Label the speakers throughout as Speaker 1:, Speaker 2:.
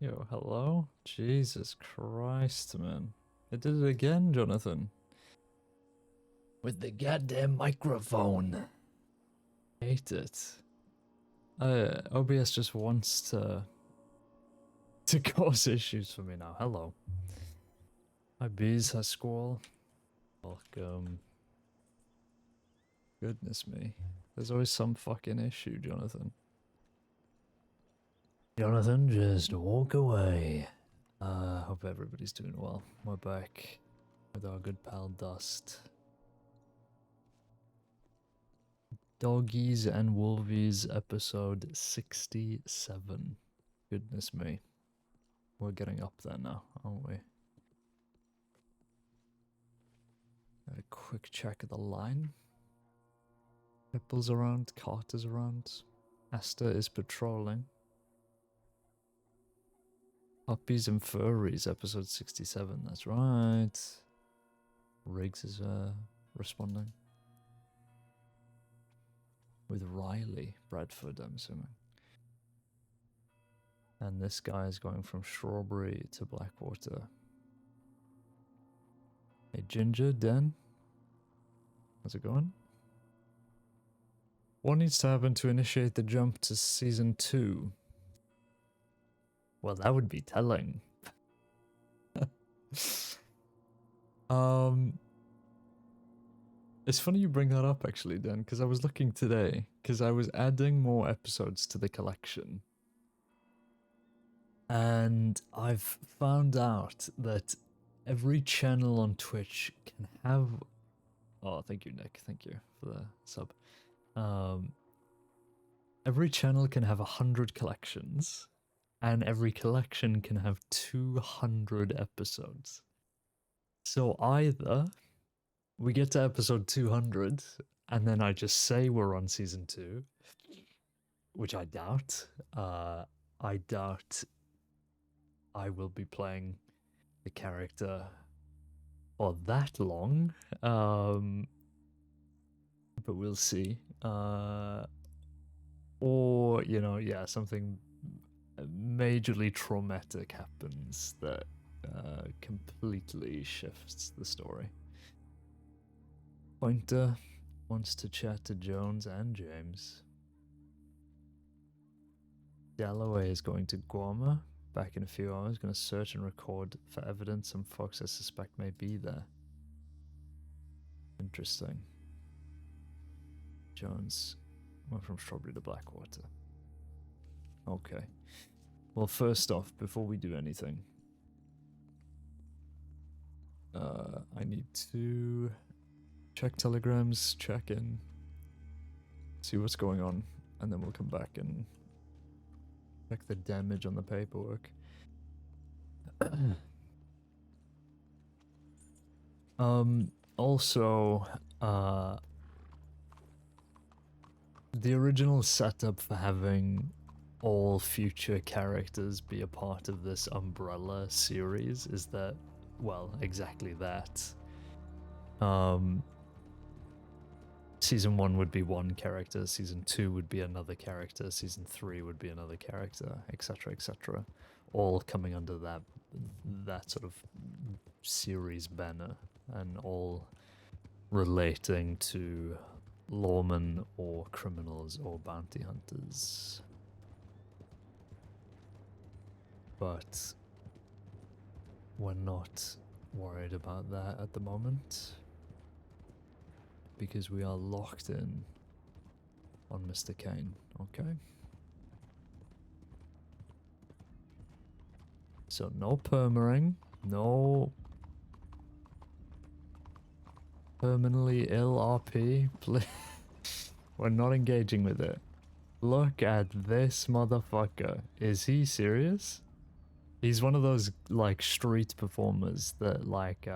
Speaker 1: Yo, hello? Jesus Christ, man. It did it again, Jonathan. With the goddamn microphone. Hate it. OBS just wants to cause issues for me now. Hello. Hi, bees. Hi, squall. Welcome. Goodness me. There's always some fucking issue, Jonathan. Jonathan, just walk away. Hope everybody's doing well. We're back with our good pal Dust. Doggies and Wolvies episode 67. Goodness me. We're getting up there now, aren't we? A quick check of the line. Ripple's around, Carter's around. Asta is patrolling. Puppies and Furries episode 67, that's right. Riggs is responding. With Riley Bradford, I'm assuming. And this guy is going from Strawberry to Blackwater. Hey Ginger, Den. How's it going? What needs to happen to initiate the jump to season 2? Well, that would be telling. It's funny you bring that up actually, Dan, because I was looking today, because I was adding more episodes to the collection. And I've found out that every channel on Twitch can have... Oh, thank you, Nick. Thank you for the sub. Every channel can have 100 collections, and every collection can have 200 episodes. So either we get to episode 200, and then I just say we're on season 2, which I doubt. I doubt I will be playing the character for that long, but we'll see. Or, you know, yeah, something majorly traumatic happens that completely shifts the story. Pointer wants to chat to Jones and James. Dalloway is going to Guama back in a few hours, going to search and record for evidence some folks I suspect may be there. Interesting. Jones went from Strawberry to Blackwater. Okay. Well, first off, before we do anything, I need to check telegrams, check in, see what's going on, and then we'll come back and check the damage on the paperwork. Also, the original setup for having all future characters be a part of this umbrella series is that, well, exactly that. Season 1 would be one character, Season 2 would be another character, Season 3 would be another character, etc., etc. All coming under that sort of series banner, and all relating to lawmen or criminals or bounty hunters. But we're not worried about that at the moment, because we are locked in on Mr. Caine, okay? So no permering, no terminally ill RP, please. We're not engaging with it. Look at this motherfucker. Is he serious? He's one of those, like, street performers that, like,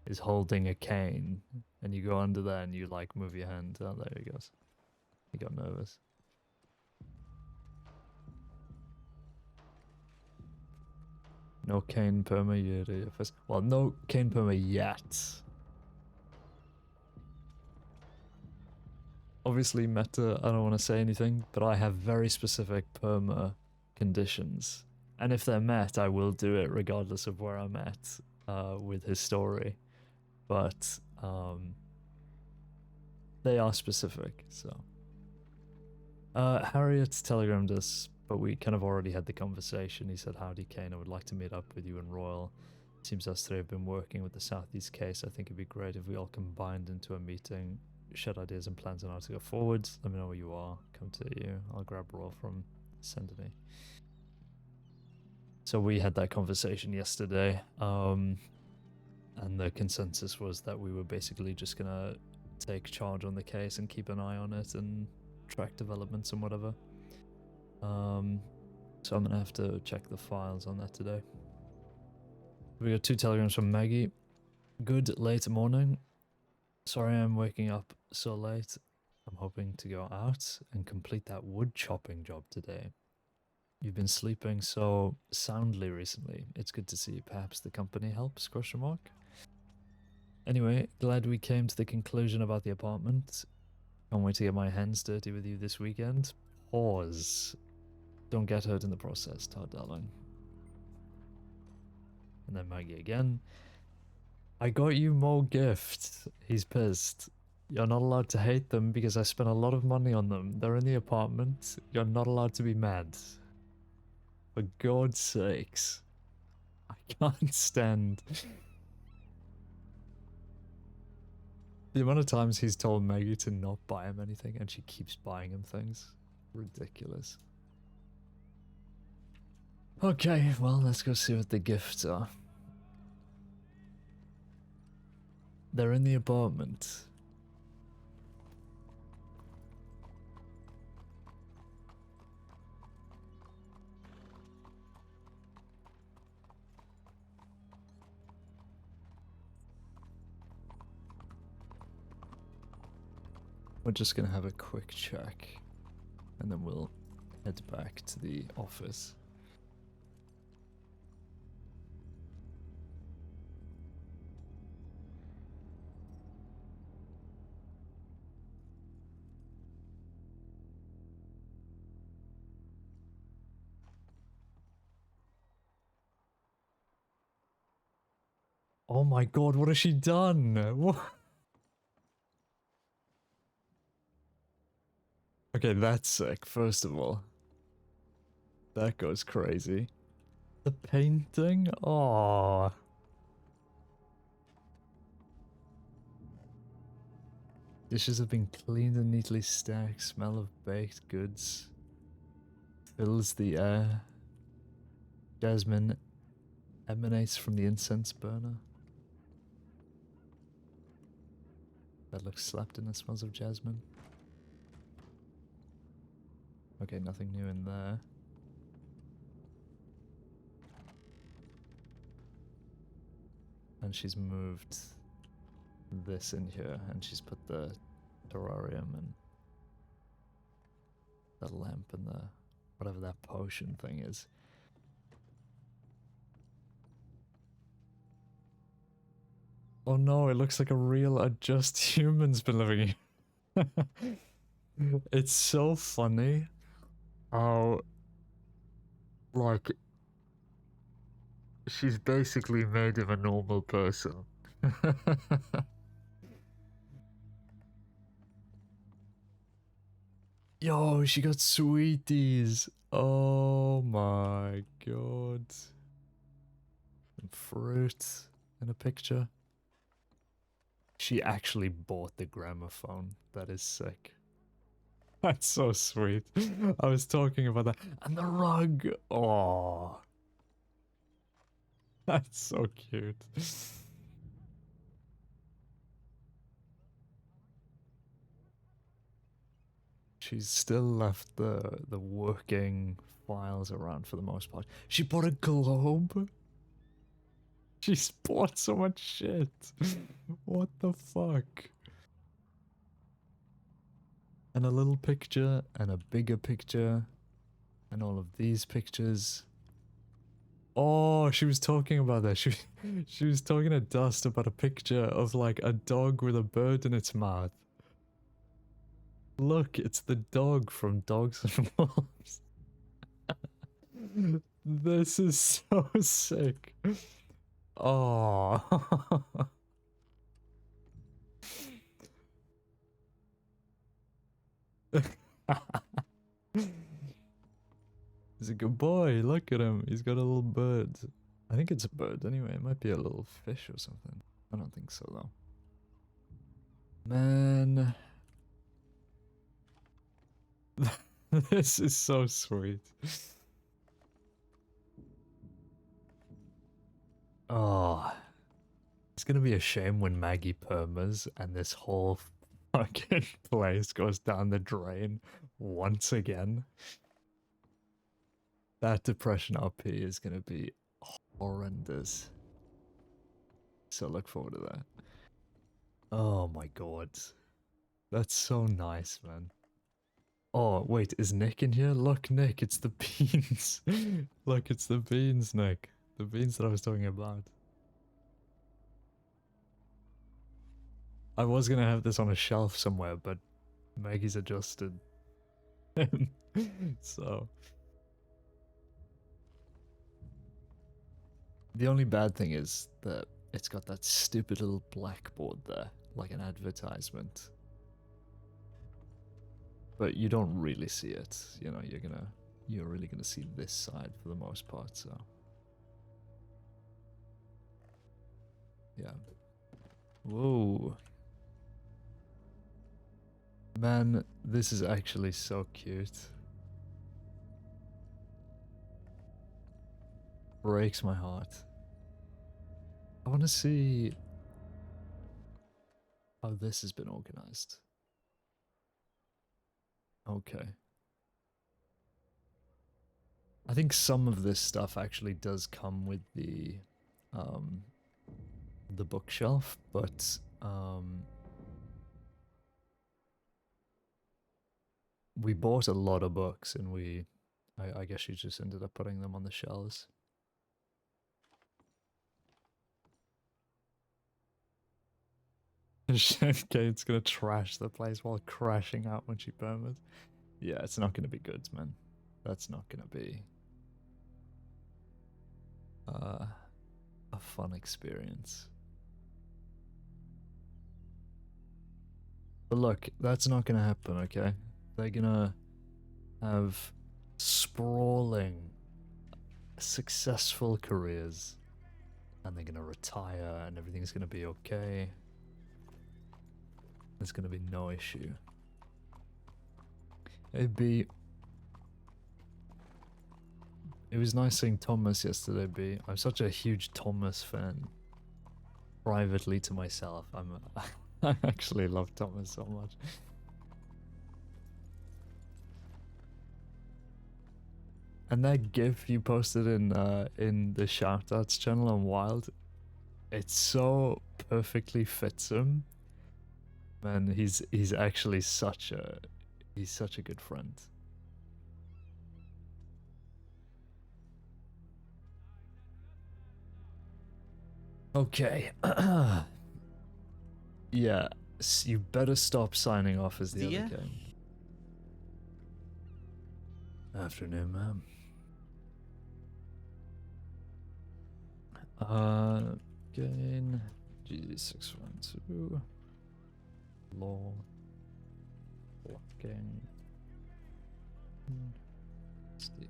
Speaker 1: is holding a cane, and you go under there and you, like, move your hand. Oh, there he goes. He got nervous. No Caine perma yet. Well, no Caine perma yet. Obviously, meta, I don't want to say anything, but I have very specific perma conditions And if they're met, I will do it regardless of where I'm at with his story. But they are specific, so. Harriet telegrammed us, but we kind of already had the conversation. He said, "Howdy, Caine, I would like to meet up with you and Royal. Seems us three have been working with the Southeast case. I think it'd be great if we all combined into a meeting, shared ideas and plans on how to go forward. Let me know where you are. Come to you. I'll grab Royal from Sendony." So we had that conversation yesterday, and the consensus was that we were basically just gonna take charge on the case and keep an eye on it and track developments and whatever. So I'm gonna have to check the files on that today. We got 2 telegrams from Maggie. "Good late morning. Sorry I'm waking up so late. I'm hoping to go out and complete that wood chopping job today. You've been sleeping so soundly recently. It's good to see. Perhaps the company helps, ? Anyway, glad we came to the conclusion about the apartment. Can't wait to get my hands dirty with you this weekend. Pause. Don't get hurt in the process, Todd darling." And then Maggie again. "I got you more gifts." He's pissed. "You're not allowed to hate them because I spent a lot of money on them. They're in the apartment. You're not allowed to be mad. For God's sakes. I can't stand the amount of times he's told Maggie to not buy him anything and she keeps buying him things. Ridiculous. Okay, well, let's go see what the gifts are. They're in the apartment. We're just gonna have a quick check and then we'll head back to the office. Oh my god, what has she done? What? Okay, that's sick, first of all. That goes crazy. The painting? Aww. Dishes have been cleaned and neatly stacked. Smell of baked goods fills the air. Jasmine emanates from the incense burner. That looks slapped in. It smells of jasmine. Okay, nothing new in there. And she's moved this in here, and she's put the terrarium and the lamp and the whatever that potion thing is. Oh no, it looks like a real Just Human's been living here. It's so funny how, like, she's basically made him a normal person. Yo, she got sweeties. Oh my god. And fruit in a picture. She actually bought the gramophone. That is sick. That's so sweet. I was talking about that. And the rug. Oh. That's so cute. She's still left the working files around for the most part. She bought a globe. She's bought so much shit. What the fuck? And a little picture, and a bigger picture, and all of these pictures. Oh, she was talking about that. She was talking to Dust about a picture of like a dog with a bird in its mouth. Look, it's the dog from Dogs and Wolves. This is so sick. Oh. He's a good boy. Look at him. He's got a little bird. I think it's a bird anyway. It might be a little fish or something. I don't think so though. Man. This is so sweet. Oh. It's gonna be a shame when Maggie permas and this whole fucking place goes down the drain once again. That depression RP is gonna be horrendous. So look forward to that. Oh my god. That's so nice, man. Oh, wait, is Nick in here? Look, Nick, it's the beans. Look, it's the beans, Nick. The beans that I was talking about. I was gonna have this on a shelf somewhere, but Maggie's adjusted. So. The only bad thing is that it's got that stupid little blackboard there, like an advertisement. But you don't really see it, you know, you're really gonna see this side for the most part, so. Yeah. Whoa. Man, this is actually so cute. Breaks my heart. I want to see how this has been organized. Okay. I think some of this stuff actually does come with the bookshelf, but we bought a lot of books and I guess you just ended up putting them on the shelves. Kate's gonna trash the place while crashing out when she permas. Yeah, it's not gonna be good, man. That's not gonna be a fun experience. But look, that's not gonna happen, okay? They're gonna have sprawling, successful careers, and they're gonna retire, and everything's gonna be okay. There's gonna be no issue. It was nice seeing Thomas yesterday, B. I'm such a huge Thomas fan. Privately to myself, I actually love Thomas so much. And that GIF you posted in the shoutouts channel on Wild, it so perfectly fits him. Man, he's actually such a good friend. Okay. Yeah, you better stop signing off as the other game. Afternoon, ma'am. Caine, G612, law, blocking, Steve.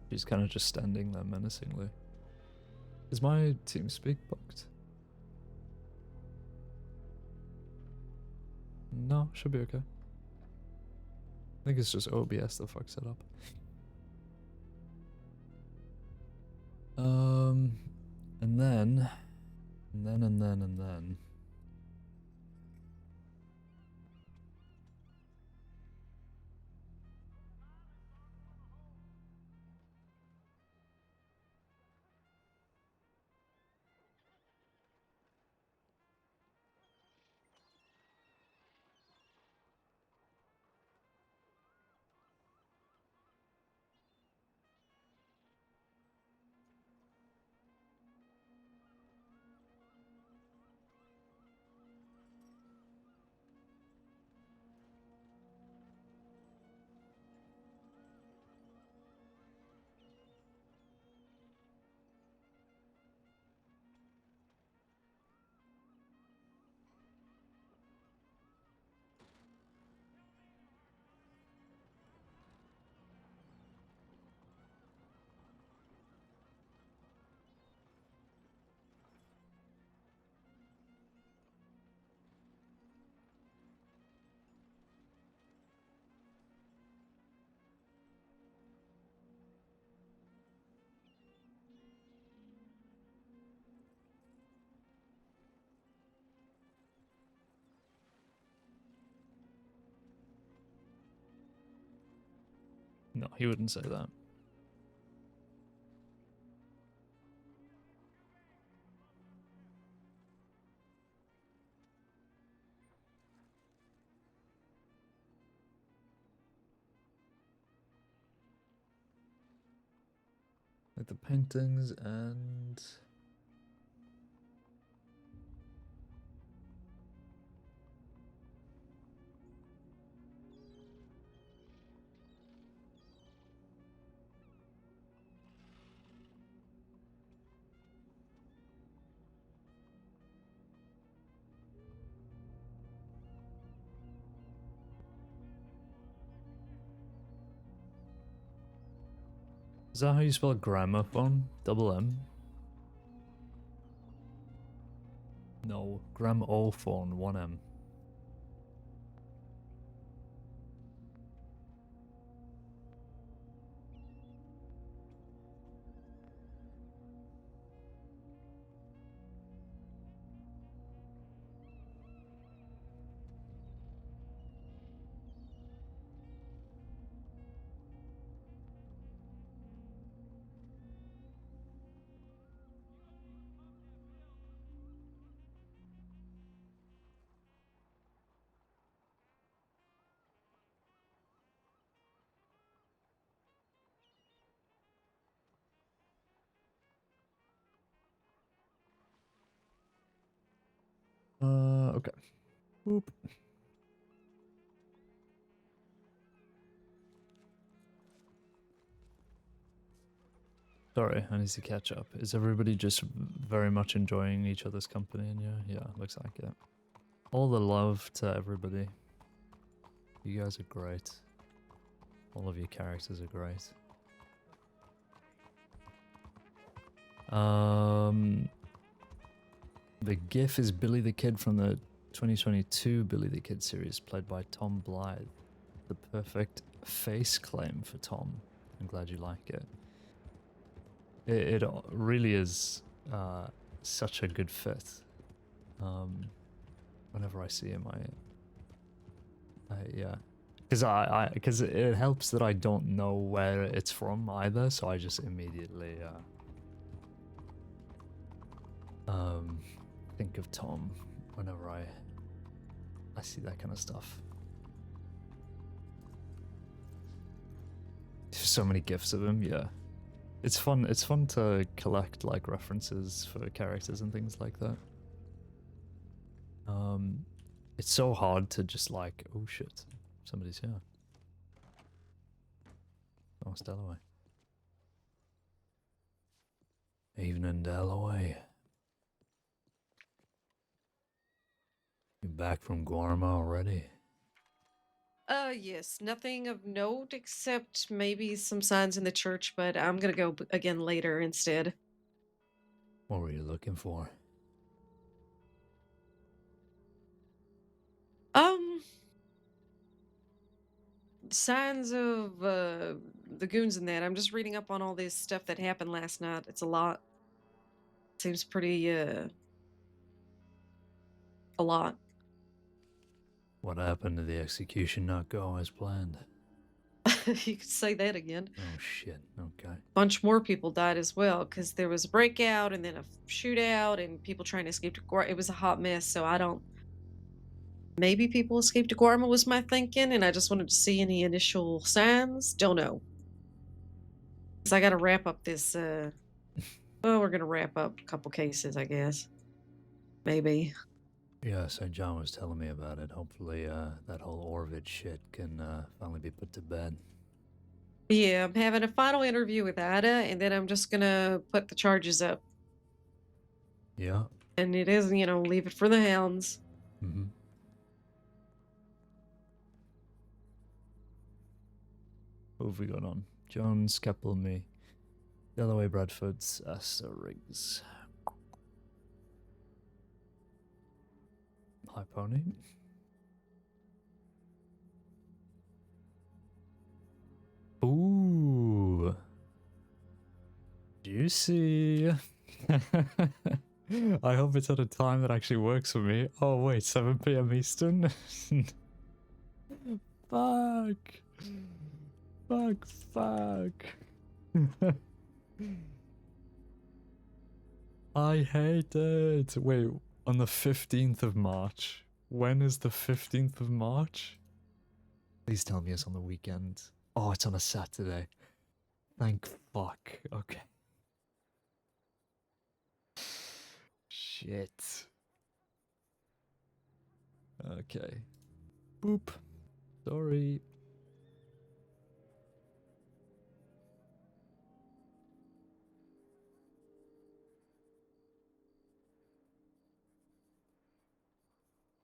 Speaker 1: She's kind of just standing there menacingly. Is my TeamSpeak bugged? No, should be okay. I think it's just OBS that fucks it up. And then. No, he wouldn't say that. Like the paintings and... Is that how you spell gramophone? Double M? No, gramophone, 1M. Okay. Whoop. Sorry, I need to catch up. Is everybody just very much enjoying each other's company in here? Yeah, looks like it. All the love to everybody. You guys are great. All of your characters are great. The GIF is Billy the Kid from the 2022 Billy the Kid series, played by Tom Blythe. The perfect face claim for Tom. I'm glad you like it. It really is such a good fit. Whenever I see him, yeah, because it helps that I don't know where it's from either, so I just immediately think of Tom whenever I see that kind of stuff. There's so many gifs of him, yeah. It's fun to collect like references for characters and things like that. It's so hard to just like, oh shit, somebody's here. Oh, it's Dalloway. Evening, Dalloway. You back from Guarma already?
Speaker 2: Yes, nothing of note except maybe some signs in the church, but I'm gonna go again later instead.
Speaker 1: What were you looking for?
Speaker 2: Signs of the goons and that. I'm just reading up on all this stuff that happened last night. It's a lot. Seems pretty a lot.
Speaker 1: What happened to the execution not go as planned?
Speaker 2: You could say that again.
Speaker 1: Oh shit, okay.
Speaker 2: Bunch more people died as well because there was a breakout and then a shootout and people trying to escape to Guarma. It was a hot mess, so I don't. Maybe people escaped to Guarma was my thinking, and I just wanted to see any initial signs. Don't know. Because I got to wrap up this. Well, we're gonna wrap up a couple cases, I guess. Maybe.
Speaker 1: Yeah, so John was telling me about it. Hopefully, that whole Orvid shit can finally be put to bed.
Speaker 2: Yeah, I'm having a final interview with Ada, and then I'm just gonna put the charges up.
Speaker 1: Yeah.
Speaker 2: And it is, leave it for the hounds.
Speaker 1: Mm-hmm. What have we got on? Jones, Keppelme, Dalloway, Bradford's, Astor Riggs. Hi, Pony. Ooh. Juicy. I hope it's at a time that actually works for me. Oh, wait, 7 p.m. Eastern? Fuck. Fuck. I hate it. Wait, on the 15th of March. When is the 15th of March? Please tell me it's on the weekend. Oh, it's on a Saturday. Thank fuck. Okay. Shit. Okay. Boop. Sorry.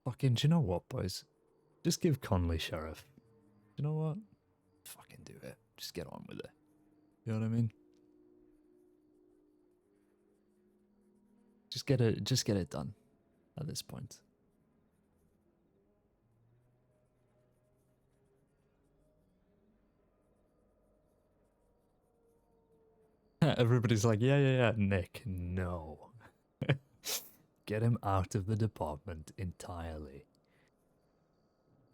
Speaker 1: Fucking, do you know what, boys? Just give Conley sheriff. You know what? Fucking do it. Just get on with it. You know what I mean? Just get it done at this point. Everybody's like, yeah, Nick, no. Get him out of the department entirely.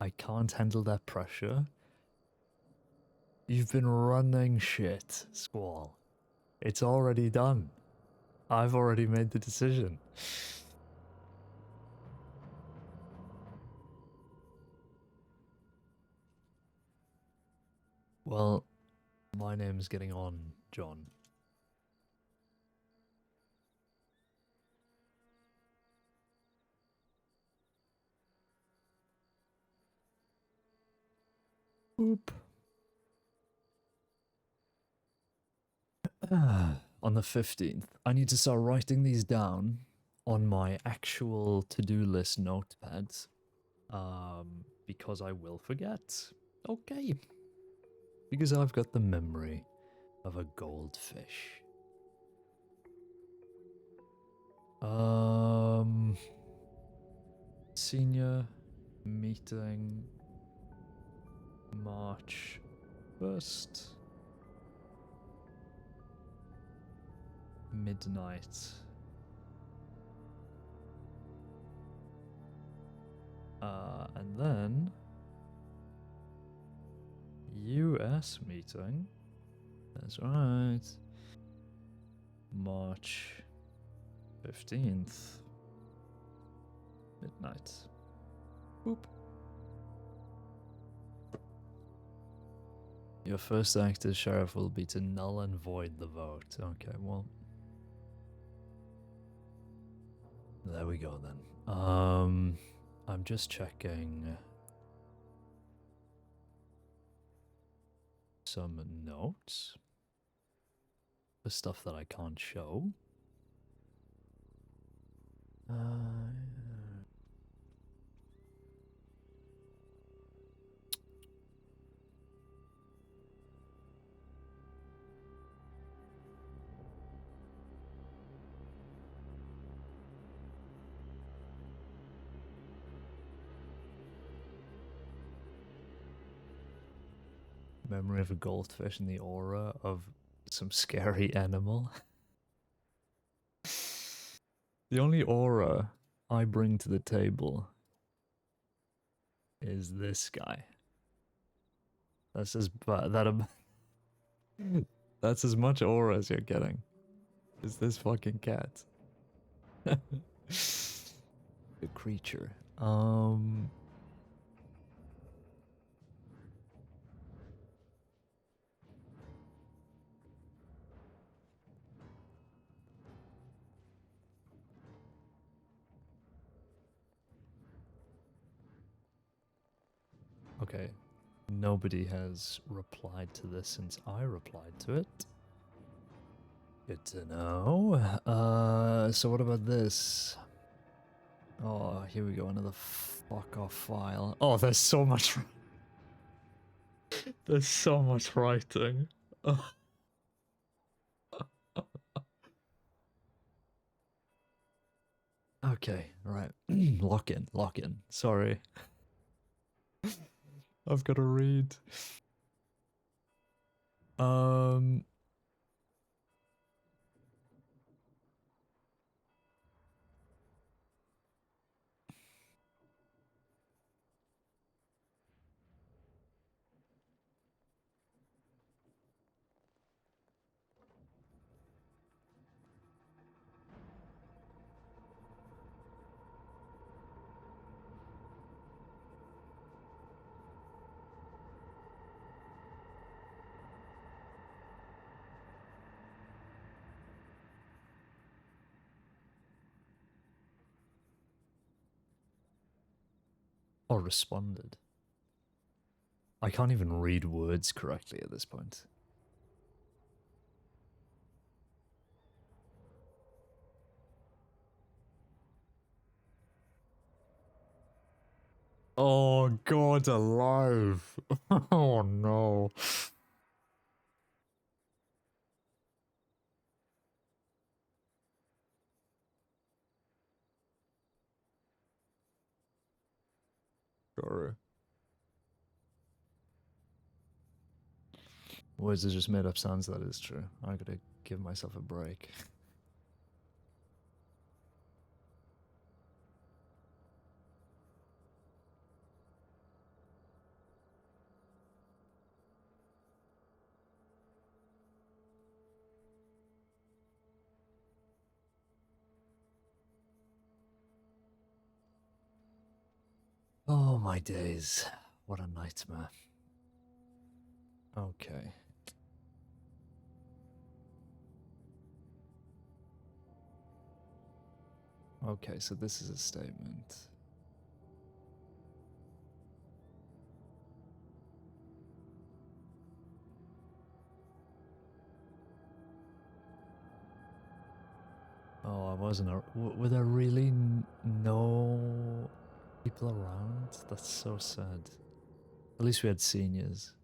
Speaker 1: I can't handle that pressure. You've been running shit, Squall. It's already done. I've already made the decision. Well, my name's getting on, John. Boop. On the 15th, I need to start writing these down on my actual to-do list notepad. Because I will forget. Okay. Because I've got the memory of a goldfish. Senior meeting March 1st. Midnight. And then US meeting. That's right. March 15th. Midnight. Boop. Your first act as sheriff will be to null and void the vote. Okay, well. There we go then. I'm just checking some notes for stuff that I can't show. Memory of a goldfish and the aura of some scary animal. The only aura I bring to the table is this guy. That's that's as much aura as you're getting. Is this fucking cat? The creature. Okay. Nobody has replied to this since I replied to it. Good to know. So what about this? Oh, here we go, another fuck off file. Oh, there's so much. There's so much writing. Oh. Okay, right. Lock in. Sorry. I've got to read. Or responded. I can't even read words correctly at this point. Oh, God alive. Oh, no. Sorry. Words are just made up sounds, that is true. I gotta give myself a break. Oh, my days. What a nightmare. Okay. Okay, so this is a statement. Oh, I wasn't. Were there really no people around? That's so sad. At least we had seniors.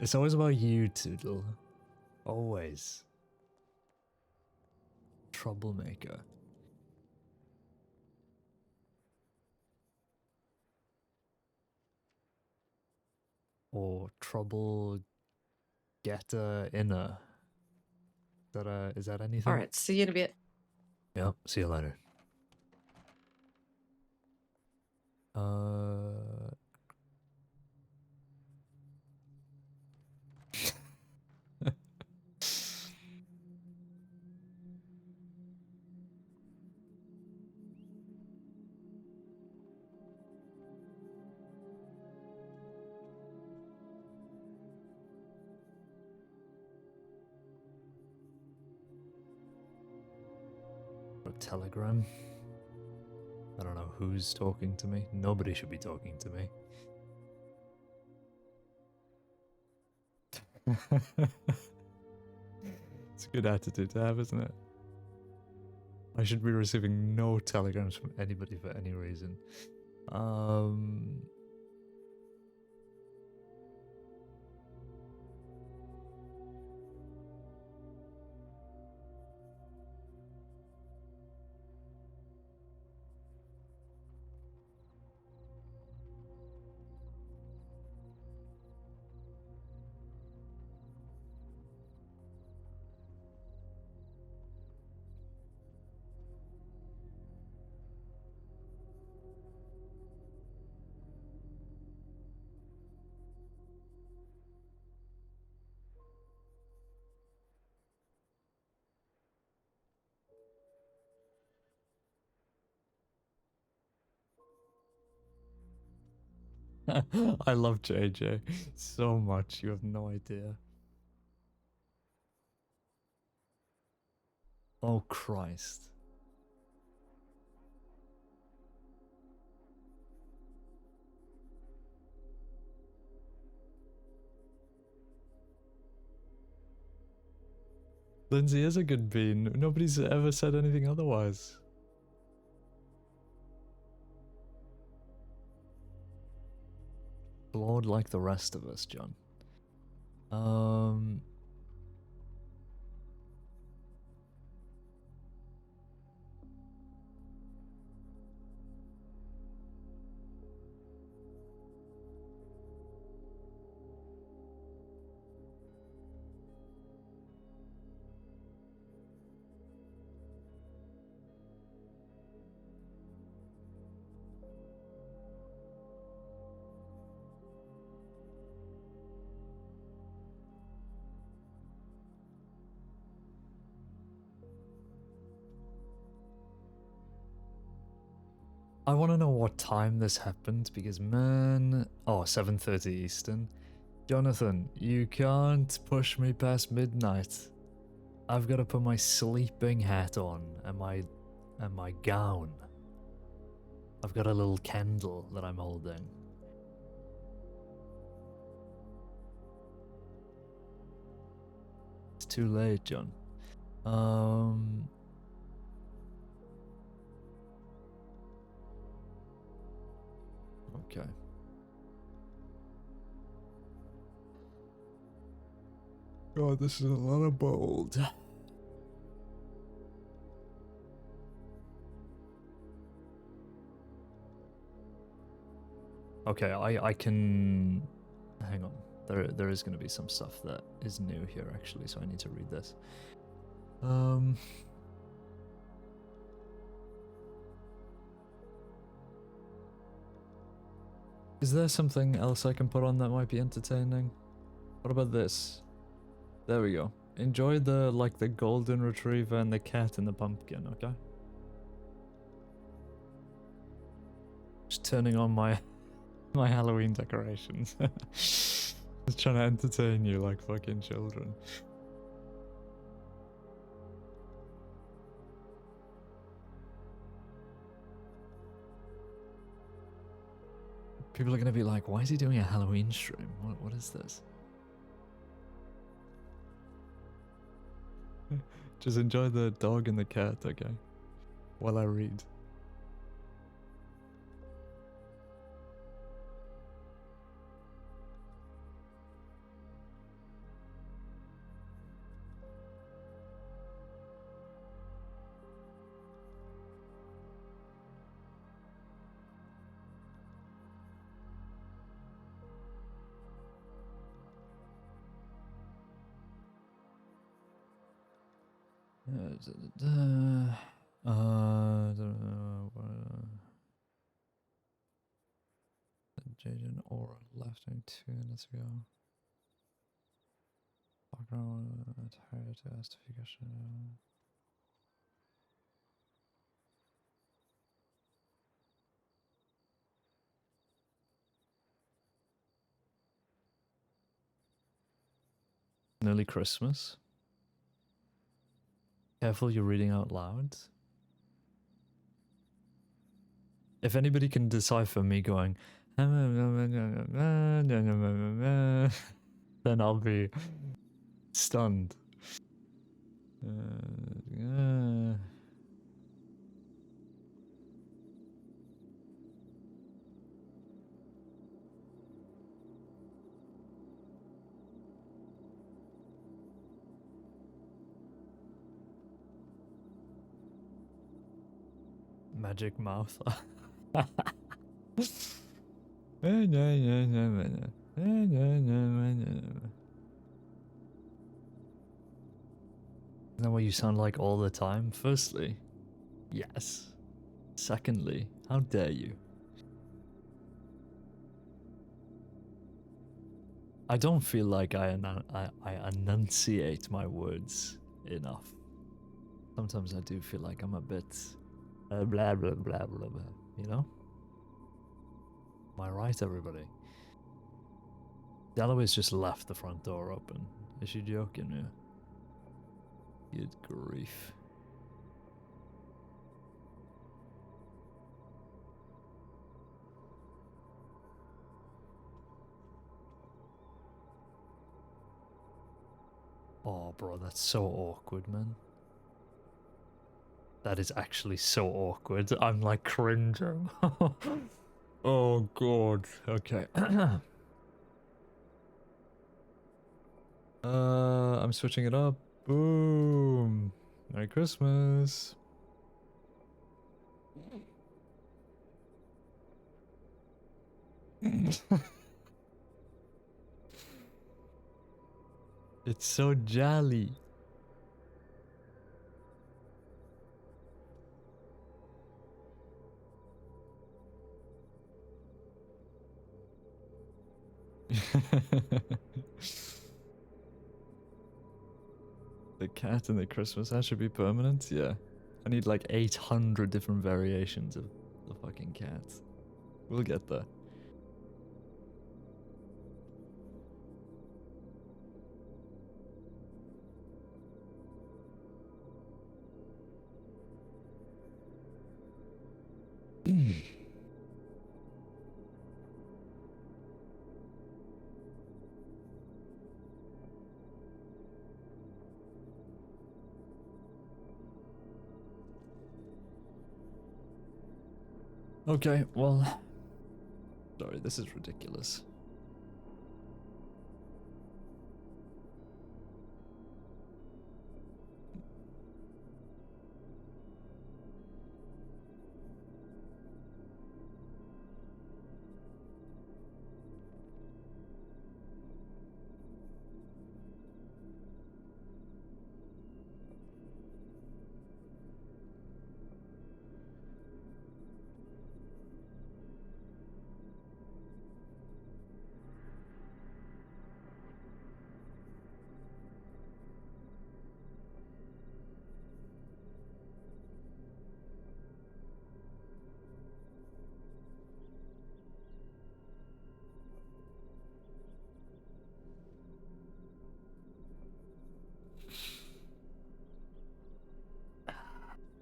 Speaker 1: It's always about you, Toodle. Always. Troublemaker. Or trouble getter inner. Is that anything?
Speaker 2: Alright, see you in a bit.
Speaker 1: Yep, see you later. A telegram. I don't know who's talking to me. Nobody should be talking to me. It's a good attitude to have, isn't it? I should be receiving no telegrams from anybody for any reason. I love JJ so much, you have no idea. Oh Christ. Lindsay is a good bean. Nobody's ever said anything otherwise. Flawed like the rest of us, John. I want to know what time this happened because, man... Oh, 7:30 Eastern. Jonathan, you can't push me past midnight. I've got to put my sleeping hat on and my gown. I've got a little candle that I'm holding. It's too late, John. Okay. God, this is a lot of bold. Okay, I can... Hang on. There is going to be some stuff that is new here, actually, so I need to read this. Is there something else I can put on that might be entertaining? What about this? There we go. Enjoy the, like, the golden retriever and the cat and the pumpkin, okay? Just turning on my Halloween decorations. Just trying to entertain you like fucking children. People are gonna be like, why is he doing a Halloween stream? What is this? Just enjoy the dog and the cat, okay? While I read. Jaden Aura left me 2 minutes ago. Background tired to ask if you guys should know. Nearly Christmas. Careful, you're reading out loud. If anybody can decipher me going, then I'll be stunned. Magic mouth. Isn't that what you sound like all the time? Firstly, yes. Secondly, how dare you? I don't feel like I enunciate my words enough. Sometimes I do feel like I'm a bit blah blah blah blah blah, you know? Am I right, everybody? Dalloway's just left the front door open. Is she joking? Yeah. Good grief. Oh, bro, that's so awkward, man. That is actually so awkward. I'm like cringing. Oh, God. Okay. I'm switching it up. Boom. Merry Christmas. It's so jolly. The cat and the Christmas hat should be permanent? Yeah. I need like 800 different variations of the fucking cat. We'll get there. Okay, well... Sorry, this is ridiculous.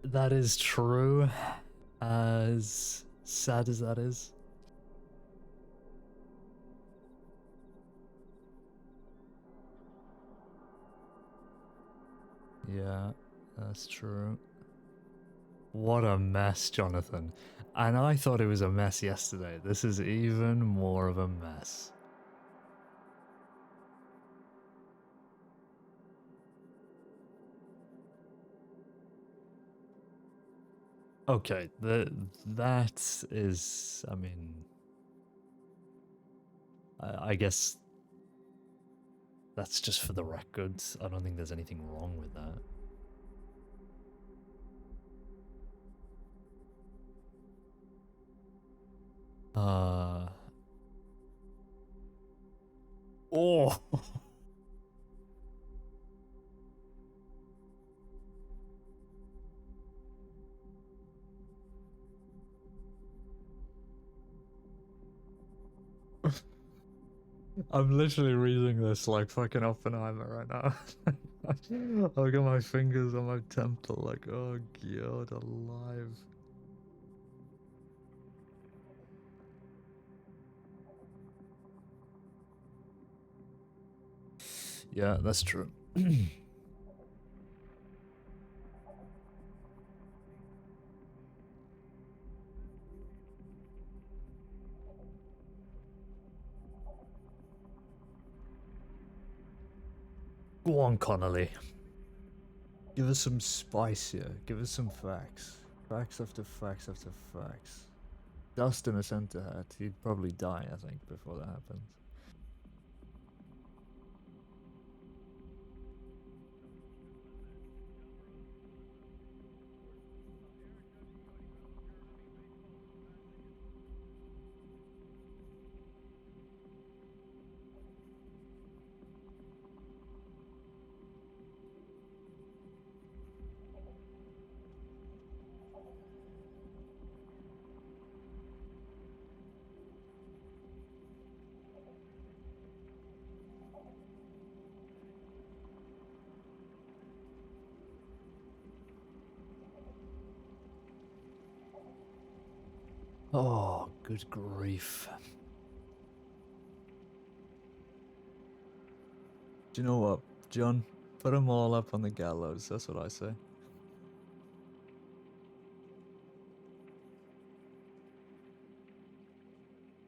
Speaker 1: That is true, as sad as that is. Yeah, that's true. What a mess, Jonathan. And I thought it was a mess yesterday. This is even more of a mess. Okay, that is, I mean, I guess that's just for the record. I don't think there's anything wrong with that. Oh! I'm literally reading this like fucking Oppenheimer right now. I've got my fingers on my temple like, oh god, alive. Yeah, that's true. Go on, Connolly. Give us some spice here. Give us some facts. Facts after facts after facts. Dust in a center hat. He'd probably die, I think, before that happens. Oh, good grief. Do you know what, John? Put them all up on the gallows, that's what I say.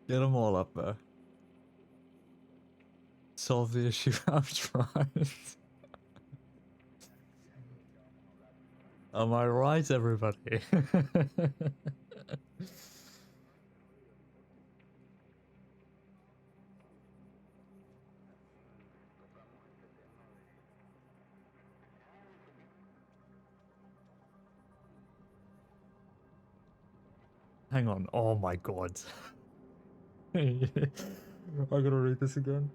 Speaker 1: Get them all up there. Solve the issue outright. Am I right, everybody? Hang on. Oh my god. I gotta read this again.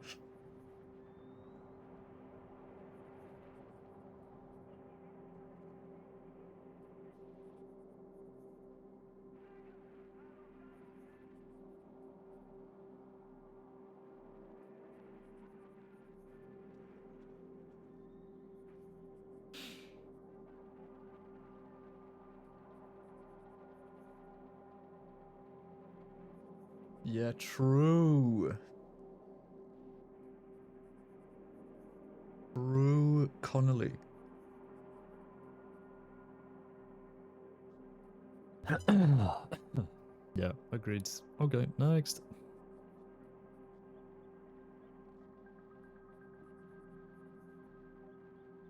Speaker 1: Yeah, true. True Connolly. Yeah, agreed. Okay, next.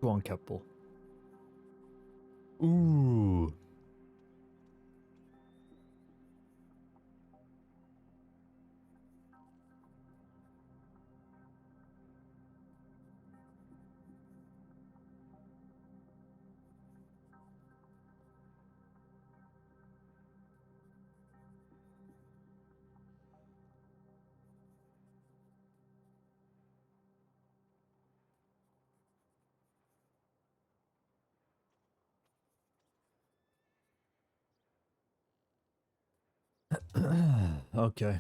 Speaker 1: Go on, Keppel. Ooh. Okay.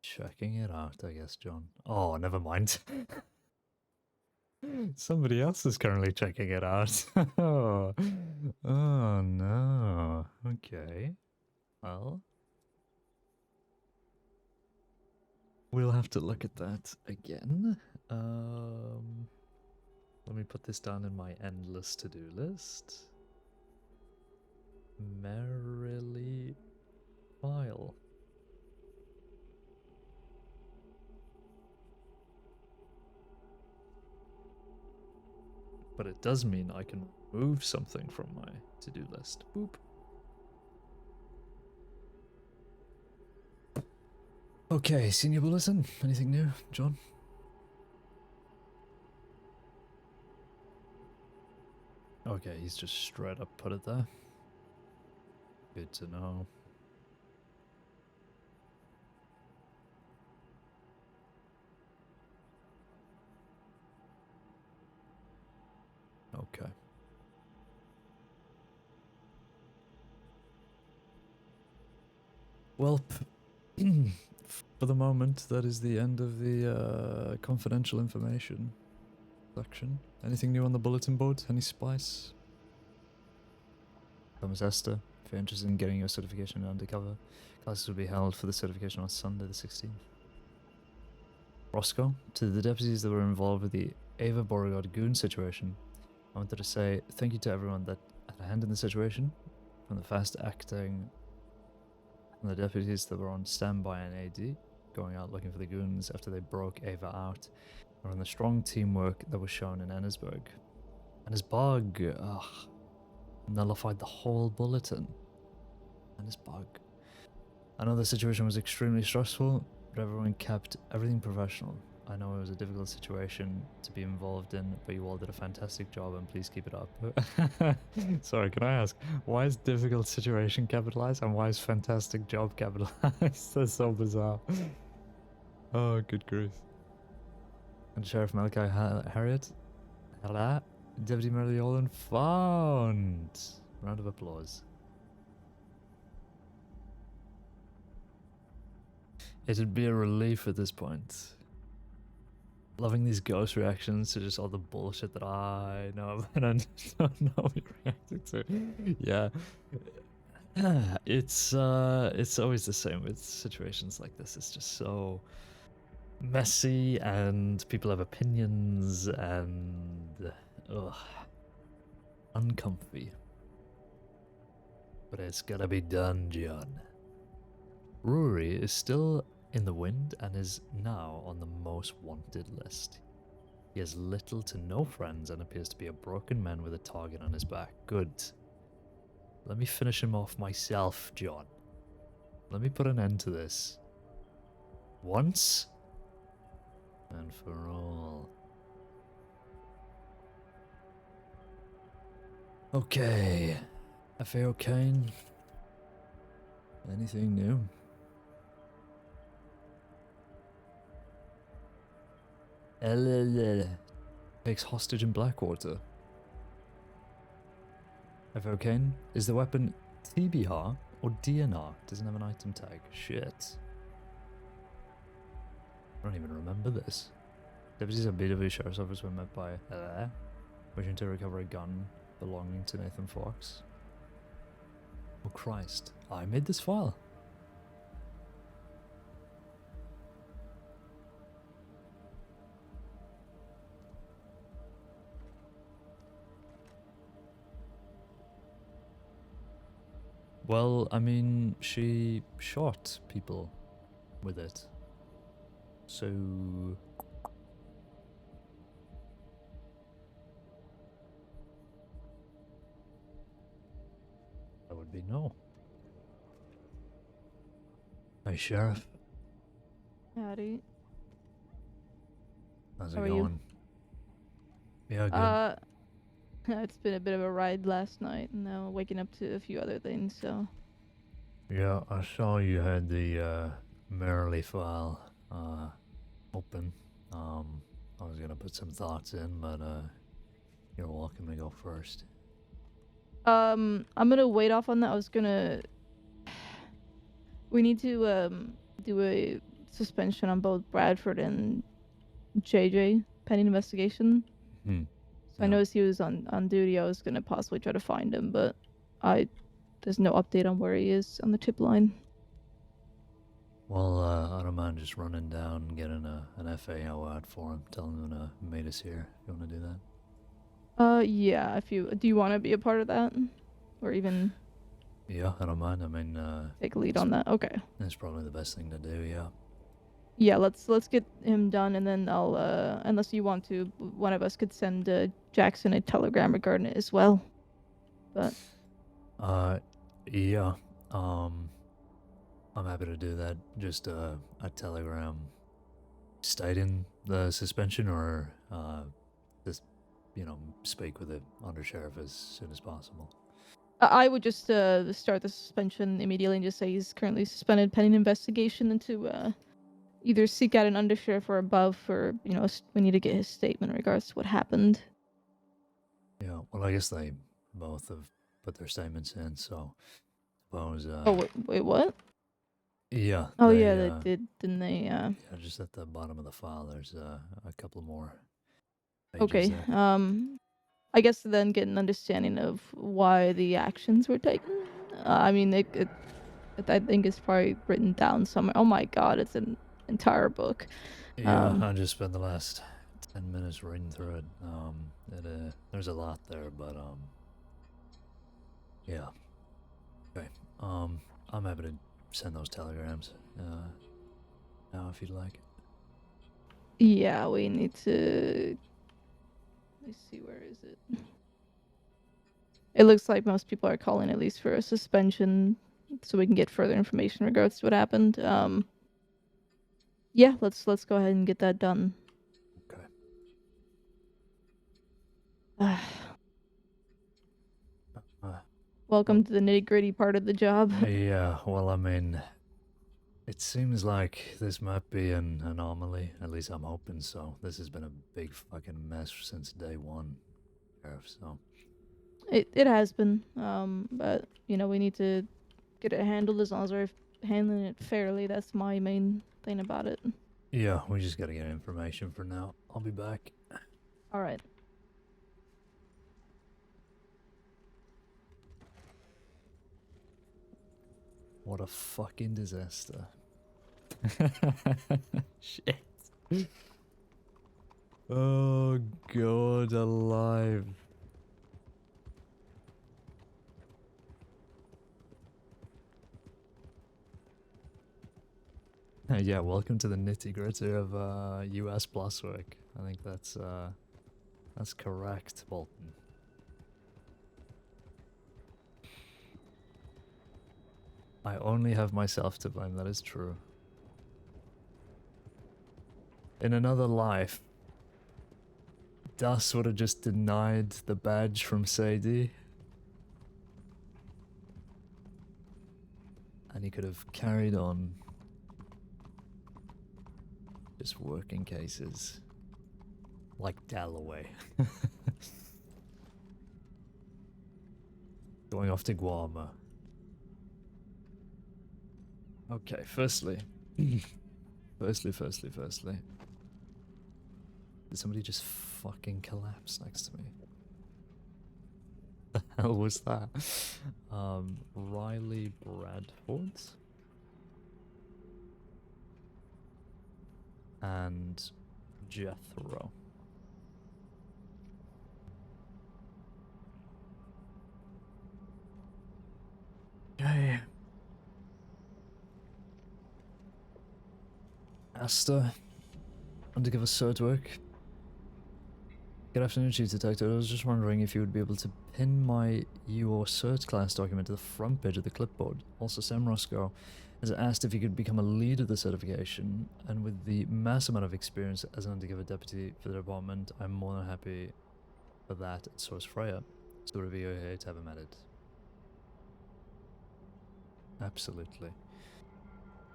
Speaker 1: Checking it out, I guess, John. Oh, never mind. Somebody else is currently checking it out. Oh no. Okay. Well, we'll have to look at that again. Let me put this down in my endless to-do list. Merrily file. But it does mean I can remove something from my to-do list. Boop. Okay, senior bulletin. Anything new, John? Okay, he's just straight up put it there. Good to know. Okay. Well, for the moment, that is the end of the confidential information section. Anything new on the bulletin board? Any spice? Thomas Esther, if you're interested in getting your certification undercover, classes will be held for the certification on Sunday the 16th. Roscoe, to the deputies that were involved with the Ava Beauregard goon situation, I wanted to say thank you to everyone that had a hand in the situation, from the fast acting from the deputies that were on standby and AD, going out looking for the goons after they broke Ava out, and from the strong teamwork that was shown in Ennisburg. And his bug, nullified the whole bulletin. And his bug. I know the situation was extremely stressful, but everyone kept everything professional. I know it was a difficult situation to be involved in, but you all did a fantastic job and please keep it up. Sorry, can I ask, why is difficult situation capitalized and why is fantastic job capitalized? That's so bizarre. Oh, good grief. And Sheriff Malachi Harriet, hello, Deputy Mary Olin found. Round of applause. It'd be a relief at this point. Loving these ghost reactions to just all the bullshit that I know and I don't know you're reacting to. Yeah. It's always the same with situations like this. It's just so messy and people have opinions and uncomfy. But it's gotta be done, John. Rory is still in the wind and is now on the most wanted list. He has little to no friends and appears to be a broken man with a target on his back. Good. Let me finish him off myself, John. Let me put an end to this. Once and for all. Okay. FAO Caine. Anything new? Takes hostage in Blackwater. FAO Caine, is the weapon TBR or DNR? Doesn't have an item tag. Shit. I don't even remember this. Deputies at BW Sheriff's Office were met by wishing to recover a gun belonging to Nathan Fox. Oh Christ, I made this file. Well, I mean, she shot people with it. So... that would be no. Hey, Sheriff.
Speaker 3: Howdy.
Speaker 1: How's it
Speaker 3: How are you?
Speaker 1: going? Yeah, good.
Speaker 3: It's been a bit of a ride last night, and now waking up to a few other things, so...
Speaker 1: Yeah, I saw you had the Merrily file open. I was gonna put some thoughts in, but you're welcome to go first.
Speaker 3: I'm gonna wait off on that. I was gonna... We need to, do a suspension on both Bradford and JJ, pending investigation.
Speaker 1: Hmm.
Speaker 3: So I noticed he was on duty. I was gonna possibly try to find him, but there's no update on where he is on the tip line.
Speaker 1: Well, I don't mind just running down and getting an FAO out for him, telling him to meet us here. You want to do that?
Speaker 3: Yeah, if you... Do you want to be a part of that? Or even...
Speaker 1: Yeah, I don't mind. I mean,
Speaker 3: take a lead on that? Okay.
Speaker 1: that's probably the best thing to do, yeah.
Speaker 3: Yeah, let's get him done, and then I'll unless you want to, one of us could send Jackson a telegram regarding it as well. But
Speaker 1: yeah. I'm happy to do that. Just a telegram stating the suspension, or just speak with the undersheriff as soon as possible.
Speaker 3: I would just start the suspension immediately and just say he's currently suspended pending investigation into either seek out an undersheriff or above for, we need to get his statement in regards to what happened.
Speaker 1: Yeah, well, I guess they both have put their statements in, so suppose,
Speaker 3: Oh, wait, what?
Speaker 1: yeah.
Speaker 3: Oh, yeah, they did, didn't they?
Speaker 1: Yeah, just at the bottom of the file, there's a couple more pages
Speaker 3: Okay,
Speaker 1: there.
Speaker 3: I guess then get an understanding of why the actions were taken. I mean, I think it's probably written down somewhere. Oh my god, it's an entire book.
Speaker 1: Yeah, I just spent the last 10 minutes reading through it. There's a lot there, but yeah. Okay. I'm happy to send those telegrams now if you'd like.
Speaker 3: Yeah, we need to... Let's see, where is it? It looks like most people are calling at least for a suspension so we can get further information in regards to what happened. Yeah, let's go ahead and get that done.
Speaker 1: Okay.
Speaker 3: Welcome to the nitty-gritty part of the job.
Speaker 1: Yeah, well, I mean, it seems like this might be an anomaly. At least I'm hoping so. This has been a big fucking mess since day one, Sheriff, so...
Speaker 3: It has been, but, we need to get it handled as long as we're handling it fairly. That's my main thing about it.
Speaker 1: Yeah, we just gotta get information for now. I'll be back.
Speaker 3: Alright.
Speaker 1: What a fucking disaster. Shit. Oh god, alive. Yeah, welcome to the nitty-gritty of US plus work. I think that's correct, Bolton. I only have myself to blame, that is true. In another life, Das would have just denied the badge from Sadie. And he could have carried on just working cases like Dalloway. Going off to Guarma. Okay, firstly. Firstly. Did somebody just fucking collapse next to me? The hell was that? Riley Bradford? And Jethro. Okay. Asta, undercover cert work. Good afternoon, Chief Detective. I was just wondering if you would be able to pin my your cert class document to the front page of the clipboard. Also, Sam Roscoe has asked if he could become a lead of the certification, and with the mass amount of experience as an undercover deputy for the department, I'm more than happy for that, and so is Freya. So review here to have him added. Absolutely.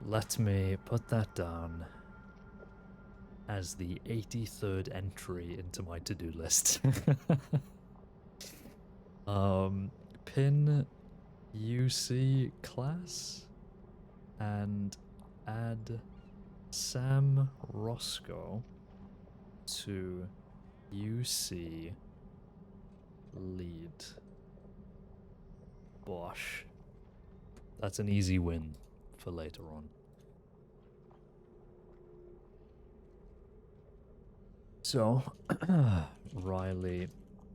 Speaker 1: Let me put that down as the 83rd entry into my to-do list. Pin UC class and add Sam Roscoe to UC lead. Bosh. That's an easy win for later on. So, Riley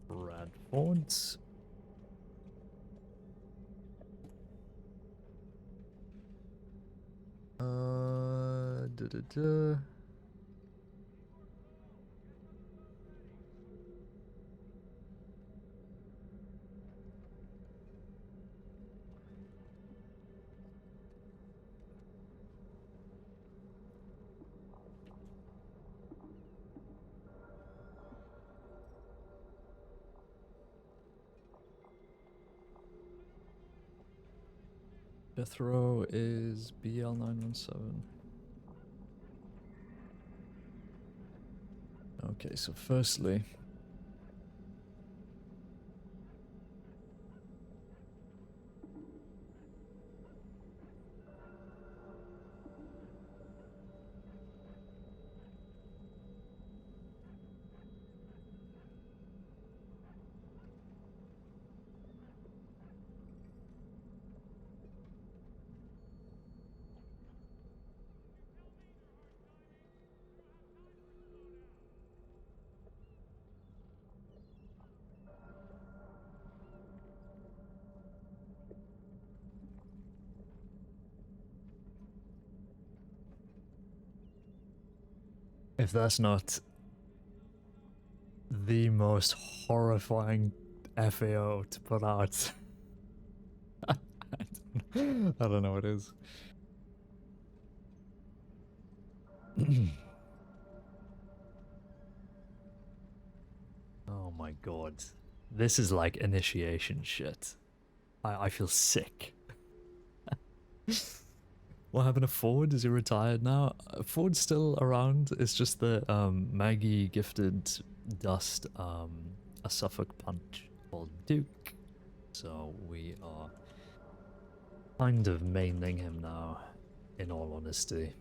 Speaker 1: Bradford. Da-da-da. Death row is BL917. Okay, so firstly, if that's not the most horrifying FAO to put out, I don't know what it is. Oh my god. This is like initiation shit. I feel sick. What happened to Ford? Is he retired now? Ford's still around. It's just that Maggie gifted Dust a Suffolk punch called Duke. So we are kind of maining him now, in all honesty.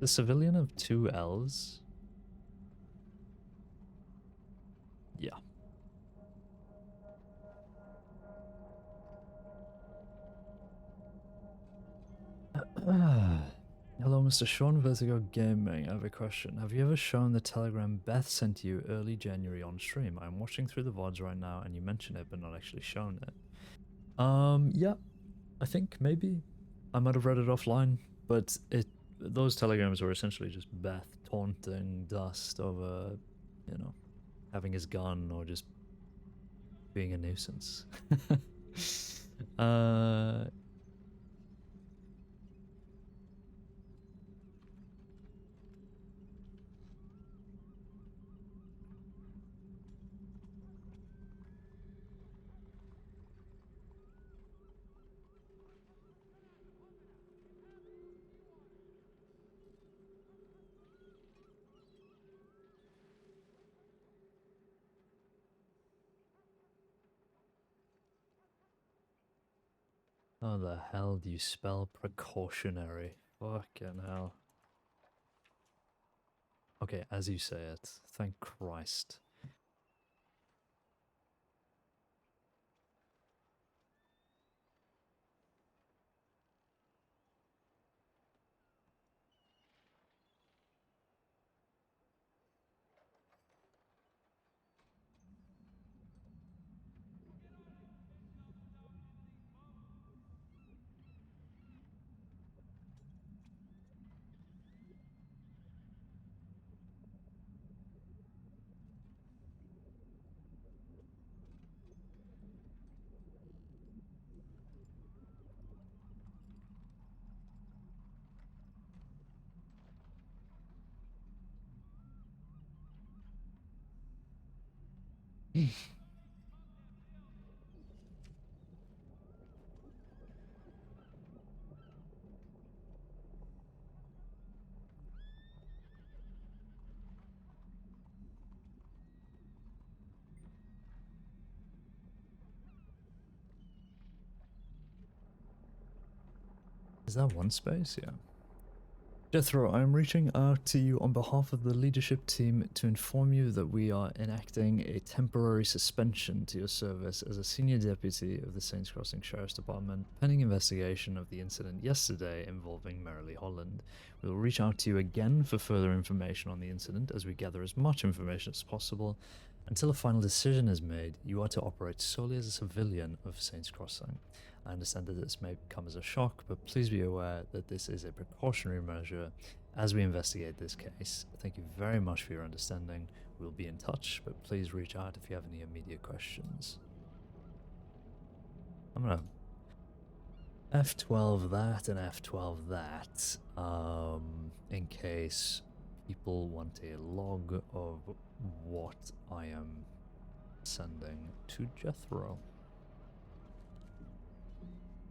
Speaker 1: the civilian of 2 L's? Yeah. Hello, Mr. Sean Vertigo Gaming. I have a question. Have you ever shown the telegram Beth sent you early January on stream? I'm watching through the VODs right now, and you mentioned it, but not actually shown it. Yeah. I think maybe. I might have read it offline, but those telegrams were essentially just Beth taunting Dust over, you know, having his gun or just being a nuisance. How the hell do you spell precautionary? Fucking hell. Okay, as you say it. Thank Christ. Is that one space? Yeah. Jethro, I am reaching out to you on behalf of the leadership team to inform you that we are enacting a temporary suspension to your service as a senior deputy of the Saints Crossing Sheriff's Department, pending investigation of the incident yesterday involving Merrily Holland. We will reach out to you again for further information on the incident as we gather as much information as possible. Until a final decision is made, you are to operate solely as a civilian of Saints Crossing. I understand that this may come as a shock, but please be aware that this is a precautionary measure as we investigate this case. Thank you very much for your understanding. We'll be in touch, but please reach out if you have any immediate questions. I'm gonna F12 that and F12 that, in case people want a log of what I am sending to Jethro.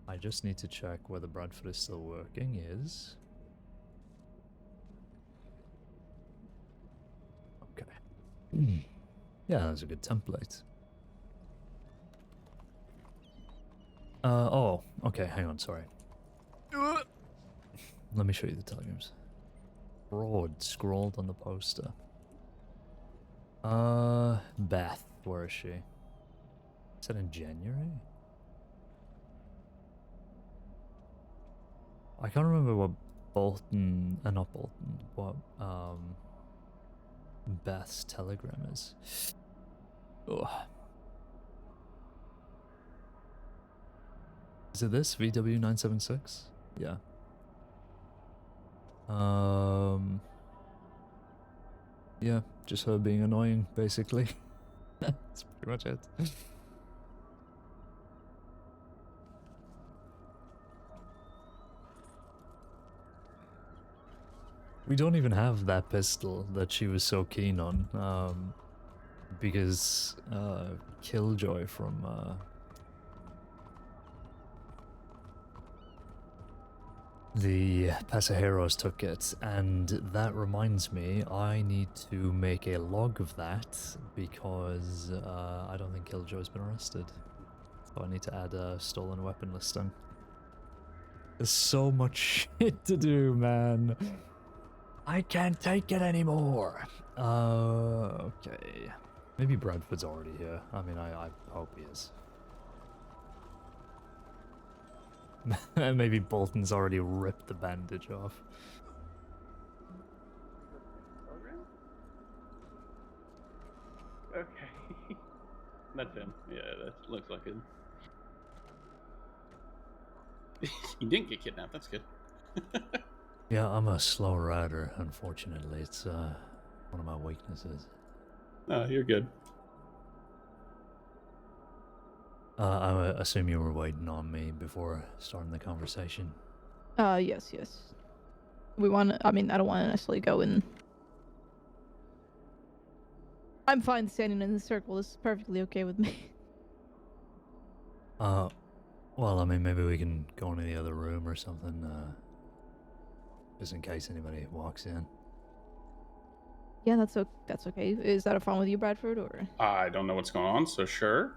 Speaker 1: I just need to check whether Bradford is still working. Is. Okay. Yeah, that's a good template. Oh, okay, hang on, sorry. Let me show you the telegrams. Broad scrawled on the poster. Beth, where is she? Is that in January? I can't remember what Bolton, not Bolton, what, Beth's telegram is. Ugh. Is it this? VW976? Yeah. Yeah, just her being annoying, basically. That's pretty much it. We don't even have that pistol that she was so keen on, because Killjoy from the Pasajeros took it, and that reminds me, I need to make a log of that because I don't think Killjoy's been arrested. So I need to add a stolen weapon listing. There's so much shit to do, man. I can't take it anymore. Okay. Maybe Bradford's already here. I mean, I hope he is. Maybe Bolton's already ripped the bandage off.
Speaker 4: Okay. That's him. Yeah, that looks like him. He didn't get kidnapped. That's good.
Speaker 1: Yeah, I'm a slow rider, unfortunately. It's one of my weaknesses.
Speaker 4: No, you're good.
Speaker 1: I assume you were waiting on me before starting the conversation.
Speaker 3: Yes. We want to, I mean, I don't want to necessarily go in. I'm fine standing in the circle. This is perfectly okay with me.
Speaker 1: Well, I mean, maybe we can go into the other room or something, just in case anybody walks in.
Speaker 3: Yeah, that's okay. Is that a fine with you, Bradford, or?
Speaker 4: I don't know what's going on, so sure.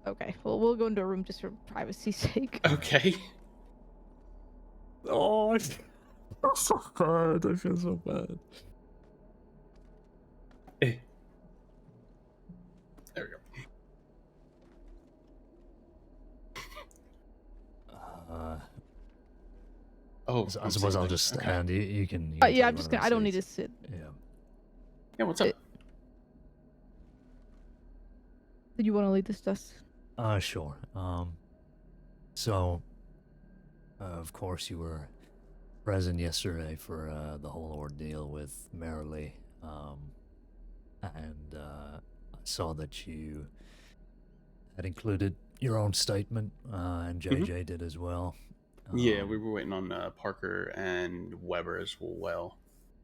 Speaker 3: Okay, well, we'll go into a room just for privacy's sake.
Speaker 4: Okay.
Speaker 1: Oh, I feel so bad. I feel so bad.
Speaker 4: Hey. There we go. Oh,
Speaker 1: I suppose I'll just stand.
Speaker 4: Okay.
Speaker 1: You can.
Speaker 3: Yeah, I'm just gonna. I don't need to sit.
Speaker 1: Yeah.
Speaker 4: Yeah, what's up?
Speaker 3: Did you want to lead this dust?
Speaker 1: Sure. So, of course, you were present yesterday for the whole ordeal with Marilee, and I saw that you had included your own statement, and JJ did as well.
Speaker 4: Yeah, we were waiting on Parker and Weber as well.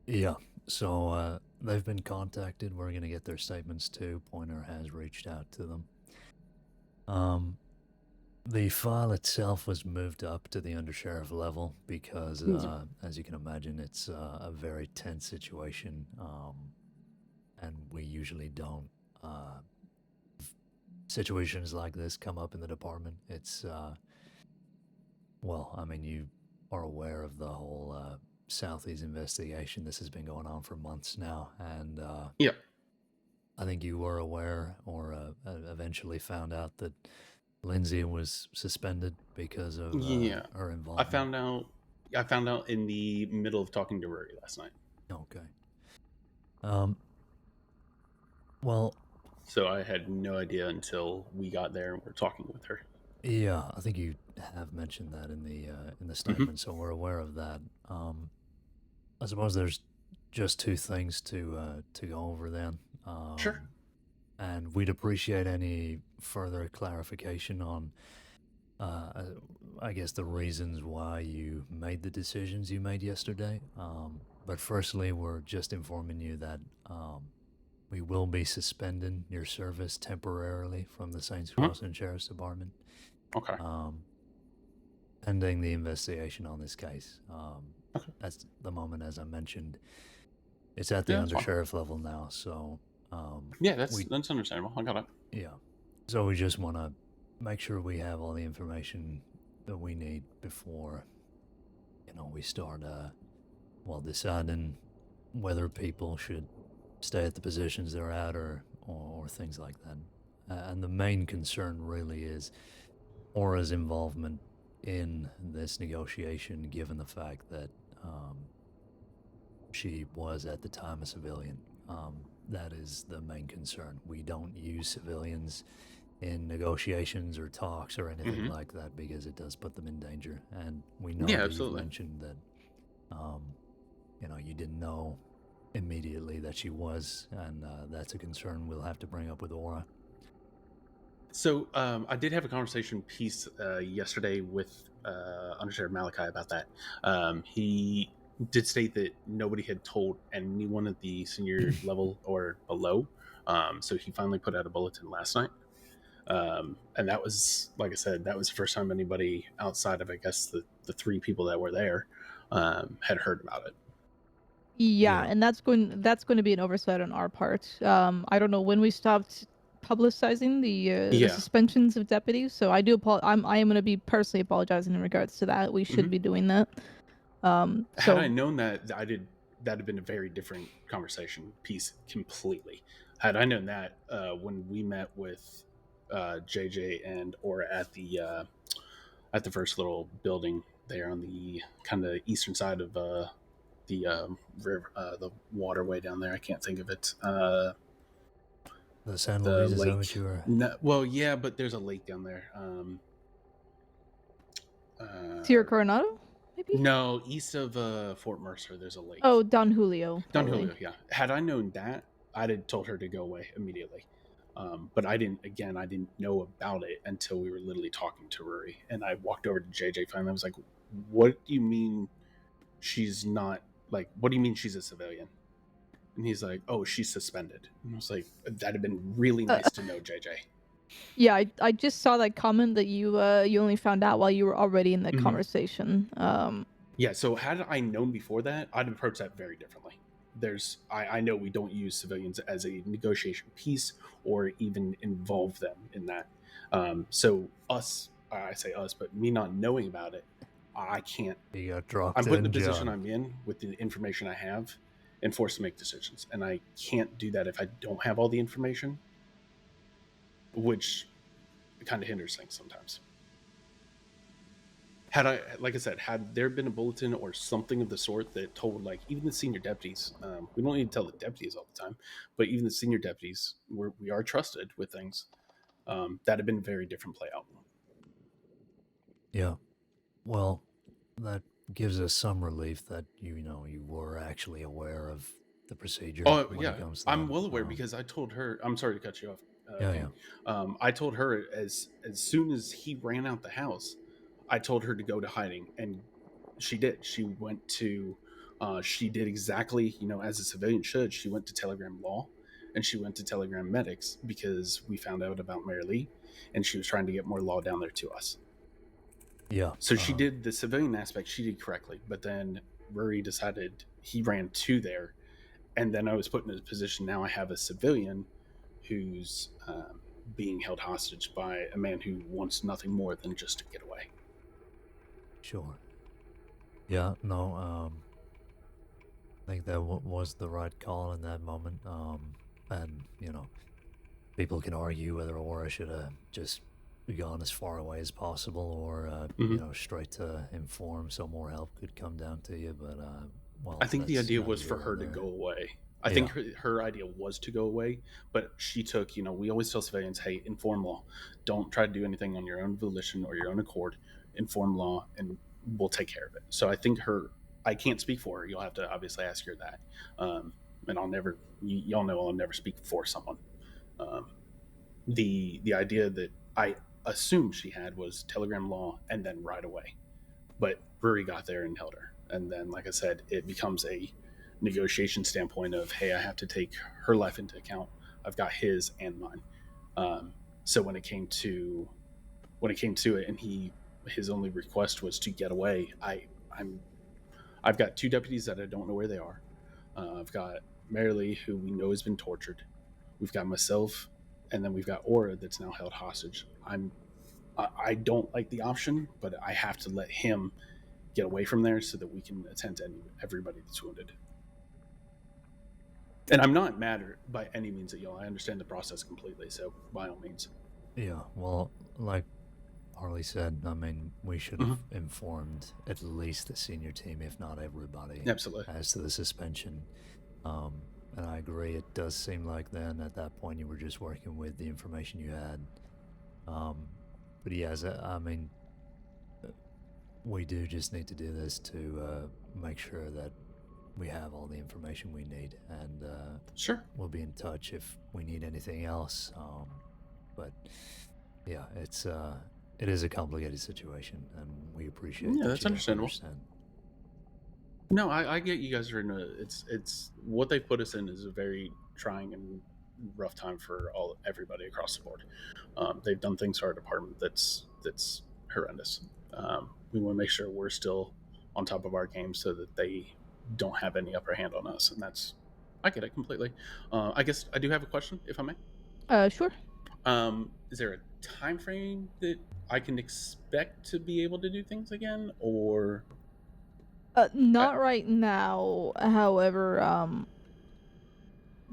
Speaker 1: Yeah, so they've been contacted. We're gonna get their statements too. Pointer has reached out to them. The file itself was moved up to the undersheriff level because, as you can imagine, it's a very tense situation, and we usually don't. Situations like this come up in the department. It's well, I mean, you are aware of the whole Southeast investigation. This has been going on for months now, and
Speaker 4: Yep.
Speaker 1: I think you were aware or eventually found out that Lindsay was suspended because of her involvement.
Speaker 4: I found out in the middle of talking to Rory last night.
Speaker 1: Okay. Well,
Speaker 4: so I had no idea until we got there and we're talking with her.
Speaker 1: Yeah, I think you have mentioned that in the statement, so we're aware of that. I suppose there's just two things to go over then.
Speaker 4: Sure.
Speaker 1: And we'd appreciate any further clarification on, I guess, the reasons why you made the decisions you made yesterday. But firstly, we're just informing you that we will be suspending your service temporarily from the Saints Crossing Sheriff's Department.
Speaker 4: Okay.
Speaker 1: Pending the investigation on this case.
Speaker 4: Okay.
Speaker 1: That's the moment, as I mentioned. It's at the undersheriff level now, so...
Speaker 4: yeah, that's understandable. I got it.
Speaker 1: Yeah. So we just want to make sure we have all the information that we need before, we start, deciding whether people should stay at the positions they're at or things like that. And the main concern really is Aura's involvement in this negotiation, given the fact that she was at the time a civilian. That is the main concern. We don't use civilians in negotiations or talks or anything like that because it does put them in danger. And we know that you mentioned that, you didn't know immediately that she was, and that's a concern we'll have to bring up with Aura.
Speaker 4: So I did have a conversation piece yesterday with Undersheriff Malachi about that. He did state that nobody had told anyone at the senior level or below. So he finally put out a bulletin last night. And that was, like I said, that was the first time anybody outside of, I guess, the three people that were there had heard about it.
Speaker 3: Yeah, and that's going to be an oversight on our part. I don't know when we stopped publicizing the suspensions of deputies, so I am going to be personally apologizing in regards to that. We should be doing that.
Speaker 4: Had I known that, that'd have been a very different conversation piece completely. Had I known that when we met with JJ and Aura at the first little building there on the kind of eastern side of the river, the waterway down there. I can't think of it.
Speaker 1: The San
Speaker 4: The
Speaker 1: Luis, is that
Speaker 4: lake.
Speaker 1: what you were?
Speaker 4: No, well, yeah, but there's a lake down there.
Speaker 3: Sierra Coronado, maybe?
Speaker 4: No, east of Fort Mercer, there's a lake.
Speaker 3: Oh, Don Julio.
Speaker 4: Don
Speaker 3: Probably.
Speaker 4: Julio, yeah. Had I known that, I'd have told her to go away immediately. But I didn't. Again, I didn't know about it until we were literally talking to Rory, and I walked over to JJ finally. I was like, "What do you mean she's not like? What do you mean she's a civilian?" And he's like, "Oh, she's suspended." And I was like, "That'd have been really nice to know, JJ."
Speaker 3: Yeah, I just saw that comment that you only found out while you were already in the
Speaker 4: Mhm.
Speaker 3: conversation.
Speaker 4: Yeah, so had I known before that, I'd approach that very differently. I know we don't use civilians as a negotiation piece or even involve them in that. So I say us, but me not knowing about it, I can't.
Speaker 1: You got dropped
Speaker 4: I'm put in the
Speaker 1: in,
Speaker 4: position
Speaker 1: John.
Speaker 4: I'm in with the information I have and forced to make decisions. And I can't do that if I don't have all the information, which kind of hinders things sometimes. Like I said, had there been a bulletin or something of the sort that told, like, even the senior deputies, we don't need to tell the deputies all the time, but even the senior deputies, we are trusted with things, that'd have been a very different play out.
Speaker 1: Yeah. Well, that gives us some relief that you were actually aware of the procedure.
Speaker 4: Oh,
Speaker 1: when
Speaker 4: yeah,
Speaker 1: it comes to
Speaker 4: I'm
Speaker 1: that.
Speaker 4: well aware because I told her, I'm sorry to cut you off.
Speaker 1: Yeah,
Speaker 4: Caine. I told her as soon as he ran out the house, I told her to go to hiding, and she did. She went to, she did exactly, as a civilian should. She went to Telegram Law, and she went to Telegram Medics because we found out about Mary Lee, and she was trying to get more law down there to us.
Speaker 1: Yeah.
Speaker 4: So she did the civilian aspect. She did correctly, but then Rory decided he ran to there, and then I was put in a position. Now I have a civilian who's being held hostage by a man who wants nothing more than just to get away.
Speaker 1: Sure. Yeah, no, I think that was the right call in that moment. And, people can argue whether Aura should have just gone as far away as possible or, straight to inform so more help could come down to you. But, well,
Speaker 4: I think the
Speaker 1: that's
Speaker 4: idea
Speaker 1: neither
Speaker 4: was for
Speaker 1: here
Speaker 4: her
Speaker 1: nor
Speaker 4: to
Speaker 1: there.
Speaker 4: go away. I think her idea was to go away, but she took, we always tell civilians, hey, inform law. Don't try to do anything on your own volition or your own accord. Inform law and we'll take care of it. So I think I can't speak for her. You'll have to obviously ask her that. And I'll never, y'all know I'll never speak for someone. The idea that I assumed she had was Telegram Law and then right away. But Brewery got there and held her. And then, like I said, it becomes a negotiation standpoint of, hey, I have to take her life into account. I've got his and mine. So when it came to it, and his only request was to get away, I've got two deputies that I don't know where they are. I've got Mary Lee, who we know has been tortured. We've got myself, and then we've got Aura that's now held hostage. I don't like the option, but I have to let him get away from there so that we can attend to everybody that's wounded. And I'm not mad by any means at y'all. I understand the process completely, so by all means.
Speaker 1: Yeah, well, like Harley said, I mean, we should have informed at least the senior team, if not everybody,
Speaker 4: Absolutely,
Speaker 1: as to the suspension. And I agree, it does seem like then at that point you were just working with the information you had. But yes, I mean, we do just need to do this to make sure that we have all the information we need, and
Speaker 4: sure,
Speaker 1: we'll be in touch if we need anything else. But yeah, it is a complicated situation, and we appreciate.
Speaker 4: Yeah,
Speaker 1: that
Speaker 4: that's
Speaker 1: you
Speaker 4: understandable.
Speaker 1: understand.
Speaker 4: No, I get you guys are in it's what they put us in is a very trying and rough time for everybody across the board. They've done things to our department that's horrendous. We want to make sure we're still on top of our game so that they don't have any upper hand on us, and I get it completely. I guess I do have a question, if I may.
Speaker 3: Sure.
Speaker 4: Is there a time frame that I can expect to be able to do things again, or?
Speaker 3: Not right now. However,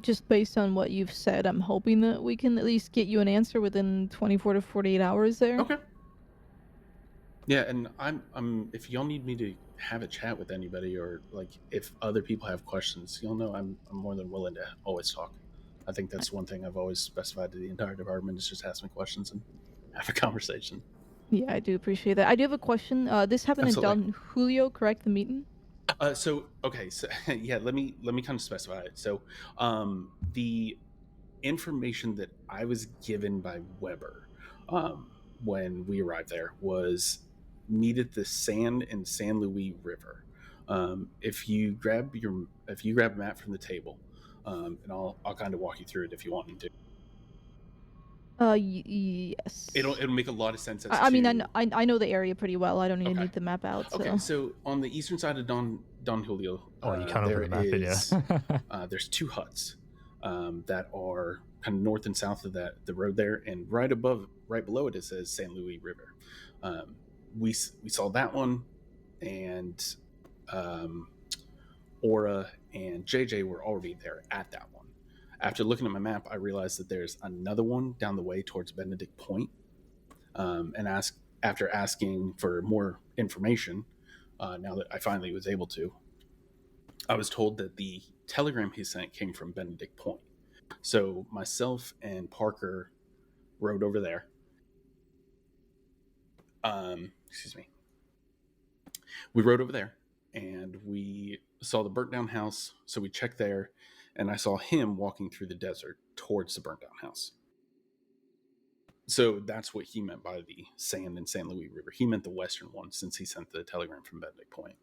Speaker 3: just based on what you've said, I'm hoping that we can at least get you an answer within 24 to 48 hours there.
Speaker 4: Okay. Yeah, and I'm if y'all need me to have a chat with anybody, or like if other people have questions, you'll know I'm more than willing to always talk. I think that's one thing I've always specified to the entire department is just ask me questions and have a conversation.
Speaker 3: Yeah, I do appreciate that. I do have a question. This happened
Speaker 4: Absolutely.
Speaker 3: in Don Julio, correct? The meeting?
Speaker 4: So okay, so yeah, let me kind of specify it. So, the information that I was given by Weber, when we arrived there was meet at the San Luis River. If you grab a map from the table, and I'll kind of walk you through it if you want me to.
Speaker 3: Yes.
Speaker 4: It'll make a lot of sense.
Speaker 3: I mean, I know the area pretty well. I don't even
Speaker 4: Okay.
Speaker 3: need the map out. So.
Speaker 4: Okay, so on the eastern side of Don Julio,
Speaker 1: Oh, you can't open the map, yeah.
Speaker 4: there's two huts that are kind of north and south of the road there, and right below it says San Luis River. We saw that one, and Aura and JJ were already there at that one. After looking at my map, I realized that there's another one down the way towards Benedict Point, and after asking for more information, now that I finally was able to, I was told that the telegram he sent came from Benedict Point. So myself and Parker rode over there. Excuse me. We rode over there and we saw the burnt down house. So we checked there, and I saw him walking through the desert towards the burnt down house. So that's what he meant by the sand and San Luis River. He meant the western one, since he sent the telegram from Benedict Point.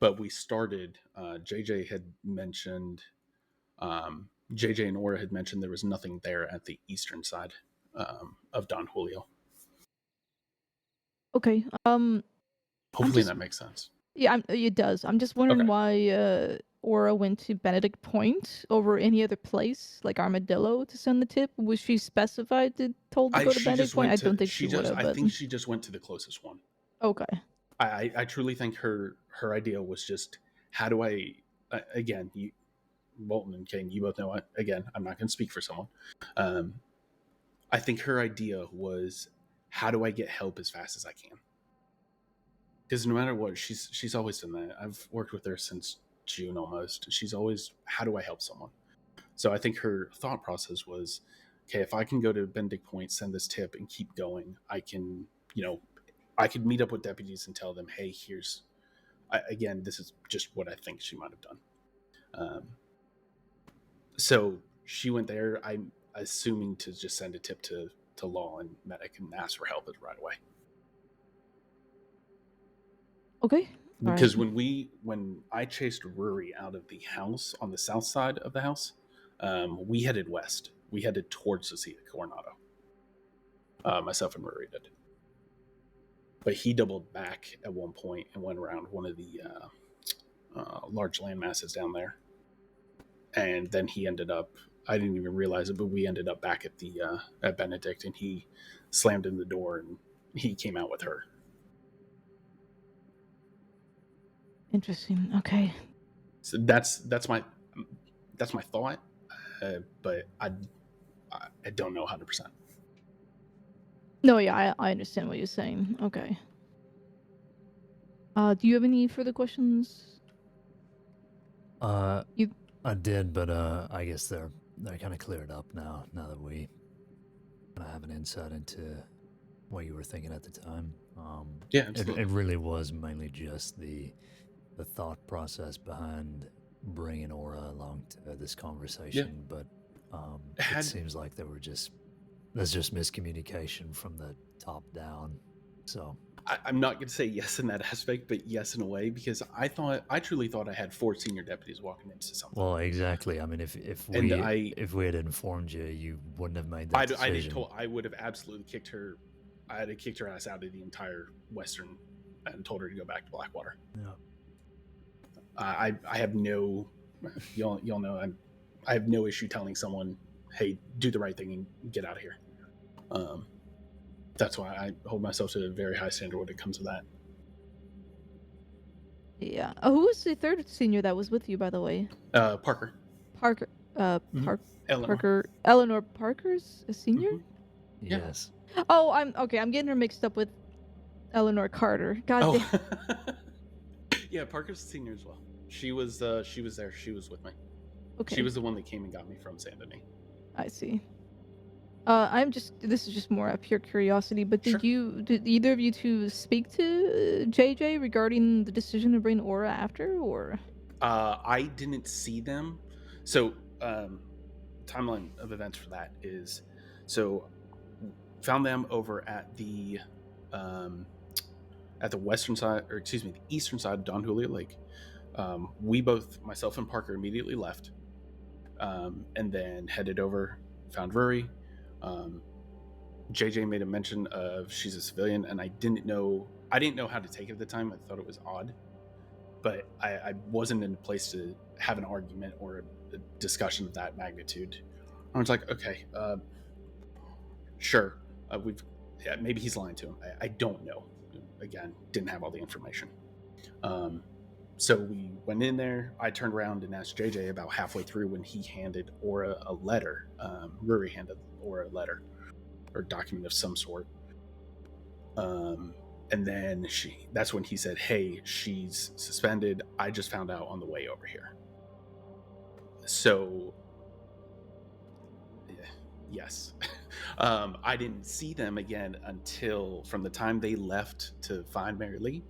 Speaker 4: But we started, JJ had mentioned, JJ and Aura had mentioned there was nothing there at the eastern side of Don Julio.
Speaker 3: Okay.
Speaker 4: Hopefully that makes sense.
Speaker 3: Yeah, it does. I'm just wondering
Speaker 4: Okay.
Speaker 3: why Aura went to Benedict Point over any other place, like Armadillo, to send the tip. Was she told to go to Benedict Point? I don't think she would have.
Speaker 4: I think she just went to the closest one.
Speaker 3: Okay.
Speaker 4: I truly think her idea was just, how do I, again, Bolton and Caine, you both know, again, I'm not going to speak for someone. I think her idea was, how do I get help as fast as I can? Because no matter what, she's always done that. I've worked with her since June almost. She's always, how do I help someone? So I think her thought process was, okay, if I can go to Benedict Point, send this tip, and keep going, I can, I could meet up with deputies and tell them, hey, again, this is just what I think she might have done. So she went there, I'm assuming to just send a tip to Law and Medic and ask for help right away.
Speaker 3: Okay.
Speaker 4: Because when I chased Rory out of the house on the south side of the house, we headed west. We headed towards the Seat of Coronado. Myself and Rory did. But he doubled back at one point and went around one of the large land masses down there. And then he ended up, I didn't even realize it, but we ended up back at Benedict, and he slammed in the door and he came out with her.
Speaker 3: Interesting. Okay.
Speaker 4: So that's my thought, but I don't know 100%.
Speaker 3: No, yeah, I understand what you're saying. Okay. Do you have any further questions?
Speaker 1: I did, but I guess they're kind of cleared up now that we kind of have an insight into what you were thinking at the time.
Speaker 4: Yeah, absolutely.
Speaker 1: It really was mainly just the thought process behind bringing Aura along to this conversation, but it seems like there's just miscommunication from the top down. So
Speaker 4: I'm not going to say yes in that aspect, but yes in a way, because I truly thought I had 4 senior deputies walking into something.
Speaker 1: Well, exactly. I mean, if we had informed you, you wouldn't have made that decision.
Speaker 4: I would have absolutely kicked her. I had kicked her ass out of the entire Western and told her to go back to Blackwater.
Speaker 1: Yeah.
Speaker 4: I have no, y'all know, I have no issue telling someone, hey, do the right thing and get out of here. That's why I hold myself to a very high standard when it comes to that.
Speaker 3: Yeah. Oh, who was the third senior that was with you, by the way?
Speaker 4: Parker.
Speaker 3: Parker.
Speaker 4: Mhm. Eleanor.
Speaker 3: Parker. Eleanor Parker's a senior?
Speaker 4: Mhm. Yeah.
Speaker 1: Yes.
Speaker 3: Oh, I'm getting her mixed up with Eleanor Carter. God damn.
Speaker 4: Oh. Yeah, Parker's a senior as well. She was there. She was with me.
Speaker 3: Okay.
Speaker 4: She was the one that came and got me from Saint Denis.
Speaker 3: I see. This is just more a pure curiosity, but
Speaker 4: Sure.
Speaker 3: did either of you two speak to JJ regarding the decision to bring Aura after, or?
Speaker 4: I didn't see them. So, timeline of events for that is, so found them over at the western side, or excuse me, the eastern side of Don Julio Lake. We both, myself and Parker, immediately left, and then headed over, found Rory. JJ made a mention of she's a civilian, and I didn't know how to take it at the time. I thought it was odd, but I wasn't in a place to have an argument or a discussion of that magnitude. I was like, okay, sure, maybe he's lying to him. I don't know. Again, didn't have all the information. So we went in there. I turned around and asked JJ about halfway through when he handed Aura a letter. Rory handed Aura a letter or document of some sort. And then that's when he said, hey, she's suspended. I just found out on the way over here. So, yes. I didn't see them again until from the time they left to find Mary Lee.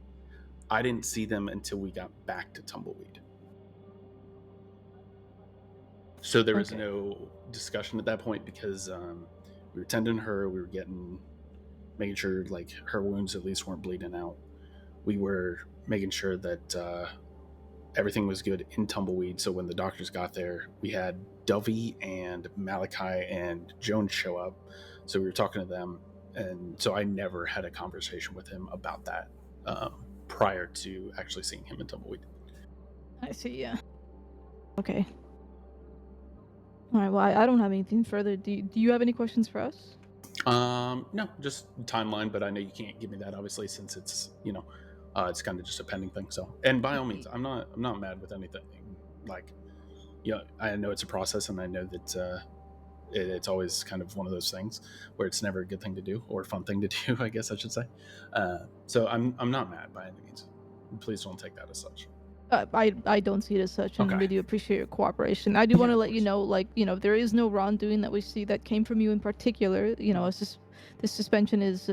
Speaker 4: I didn't see them until we got back to Tumbleweed. So there was no discussion at that point because we were tending her. We were making sure like her wounds at least weren't bleeding out. We were making sure that everything was good in Tumbleweed. So when the doctors got there, we had Dovey and Malachi and Jones show up. So we were talking to them. And so I never had a conversation with him about that prior to actually seeing him in Tumbleweed.
Speaker 3: I see, yeah. Okay. All right, well, I don't have anything further. Do you have any questions for us?
Speaker 4: No, just timeline, but I know you can't give me that obviously since it's, it's kind of just a pending thing. So, and by all means, I'm not mad with anything. Like, I know it's a process, and I know that it's always kind of one of those things where it's never a good thing to do or a fun thing to do, I guess I should say. So I'm not mad by any means. Please don't take that as such.
Speaker 3: I don't see it as such, and
Speaker 4: Okay.
Speaker 3: we do appreciate your cooperation. I do want to let you know, like, there is no wrongdoing that we see that came from you in particular. This suspension is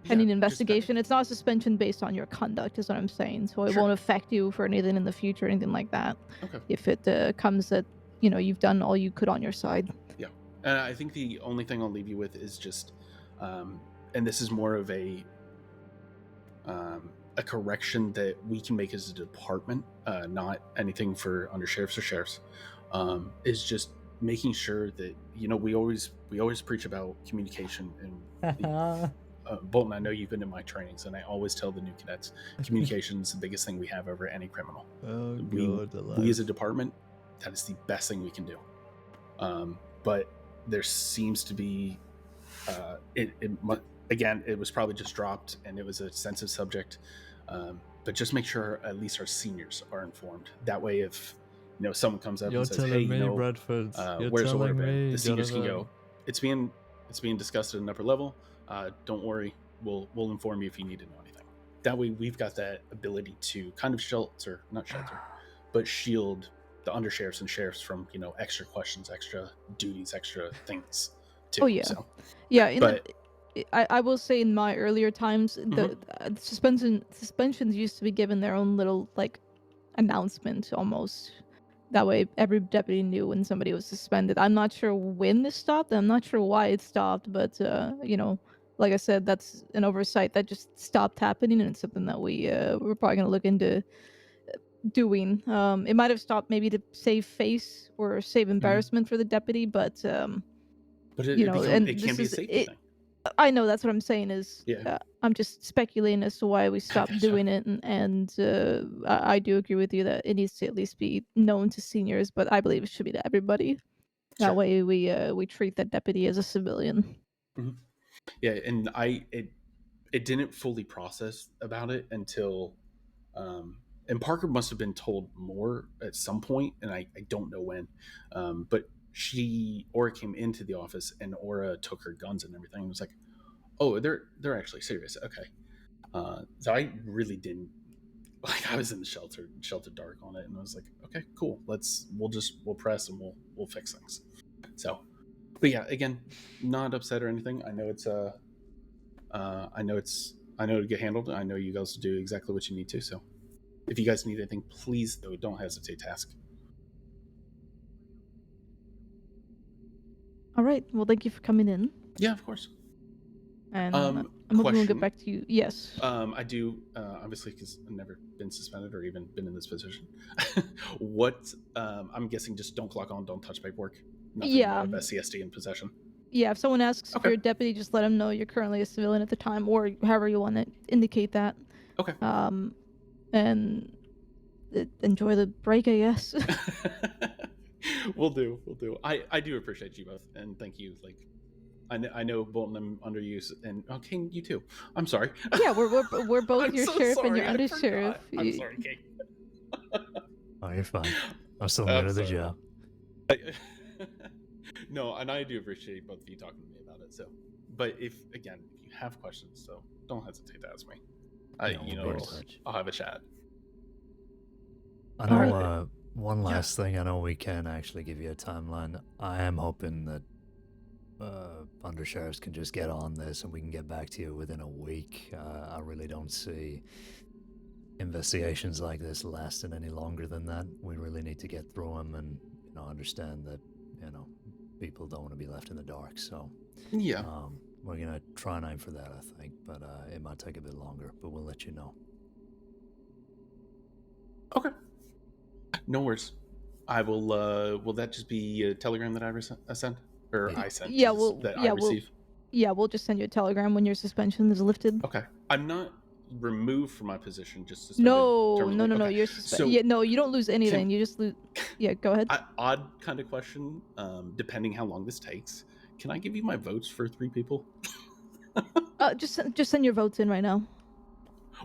Speaker 3: pending investigation. It's not a suspension based on your conduct, is what I'm saying. So it won't affect you for anything in the future, or anything like that.
Speaker 4: Okay.
Speaker 3: If it comes that you've done all you could on your side.
Speaker 4: Yeah, and I think the only thing I'll leave you with is just, and this is more of a correction that we can make as a department, not anything for undersheriffs or sheriffs, is just making sure that we always preach about communication. And Bolton, I know you've been in my trainings, and I always tell the new cadets, communication is the biggest thing we have over any criminal.
Speaker 1: Oh,
Speaker 4: we as a department, that is the best thing we can do. But there seems to be again, it was probably just dropped, and it was a sensitive subject. But just make sure at least our seniors are informed. That way, if someone comes up and says, "Hey,
Speaker 1: Bradford,
Speaker 4: where's Order been?" The seniors can go, "It's being discussed at an upper level. Don't worry, we'll inform you if you need to know anything." That way, we've got that ability to kind of not shelter, but shield the undersheriffs and sheriffs from extra questions, extra duties, extra things. Too.
Speaker 3: Oh yeah,
Speaker 4: so,
Speaker 3: yeah. I will say in my earlier times, the suspensions used to be given their own little like announcement almost. That way, every deputy knew when somebody was suspended. I'm not sure when this stopped. I'm not sure why it stopped, but like I said, that's an oversight that just stopped happening, and it's something that we're probably gonna look into doing. It might have stopped maybe to save face or save embarrassment for the deputy, but
Speaker 4: it can be a safety thing.
Speaker 3: I know, that's what I'm saying is,
Speaker 4: Yeah.
Speaker 3: I'm just speculating as to why we stopped doing it, and I do agree with you that it needs to at least be known to seniors, but I believe it should be to everybody. That way we treat that deputy as a civilian.
Speaker 4: Mm-hmm. Yeah, and it didn't fully process about it until And Parker must have been told more at some point, and I don't know when. But Aura came into the office, and Aura took her guns and everything, and was like, "Oh, they're actually serious." Okay, so I really didn't like. I was in the shelter dark on it, and I was like, "Okay, cool. We'll press and we'll fix things." So, but yeah, again, not upset or anything. I know I know it'll get handled. I know you guys will do exactly what you need to. So, if you guys need anything, please though don't hesitate to ask.
Speaker 3: All right. Well, thank you for coming in.
Speaker 4: Yeah, of course.
Speaker 3: And I'm hoping we'll get back to you. Yes.
Speaker 4: I do, obviously, because I've never been suspended or even been in this position. What, I'm guessing just don't clock on, don't touch paperwork. Nothing of SCSD in possession.
Speaker 3: Yeah, if someone asks if you're a deputy, just let them know you're currently a civilian at the time, or however you want to indicate that.
Speaker 4: Okay.
Speaker 3: And enjoy the break, I guess.
Speaker 4: We'll do. I do appreciate you both, and thank you. Like, I know Bolton, I'm under you, and Caine, you too. I'm sorry.
Speaker 3: Yeah, we're both your
Speaker 4: so
Speaker 3: sheriff
Speaker 4: sorry,
Speaker 3: and your
Speaker 4: I
Speaker 3: under
Speaker 4: forgot.
Speaker 3: sheriff.
Speaker 4: I'm sorry, Caine.
Speaker 1: Oh, you're fine. I'm still new to the job.
Speaker 4: No, and I do appreciate both of you talking to me about it. So, but if you have questions, so don't hesitate to ask me. I'll have a chat.
Speaker 1: I know. One last thing. I know we can actually give you a timeline. I am hoping that undersheriffs can just get on this and we can get back to you within a week. I really don't see investigations like this lasting any longer than that. We really need to get through them and understand that people don't want to be left in the dark. So
Speaker 4: yeah,
Speaker 1: we're gonna try and aim for that, I think, but it might take a bit longer. But we'll let you know.
Speaker 4: Okay. No worries. I will. Will that just be a telegram that I send, or I send?
Speaker 3: Yeah,
Speaker 4: I receive.
Speaker 3: We'll just send you a telegram when your suspension is lifted.
Speaker 4: Okay. I'm not removed from my position. Just suspended.
Speaker 3: No.
Speaker 4: Okay.
Speaker 3: You're suspended. So, no, you don't lose anything. You just lose. Yeah, go ahead.
Speaker 4: Odd kind of question. Depending how long this takes, can I give you my votes for 3 people?
Speaker 3: Just send your votes in right now.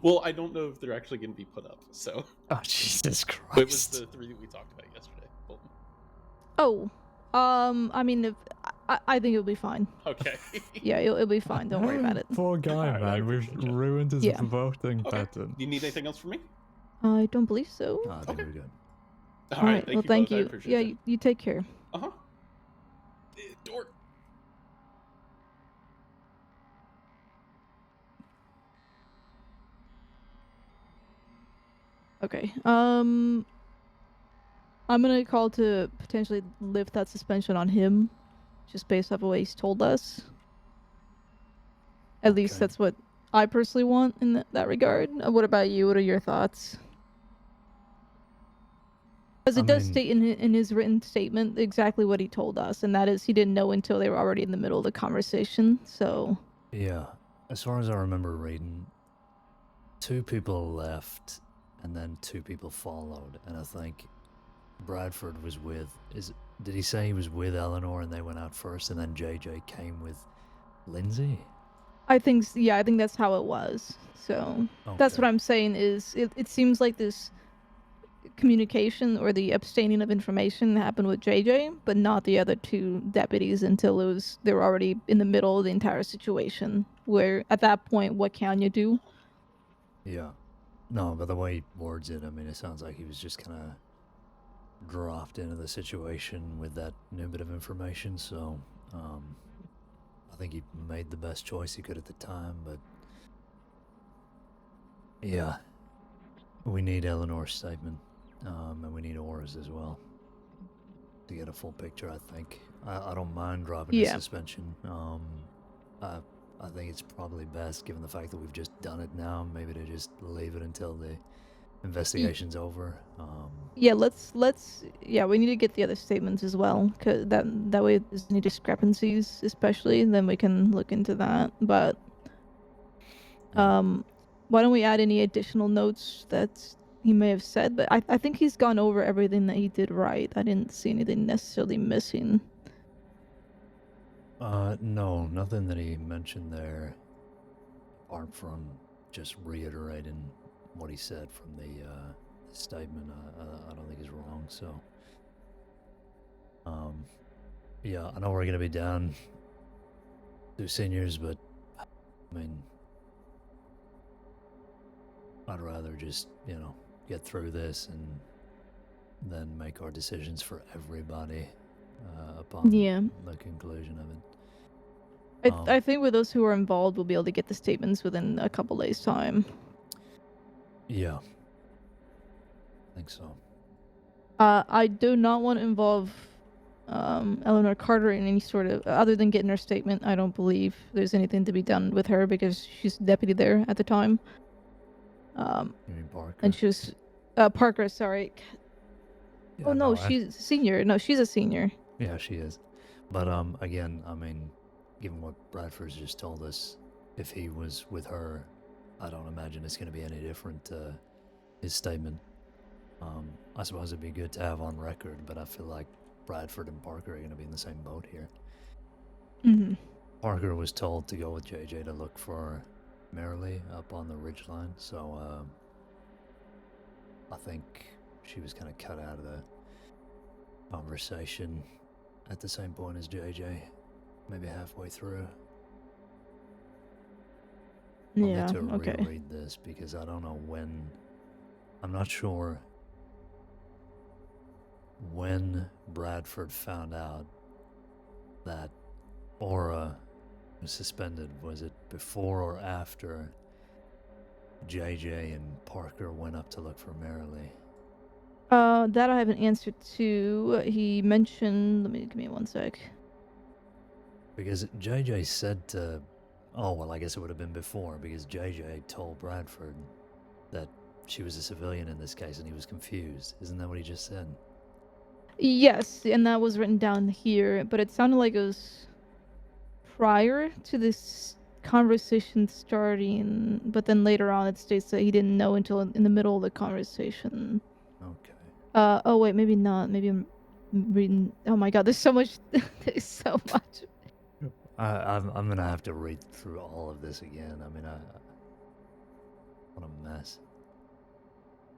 Speaker 4: Well, I don't know if they're actually going to be put up. So.
Speaker 1: Oh, Jesus Christ!
Speaker 4: It was the 3 that we talked about yesterday. Bolton.
Speaker 3: Oh, I mean, if I think it'll be fine.
Speaker 4: Okay.
Speaker 3: Yeah, it'll be fine. Don't worry about it.
Speaker 1: Poor guy, man. We've ruined his voting pattern.
Speaker 4: You need anything else from me?
Speaker 3: I don't believe so.
Speaker 1: I think we're good.
Speaker 4: All right.
Speaker 3: Well, thank you. Yeah, you take care.
Speaker 4: Door.
Speaker 3: Okay. I'm gonna call to potentially lift that suspension on him, just based off of what he's told us. At least that's what I personally want in that regard. What about you? What are your thoughts? Because it does state in his written statement exactly what he told us, and that is he didn't know until they were already in the middle of the conversation. So.
Speaker 1: Yeah, as far as I remember reading, 2 people left, and then 2 people followed, and I think Bradford was with. Did he say he was with Eleanor and they went out first, and then JJ came with Lindsay?
Speaker 3: I think that's how it was. So that's what I'm saying is it seems like this communication or the abstaining of information happened with JJ, but not the other 2 deputies until they were already in the middle of the entire situation, where at that point, what can you do?
Speaker 1: Yeah. No, but the way he words it, I mean, it sounds like he was just kind of dropped into the situation with that new bit of information, so I think he made the best choice he could at the time, but yeah, we need Eleanor's statement, and we need Aura's as well to get a full picture, I think. I don't mind dropping the suspension. I think it's probably best, given the fact that we've just done it now, maybe to just leave it until the investigation's over.
Speaker 3: Yeah, we need to get the other statements as well, cause that way if there's any discrepancies, especially, then we can look into that. But why don't we add any additional notes that he may have said? But I think he's gone over everything that he did right. I didn't see anything necessarily missing.
Speaker 1: No, nothing that he mentioned there, apart from just reiterating what he said from the statement, I don't think is wrong. So, yeah, I know we're gonna be down 2 seniors, but I mean, I'd rather just get through this and then make our decisions for everybody upon
Speaker 3: Yeah.
Speaker 1: the conclusion of it.
Speaker 3: I think with those who are involved, we'll be able to get the statements within a couple days' time.
Speaker 1: Yeah, I think so.
Speaker 3: I do not want to involve Eleanor Carter in any sort of, other than getting her statement. I don't believe there's anything to be done with her because she's deputy there at the time.
Speaker 1: You mean Parker?
Speaker 3: And she was Parker. Sorry.
Speaker 1: Yeah,
Speaker 3: Oh no,
Speaker 1: no,
Speaker 3: she's senior. No, she's a senior.
Speaker 1: Yeah, she is. But again, I mean, given what Bradford's just told us, if he was with her, I don't imagine it's going to be any different. His statement. I suppose it'd be good to have on record, but I feel like Bradford and Parker are going to be in the same boat here.
Speaker 3: Mm-hmm.
Speaker 1: Parker was told to go with JJ to look for Marilee up on the ridgeline, so I think she was kind of cut out of the conversation at the same point as JJ, maybe halfway through. I'll
Speaker 3: Yeah.
Speaker 1: need to
Speaker 3: Okay.
Speaker 1: reread this because I don't know when. I'm not sure when Bradford found out that Aura was suspended. Was it before or after JJ and Parker went up to look for Marilee?
Speaker 3: That I have an answer to. He mentioned. Give me 1 sec.
Speaker 1: Because JJ said to. Oh, well, I guess it would have been before, because JJ told Bradford that she was a civilian in this case and he was confused. Isn't that what he just said?
Speaker 3: Yes, and that was written down here, but it sounded like it was prior to this conversation starting, but then later on it states that he didn't know until in the middle of the conversation.
Speaker 1: Okay.
Speaker 3: Oh wait, maybe not. Maybe I'm reading. Oh my god, there's so much. There's so much.
Speaker 1: I'm gonna have to read through all of this again. I mean, what a mess.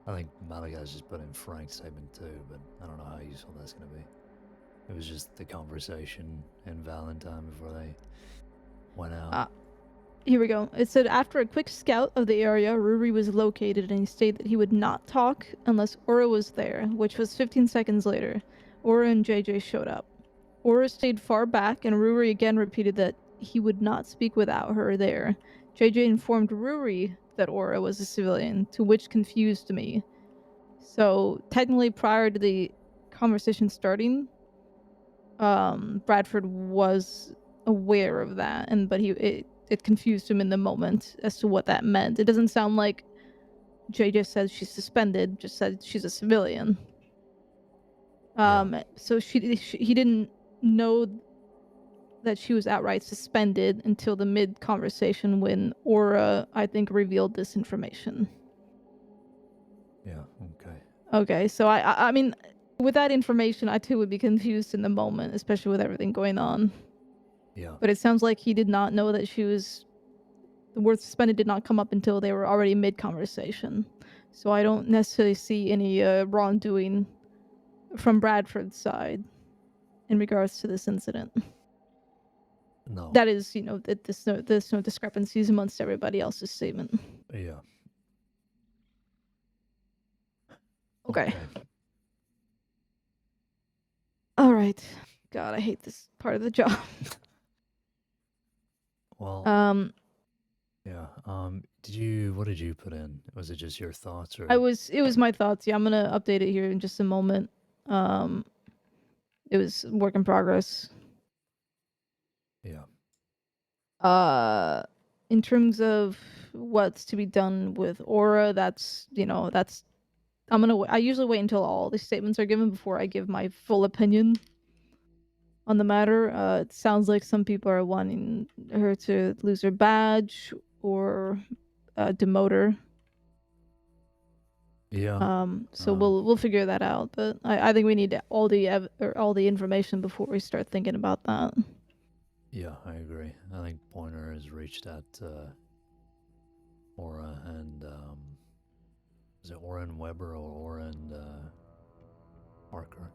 Speaker 1: I think Malachi's just put in Frank's statement too, but I don't know how useful that's gonna be. It was just the conversation in Valentine before they went out.
Speaker 3: Here we go. It said after a quick scout of the area, Ruri was located and he stated that he would not talk unless Aura was there, which was 15 seconds later. Aura and JJ showed up. Aura stayed far back and Ruri again repeated that he would not speak without her there. JJ informed Ruri that Aura was a civilian, to which confused me. So technically prior to the conversation starting, Bradford was aware of that, but it confused him in the moment as to what that meant. It doesn't sound like JJ said she's suspended, just said she's a civilian. So he didn't know that she was outright suspended until the mid conversation when Aura, I think, revealed this information.
Speaker 1: Yeah, okay.
Speaker 3: Okay, so I mean, with that information, I too would be confused in the moment, especially with everything going on.
Speaker 1: Yeah.
Speaker 3: But it sounds like he did not know that she was. The word suspended did not come up until they were already mid conversation. So I don't necessarily see any wrongdoing from Bradford's side in regards to this incident.
Speaker 1: No.
Speaker 3: That is, that there's no discrepancies amongst everybody else's statement.
Speaker 1: Yeah.
Speaker 3: Okay. All right. God, I hate this part of the job.
Speaker 1: Well. Yeah. What did you put in? Was it just your thoughts or?
Speaker 3: It was my thoughts. Yeah, I'm gonna update it here in just a moment. It was work in progress.
Speaker 1: Yeah.
Speaker 3: In terms of what's to be done with Aura, I usually wait until all the statements are given before I give my full opinion on the matter. It sounds like some people are wanting her to lose her badge or demote her.
Speaker 1: Yeah.
Speaker 3: So we'll figure that out, but I think we need all the information before we start thinking about that.
Speaker 1: Yeah, I agree. I think Pointer has reached out to Aura and Was it Aura and Weber or Aura and Parker?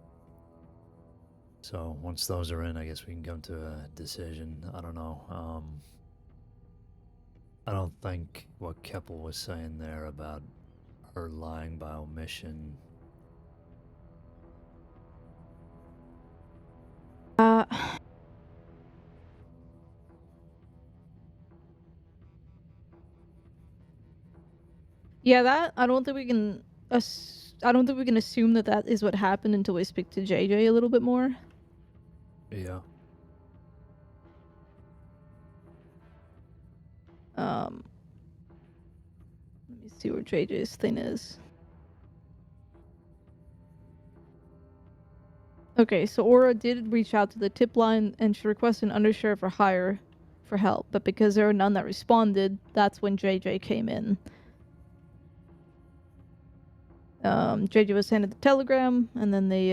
Speaker 1: So once those are in, I guess we can come to a decision. I don't know. I don't think what Keppel was saying there about her lying by omission.
Speaker 3: Yeah, that I don't think we can. I don't think we can assume that that is what happened until we speak to JJ a little bit more.
Speaker 1: Yeah.
Speaker 3: Let me see where JJ's thing is. Okay, so Aura did reach out to the tip line and she requested an undersheriff or higher for help, but because there were none that responded, that's when JJ came in. JJ was handed the telegram, and then they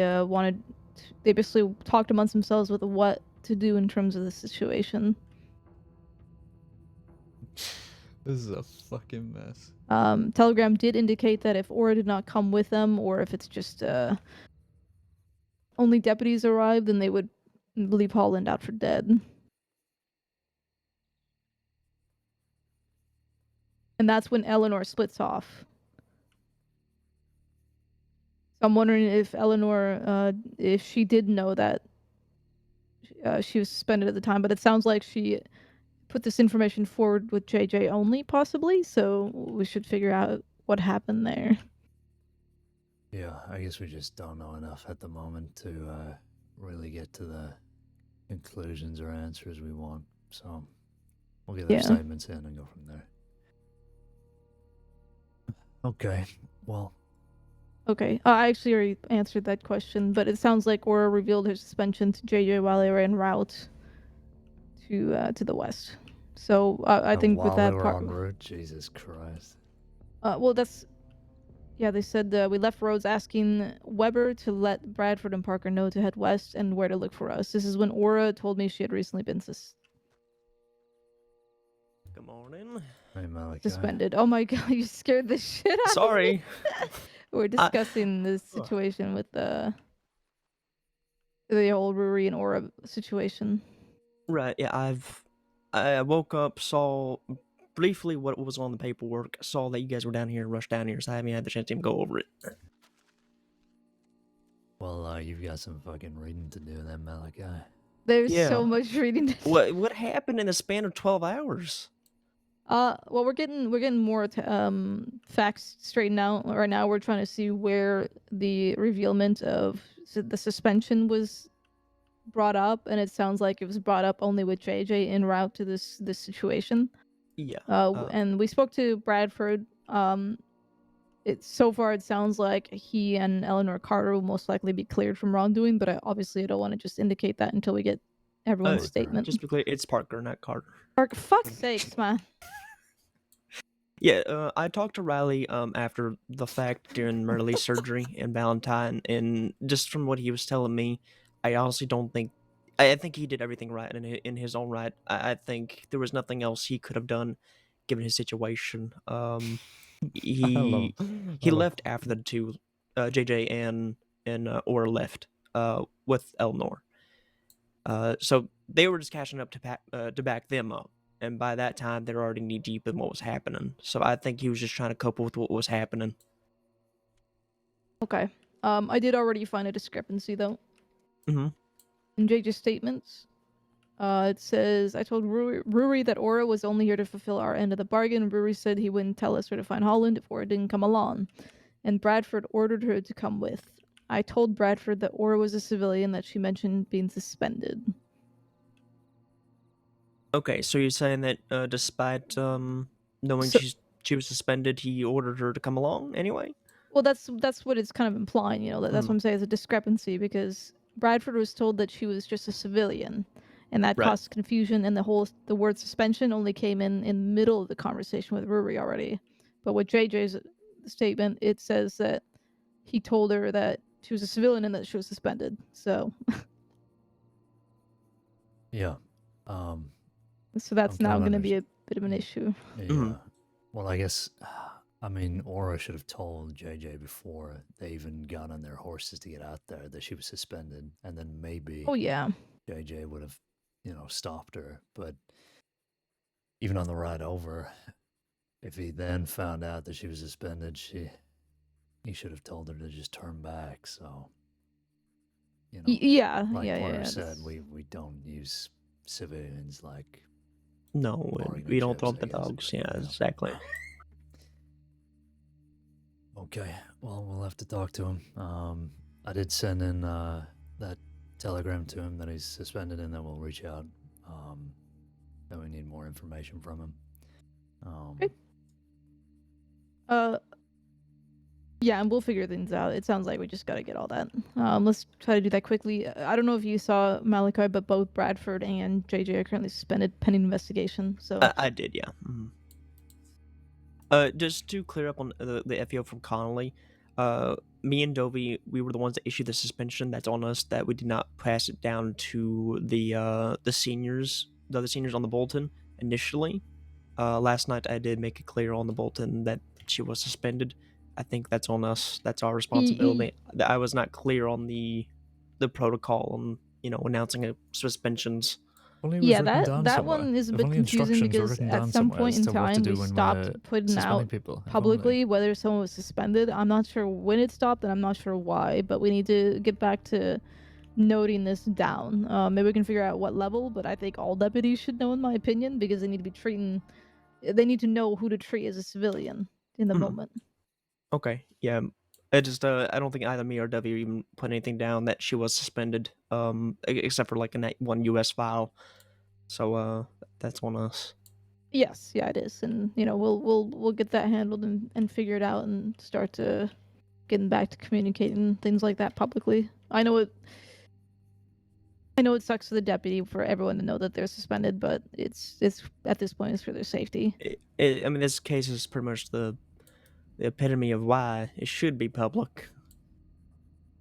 Speaker 3: they basically talked amongst themselves with what to do in terms of the situation.
Speaker 1: This is a fucking mess.
Speaker 3: Telegram did indicate that if Aura did not come with them, or if it's just only deputies arrived, then they would leave Holland out for dead. And that's when Eleanor splits off. So I'm wondering if Eleanor, if she did know that she was suspended at the time, but it sounds like she put this information forward with JJ only, possibly, so we should figure out what happened there.
Speaker 1: Yeah, I guess we just don't know enough at the moment to really get to the conclusions or answers we want. So we'll get their statements in and go from there. Okay, well.
Speaker 3: Okay, I actually already answered that question, but it sounds like Aura revealed her suspension to JJ while they were en route to the west. So I think with that part,
Speaker 1: en route, Jesus Christ.
Speaker 3: Well, that's yeah. They said we left Rhodes asking Weber to let Bradford and Parker know to head west and where to look for us. This is when Aura told me she had recently been
Speaker 5: Good morning.
Speaker 1: Hey, Malachi.
Speaker 3: suspended. Oh my god, you scared the shit out
Speaker 5: Sorry.
Speaker 3: of me. We're discussing this situation with the whole Ruri and Aura situation.
Speaker 5: Right, yeah, I woke up, saw briefly what was on the paperwork, saw that you guys were down here, rushed down here, so I haven't had the chance to even go over it.
Speaker 1: Well, you've got some fucking reading to do then, Malachi.
Speaker 3: There's so much reading to do.
Speaker 5: What happened in the span of 12 hours?
Speaker 3: Well, we're getting more facts straightened out right now. We're trying to see where the revealment of the suspension was brought up, and it sounds like it was brought up only with JJ en route to this situation.
Speaker 5: Yeah.
Speaker 3: And we spoke to Bradford. So far it sounds like he and Eleanor Carter will most likely be cleared from wrongdoing, but I don't want to just indicate that until we get everyone's statement.
Speaker 5: Just to be clear, it's Parker, not Carter.
Speaker 3: Parker, fuck's sakes, man.
Speaker 5: Yeah, I talked to Riley after the fact during Merle's surgery and Valentine, and just from what he was telling me, I honestly don't think. I think he did everything right in his own right. I think there was nothing else he could have done, given his situation. He left after the two, JJ and Aura left with Eleanor. So they were just catching up to back them up. And by that time, they're already knee deep in what was happening. So I think he was just trying to cope with what was happening.
Speaker 3: Okay. I did already find a discrepancy though.
Speaker 5: Mm-hmm.
Speaker 3: In JJ's statements, it says, "I told Ruri that Aura was only here to fulfill our end of the bargain. Ruri said he wouldn't tell us where to find Holland if Aura didn't come along, and Bradford ordered her to come with. I told Bradford that Aura was a civilian that she mentioned being suspended."
Speaker 5: Okay, so you're saying that despite knowing she was suspended, he ordered her to come along anyway?
Speaker 3: Well, that's what it's kind of implying, you know. That's what I'm saying. It's a discrepancy because Bradford was told that she was just a civilian, and that caused confusion. And the word suspension only came in the middle of the conversation with Ruri already. But with JJ's statement, it says that he told her that she was a civilian and that she was suspended. So
Speaker 1: yeah.
Speaker 3: So that's now going to be a bit of an issue.
Speaker 1: Yeah. Well, I guess I mean, Aura should have told JJ before they even got on their horses to get out there that she was suspended, and then maybe
Speaker 3: Oh yeah.
Speaker 1: JJ would have, stopped her. But even on the ride over, if he then found out that she was suspended, he should have told her to just turn back. So,
Speaker 3: Yeah,
Speaker 1: like
Speaker 3: yeah,
Speaker 1: Aura
Speaker 3: yeah.
Speaker 1: said, we don't use civilians like
Speaker 5: No,
Speaker 1: barring
Speaker 5: we
Speaker 1: the
Speaker 5: don't throw
Speaker 1: chips,
Speaker 5: up the
Speaker 1: I guess,
Speaker 5: dogs.
Speaker 1: but,
Speaker 5: Yeah, exactly.
Speaker 1: Okay, well, we'll have to talk to him. I did send in that telegram to him that he's suspended, and then we'll reach out. Then we need more information from him.
Speaker 3: Okay. Yeah, and we'll figure things out. It sounds like we just gotta get all that. Let's try to do that quickly. I don't know if you saw Malachi, but both Bradford and JJ are currently suspended pending investigation. So
Speaker 5: I did, yeah. Mhm. Just to clear up on the FEO from Connolly, me and Dovey, we were the ones that issued the suspension. That's on us that we did not pass it down to the seniors, the other seniors on the bulletin initially. Last night I did make it clear on the bulletin that she was suspended. I think that's on us. That's our responsibility. I was not clear on the protocol on announcing suspensions.
Speaker 1: Only it was
Speaker 3: yeah,
Speaker 1: written down
Speaker 3: that
Speaker 1: somewhere.
Speaker 3: one is a
Speaker 1: If
Speaker 3: bit
Speaker 1: only
Speaker 3: confusing
Speaker 1: instructions were
Speaker 3: because
Speaker 1: written
Speaker 3: at
Speaker 1: down
Speaker 3: some
Speaker 1: somewhere
Speaker 3: point
Speaker 1: as
Speaker 3: in
Speaker 1: to what to
Speaker 3: time
Speaker 1: do
Speaker 3: we
Speaker 1: when
Speaker 3: stopped
Speaker 1: we're
Speaker 3: putting
Speaker 1: suspending
Speaker 3: out
Speaker 1: people. If only.
Speaker 3: publicly whether someone was suspended. I'm not sure when it stopped, and I'm not sure why. But we need to get back to noting this down. Maybe we can figure out what level, but I think all deputies should know, in my opinion, because they need to be treating. They need to know who to treat as a civilian in the
Speaker 5: Mhm.
Speaker 3: moment.
Speaker 5: Okay, yeah. I just I don't think either me or W even put anything down that she was suspended. Except for like in that one U.S. file. So that's on us.
Speaker 3: Yes, yeah, it is, and we'll get that handled and figure it out and start to getting back to communicating things like that publicly. I know it sucks for the deputy for everyone to know that they're suspended, but it's at this point it's for their safety.
Speaker 5: I mean, this case is pretty much the epitome of why it should be public.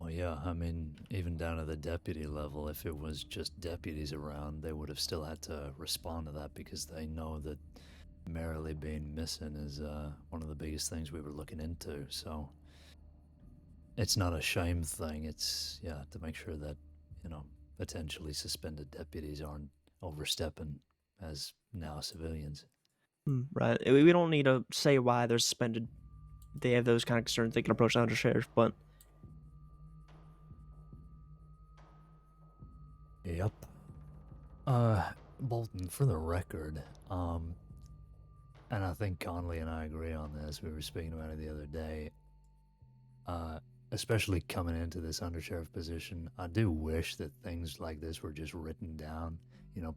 Speaker 1: Well, yeah, I mean, even down to the deputy level, if it was just deputies around, they would have still had to respond to that because they know that Merrily being missing is one of the biggest things we were looking into. So it's not a shame thing. It's, to make sure that, potentially suspended deputies aren't overstepping as now civilians.
Speaker 5: Right. We don't need to say why they're suspended. If they have those kind of concerns, they can approach the undersheriff, but
Speaker 1: Yep. Bolton, for the record, and I think Conley and I agree on this, we were speaking about it the other day, especially coming into this undersheriff position, I do wish that things like this were just written down,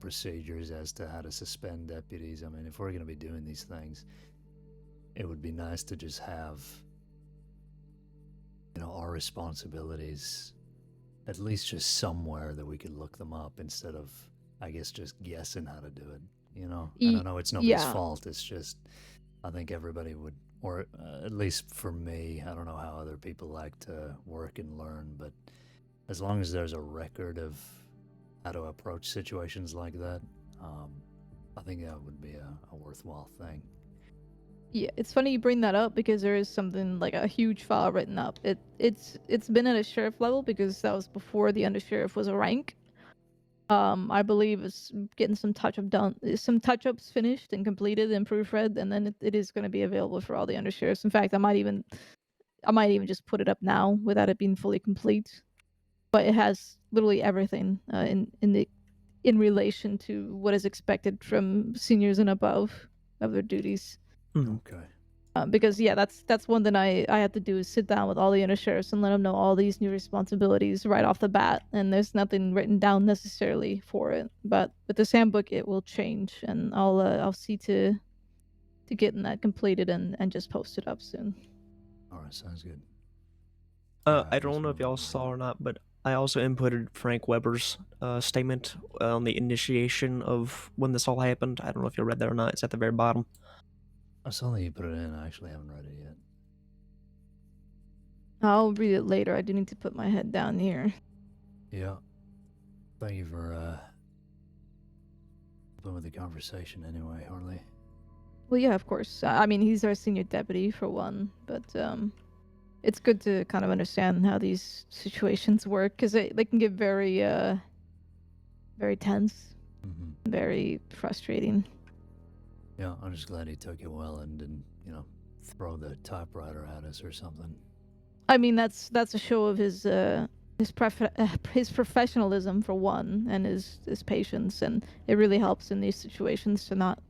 Speaker 1: procedures as to how to suspend deputies. I mean, if we're going to be doing these things, it would be nice to just have, our responsibilities at least just somewhere that we could look them up instead of, I guess, just guessing how to do it. I don't know, it's nobody's fault. It's just, I think everybody would, or at least for me, I don't know how other people like to work and learn, but as long as there's a record of how to approach situations like that, I think that would be a worthwhile thing.
Speaker 3: Yeah, it's funny you bring that up because there is something like a huge file written up. It's been at a sheriff level because that was before the undersheriff was a rank. I believe it's getting some touch-ups finished and completed and proofread, and then it is going to be available for all the undersheriffs. In fact, I might even just put it up now without it being fully complete. But it has literally everything in relation to what is expected from seniors and above of their duties.
Speaker 1: Okay.
Speaker 3: Because that's one thing I have to do is sit down with all the undersheriffs and let them know all these new responsibilities right off the bat, and there's nothing written down necessarily for it. But with this handbook, it will change, and I'll see to getting that completed and just post it up soon.
Speaker 1: All right, sounds good.
Speaker 5: I don't know if y'all saw or not, but I also inputted Frank Weber's statement on the initiation of when this all happened. I don't know if you read that or not. It's at the very bottom.
Speaker 1: I saw that you put it in. I actually haven't read it yet.
Speaker 3: I'll read it later. I do need to put my head down here.
Speaker 1: Yeah. Thank you for helping with the conversation anyway, Harley.
Speaker 3: Well, yeah, of course. I mean, he's our senior deputy for one, but it's good to kind of understand how these situations work because they can get very very tense,
Speaker 1: Hmm.
Speaker 3: very frustrating.
Speaker 1: Yeah, I'm just glad he took it well and didn't, throw the typewriter at us or something.
Speaker 3: I mean, that's a show of his his professionalism for one, and his patience, and it really helps in these situations to not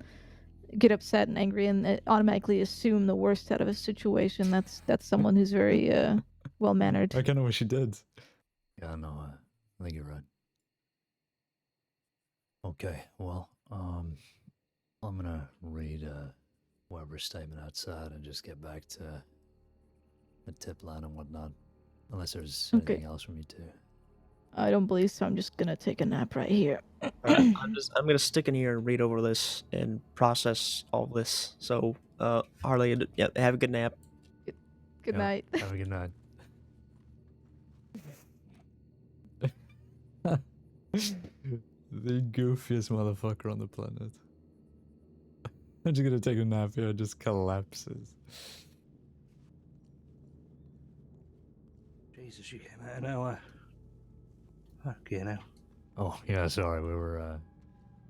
Speaker 3: get upset and angry and automatically assume the worst out of a situation. That's someone who's very well mannered.
Speaker 1: I kind of wish he did. Yeah, no, I think you're right. Okay, well, I'm gonna read Weber's statement outside and just get back to the tip line and whatnot. Unless there's
Speaker 3: Okay.
Speaker 1: anything else from you two.
Speaker 3: I don't believe so. I'm just gonna take a nap right here.
Speaker 5: I'm gonna stick in here and read over this and process all this. So, Harley, yeah, have a good nap.
Speaker 3: Good
Speaker 1: Yeah,
Speaker 3: night.
Speaker 1: Have a good night. The goofiest motherfucker on the planet. I'm just gonna take a nap here, it just collapses.
Speaker 6: Jesus, you came out an hour. Okay, now.
Speaker 1: Oh, yeah, sorry, we were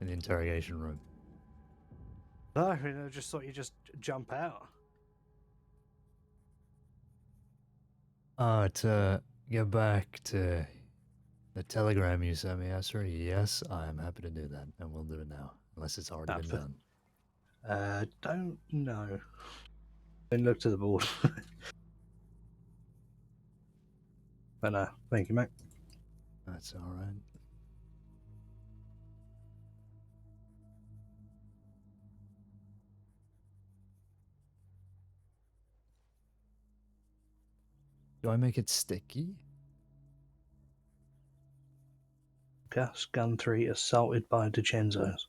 Speaker 1: in the interrogation room.
Speaker 6: No, I mean, I just thought you'd just jump out.
Speaker 1: To get back to the telegram you sent me yesterday, yes, I am happy to do that, and we'll do it now, unless it's already been done.
Speaker 6: Don't know. Then look to the board. But no, thank you, mate.
Speaker 1: That's alright. Do I make it sticky?
Speaker 6: Gus Guthrie assaulted by DiCenzo's.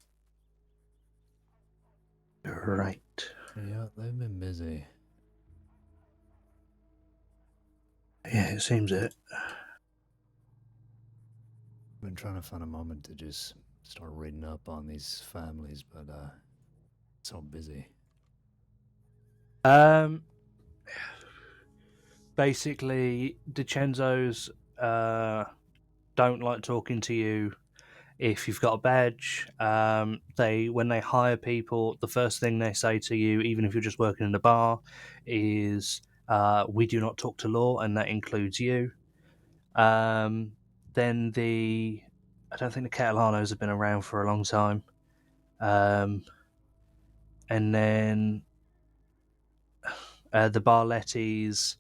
Speaker 6: Great.
Speaker 1: Yeah, they've been busy.
Speaker 6: Yeah, it seems it.
Speaker 1: I've been trying to find a moment to just start reading up on these families, but so busy.
Speaker 6: Basically, DiCenzo's don't like talking to you if you've got a badge. When they hire people, the first thing they say to you, even if you're just working in a bar, is we do not talk to law, and that includes you. Then I don't think the Catalanos have been around for a long time. And then the Barlettis,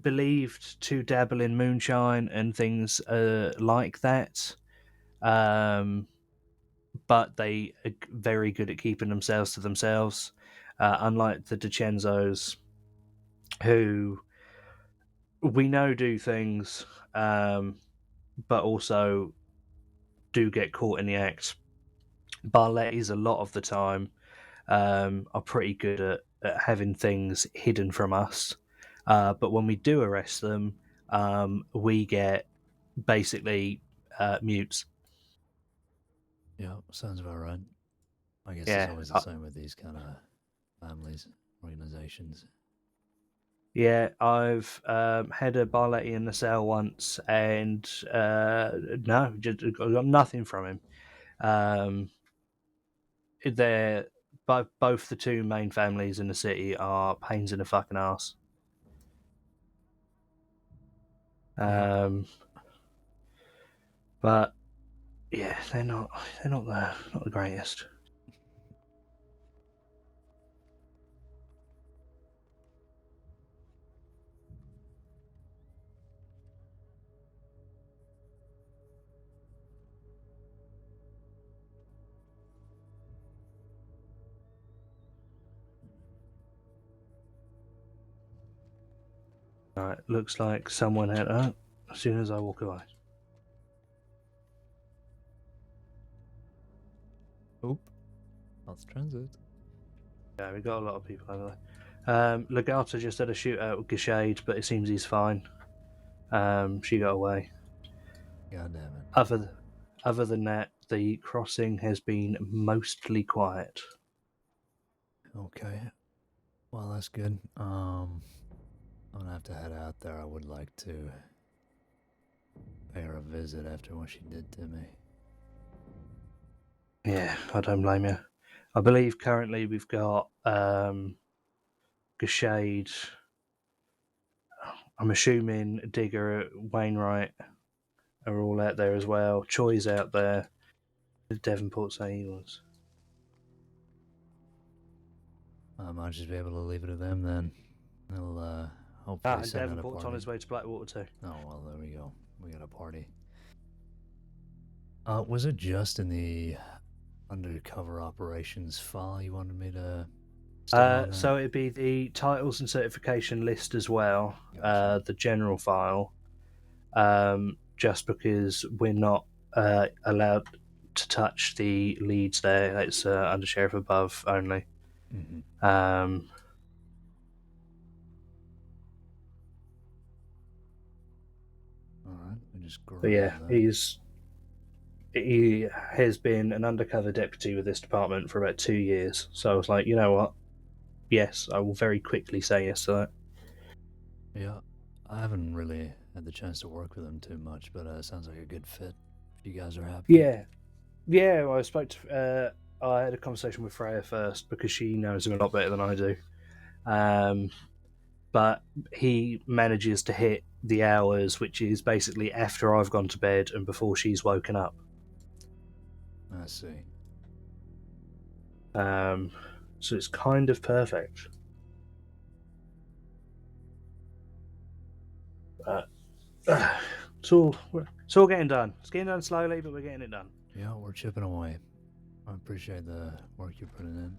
Speaker 6: believed to dabble in moonshine and things like that. But they are very good at keeping themselves to themselves, unlike the DiCenzos, who we know do things, but also do get caught in the act. Barlettis, a lot of the time, are pretty good at having things hidden from us. But when we do arrest them, we get basically mutes.
Speaker 1: Yeah, sounds about right. I guess
Speaker 6: Yeah,
Speaker 1: it's always the same with these kind of families, organizations.
Speaker 6: Yeah, I've had a Barletti in the cell once, and no, just got nothing from him. They're both the two main families in the city are pains in the fucking ass. But yeah, they're not the greatest. Right, looks like someone had as soon as I walk away.
Speaker 1: Oop. That's transit.
Speaker 6: Yeah, we got a lot of people over there. Legata just had a shootout with Gashade, but it seems he's fine. She got away.
Speaker 1: God damn it.
Speaker 6: Other than that, the crossing has been mostly quiet.
Speaker 1: Okay. Well, that's good. I'm gonna have to head out there. I would like to pay her a visit after what she did to me.
Speaker 6: Yeah, I don't blame you. I believe currently we've got Gashade. I'm assuming Digger, Wainwright are all out there as well. Choi's out there. Did Devonport say he was?
Speaker 1: I might just be able to leave it to them then. They'll hopefully
Speaker 6: And
Speaker 1: send out a
Speaker 6: Devonport's
Speaker 1: party.
Speaker 6: on his way to Blackwater too.
Speaker 1: Oh well, there we go. We got a party. Was it just in the undercover operations file you wanted me to?
Speaker 6: So it'd be the titles and certification list as well.
Speaker 1: Gotcha.
Speaker 6: The general file. Just because we're not allowed to touch the leads there. It's under sheriff above only.
Speaker 1: Mm-hmm. All right, we just grab
Speaker 6: But yeah,
Speaker 1: that.
Speaker 6: he has been an undercover deputy with this department for about 2 years. So I was like, you know what? Yes, I will very quickly say yes to that.
Speaker 1: Yeah, I haven't really had the chance to work with him too much, but it sounds like a good fit. If you guys are happy.
Speaker 6: Yeah. Well, I spoke to. I had a conversation with Freya first because she knows him a lot better than I do. But he manages to hit the hours, which is basically after I've gone to bed and before she's woken up.
Speaker 1: I see.
Speaker 6: So it's kind of perfect. It's all getting done. It's getting done slowly, but we're getting it done.
Speaker 1: Yeah, we're chipping away. I appreciate the work you're putting in.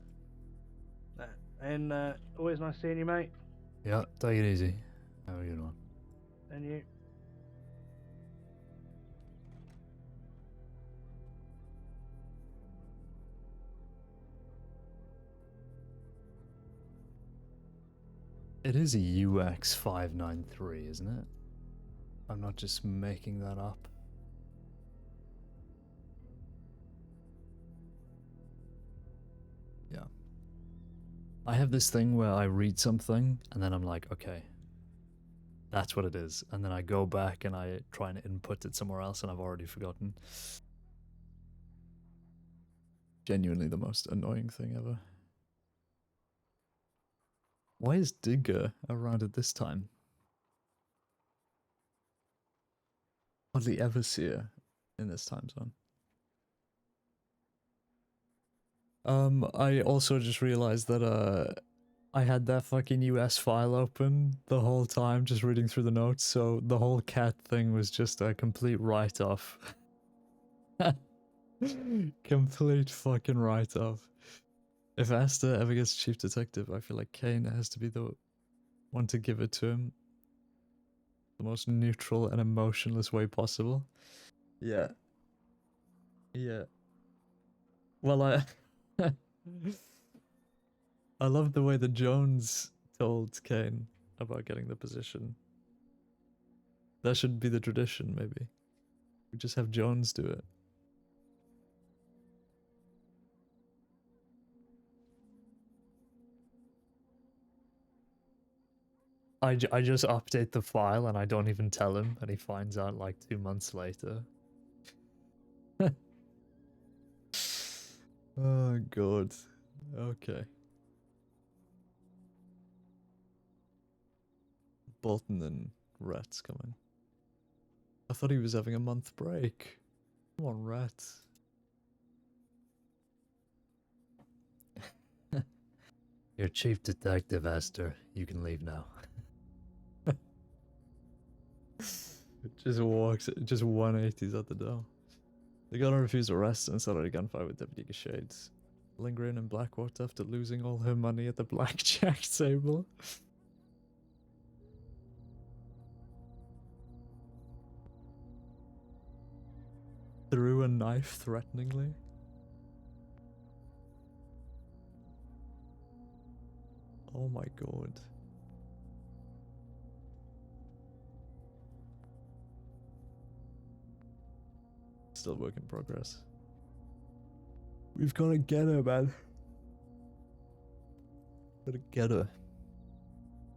Speaker 6: And always nice seeing you, mate.
Speaker 1: Yeah, take it easy. Have a good one.
Speaker 6: And you.
Speaker 1: It is a UX593, isn't it? I'm not just making that up. Yeah. I have this thing where I read something and then I'm like, okay, that's what it is. And then I go back and I try and input it somewhere else and I've already forgotten. Genuinely the most annoying thing ever. Why is Digger around at this time? Hardly ever see her in this time zone. I also just realized that I had that fucking US file open the whole time, just reading through the notes, so the whole cat thing was just a complete write-off. Complete fucking write-off. If Asta ever gets chief detective, I feel like Caine has to be the one to give it to him. The most neutral and emotionless way possible. Yeah. Yeah. Well, I love the way that Jones told Caine about getting the position. That should be the tradition, maybe. We just have Jones do it. I just update the file and I don't even tell him, and he finds out like 2 months later. Oh god. Okay. Bolton and Rats coming. I thought he was having a month break. Come on, Rats. You're chief detective, Esther. You can leave now. Just walks, just 180s at the door. The gunner refused arrest and started a gunfight with Deputy Shades, lingering in Blackwater after losing all her money at the blackjack table. Threw a knife threateningly. Oh my god. Still work in progress. We've got to get her, man. Gotta get her.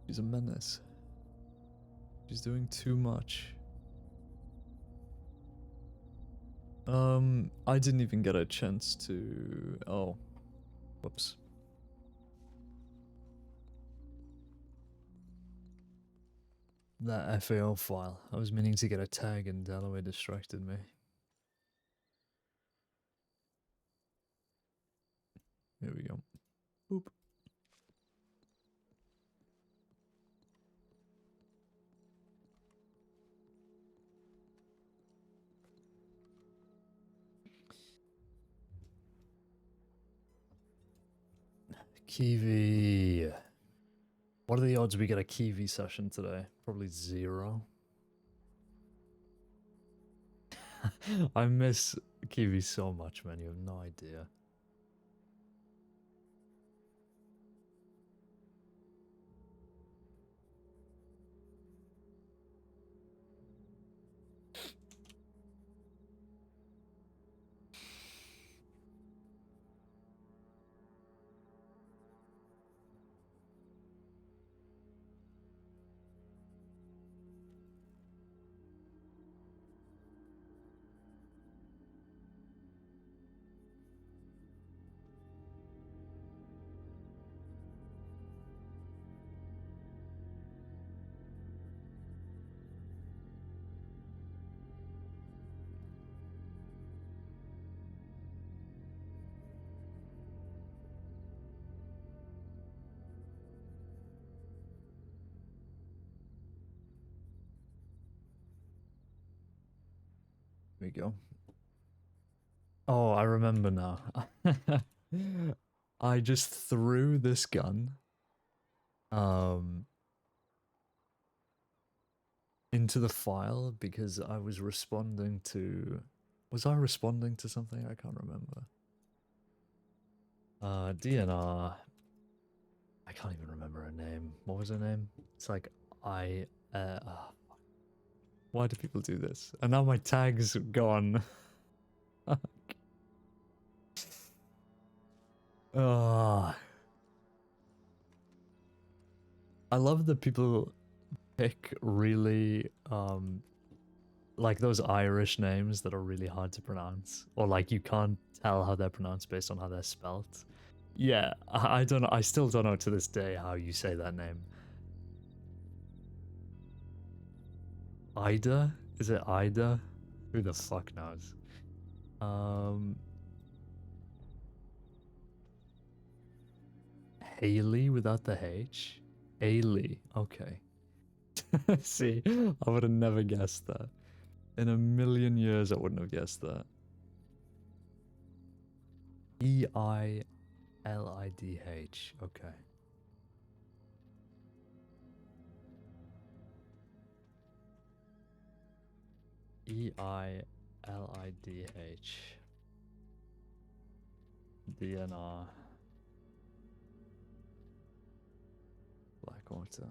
Speaker 1: She's a menace. She's doing too much. I didn't even get a chance to... Oh. Whoops. That FAO file. I was meaning to get a tag and Dalloway distracted me. Here we go. Boop. Kiwi. What are the odds we get a Kiwi session today? Probably 0. I miss Kiwi so much, man. You have no idea. Here we go. Oh, I remember now. I just threw this gun into the file because I was responding to... Was I responding to something? I can't remember. DNR. I can't even remember her name. What was her name? It's like why do people do this? And now my tag's gone. I love that people pick really like those Irish names that are really hard to pronounce, or like you can't tell how they're pronounced based on how they're spelt. Yeah, I don't know. I still don't know to this day how you say that name. Ida? Is it Ida? Who the fuck knows? Haley without the H? Ailey. Okay. See, I would have never guessed that. In a million years, I wouldn't have guessed that. Eilidh. Okay. Eilidh. DNR. Blackwater.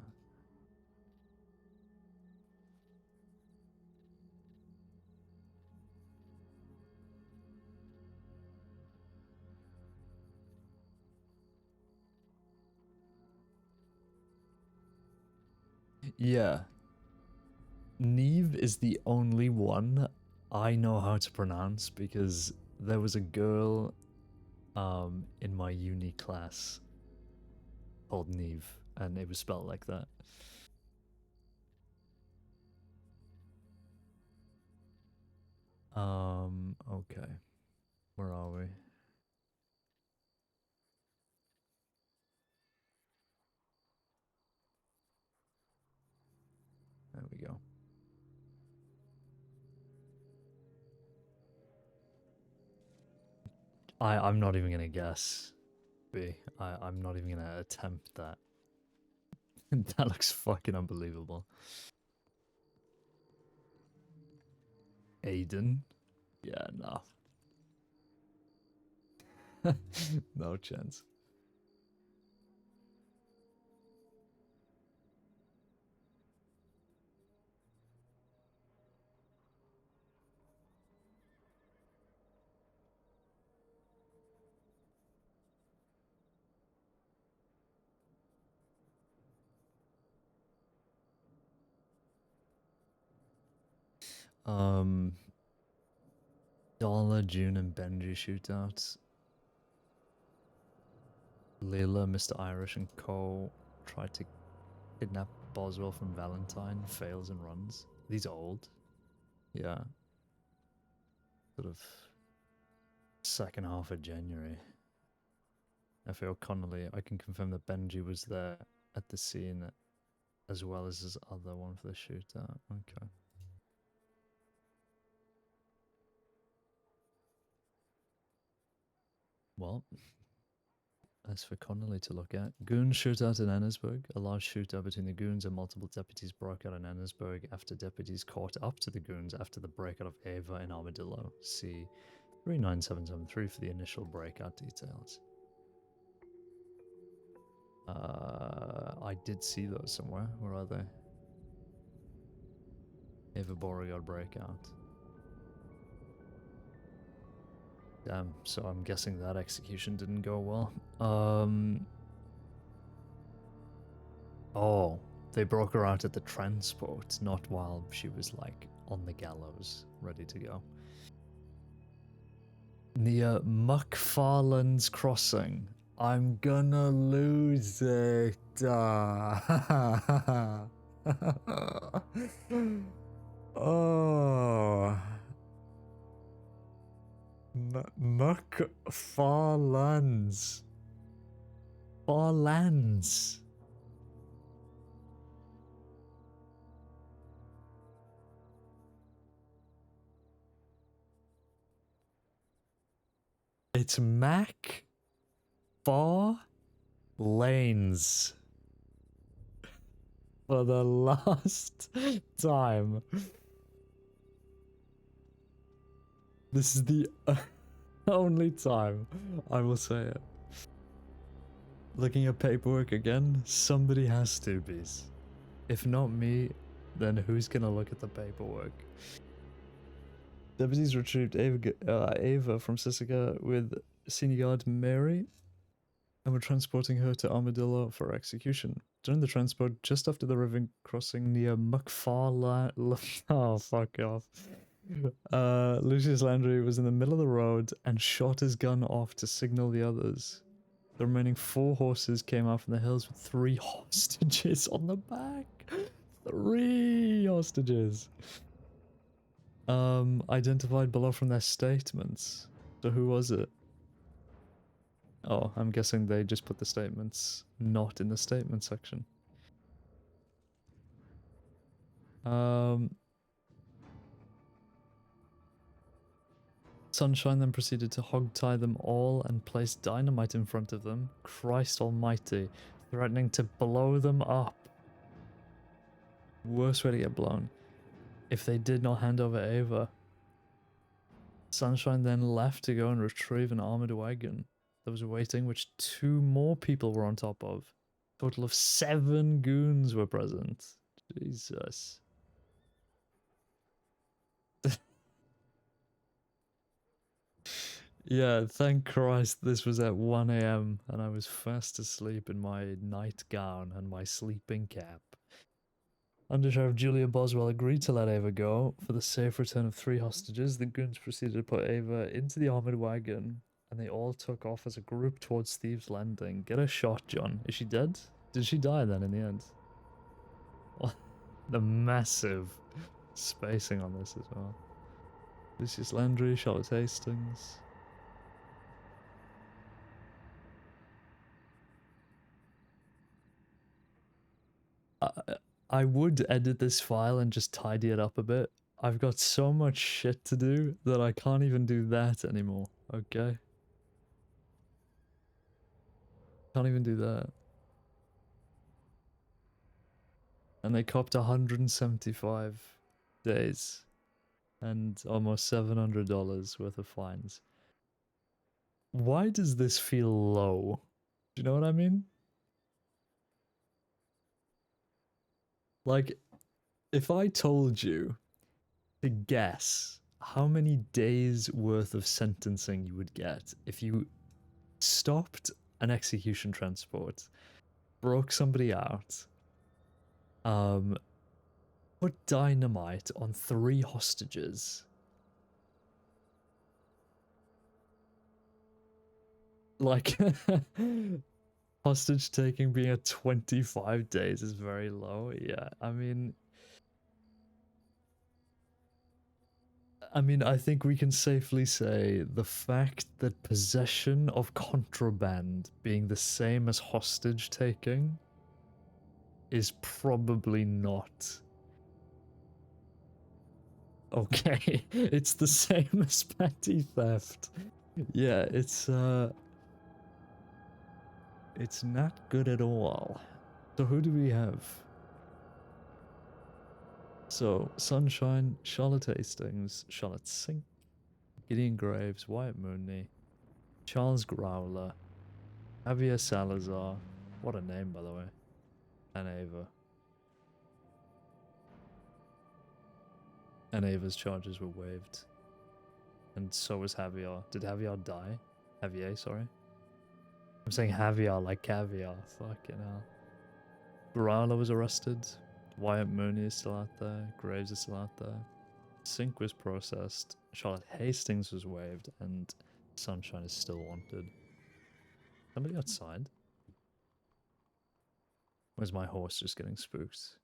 Speaker 1: Yeah. Neve is the only one I know how to pronounce because there was a girl in my uni class called Neve and it was spelled like that. Okay. Where are we? There we go. I'm not even gonna guess. I'm not even gonna attempt that. That looks fucking unbelievable. Aiden? Yeah, no. No chance. Dollar, June, and Benji shootouts. Leela, Mr. Irish, and Co. tried to kidnap Boswell from Valentine, fails and runs. These are old. Yeah. Sort of second half of January. FAO Connolly, I can confirm that Benji was there at the scene as well as his other one for the shootout. Okay. Well, as for Connolly to look at, goons shootout in Ennisburg. A large shootout between the goons and multiple deputies broke out in Ennisburg after deputies caught up to the goons after the breakout of Ava in Armadillo. See 39773 for the initial breakout details. I did see those somewhere. Where are they? Ava Beauregard breakout. Damn, so I'm guessing that execution didn't go well. Oh, they broke her out at the transport, not while she was like on the gallows, ready to go. Near McFarland's Crossing. I'm gonna lose it. Oh. McFarland's. Farlands. It's Mac Far Lanes. For the last time. This is the only time I will say it. Looking at paperwork again, somebody has to be. If not me, then who's gonna look at the paperwork? Deputies retrieved Ava from Sisika with senior guard Mary and were transporting her to Armadillo for execution. During the transport, just after the river crossing near McFarland... Oh, fuck off. Lucius Landry was in the middle of the road and shot his gun off to signal the others. The remaining 4 horses came out from the hills with 3 hostages on the back. 3 hostages. Identified below from their statements. So who was it? Oh, I'm guessing they just put the statements not in the statement section. Sunshine then proceeded to hogtie them all and place dynamite in front of them. Christ almighty, threatening to blow them up. Worst way to get blown. If they did not hand over Ava. Sunshine then left to go and retrieve an armored wagon that was waiting, which 2 more people were on top of. A total of 7 goons were present. Jesus. Yeah, thank Christ this was at 1 AM and I was fast asleep in my nightgown and my sleeping cap. Under Sheriff Julia Boswell agreed to let Ava go. For the safe return of 3 hostages, the goons proceeded to put Ava into the armored wagon and they all took off as a group towards Thieves Landing. Get a shot, John. Is she dead? Did she die then in the end? The massive spacing on this as well. Lucius Landry, Charlotte Hastings. I would edit this file and just tidy it up a bit. I've got so much shit to do that I can't even do that anymore, okay? Can't even do that. And they copped 175 days and almost $700 worth of fines. Why does this feel low? Do you know what I mean? Like, if I told you to guess how many days worth of sentencing you would get if you stopped an execution transport, broke somebody out, put dynamite on 3 hostages. Like, hostage taking being at 25 days is very low. Yeah, I mean, I think we can safely say the fact that possession of contraband being the same as hostage taking is probably not okay. It's the same as petty theft. Yeah, it's not good at all. So who do we have? So, Sunshine, Charlotte Hastings, Charlotte Sink, Gideon Graves, Wyatt Mooney, Charles Growler, Javier Salazar, what a name by the way, and Ava. And Ava's charges were waived. And so was Javier. Did Javier die? Javier, sorry. I'm saying Javier like caviar, fucking hell. Growler was arrested. Wyatt Mooney is still out there. Graves is still out there. Sink was processed. Charlotte Hastings was waived. And Sunshine is still wanted. Somebody outside? Where's my horse just getting spooked?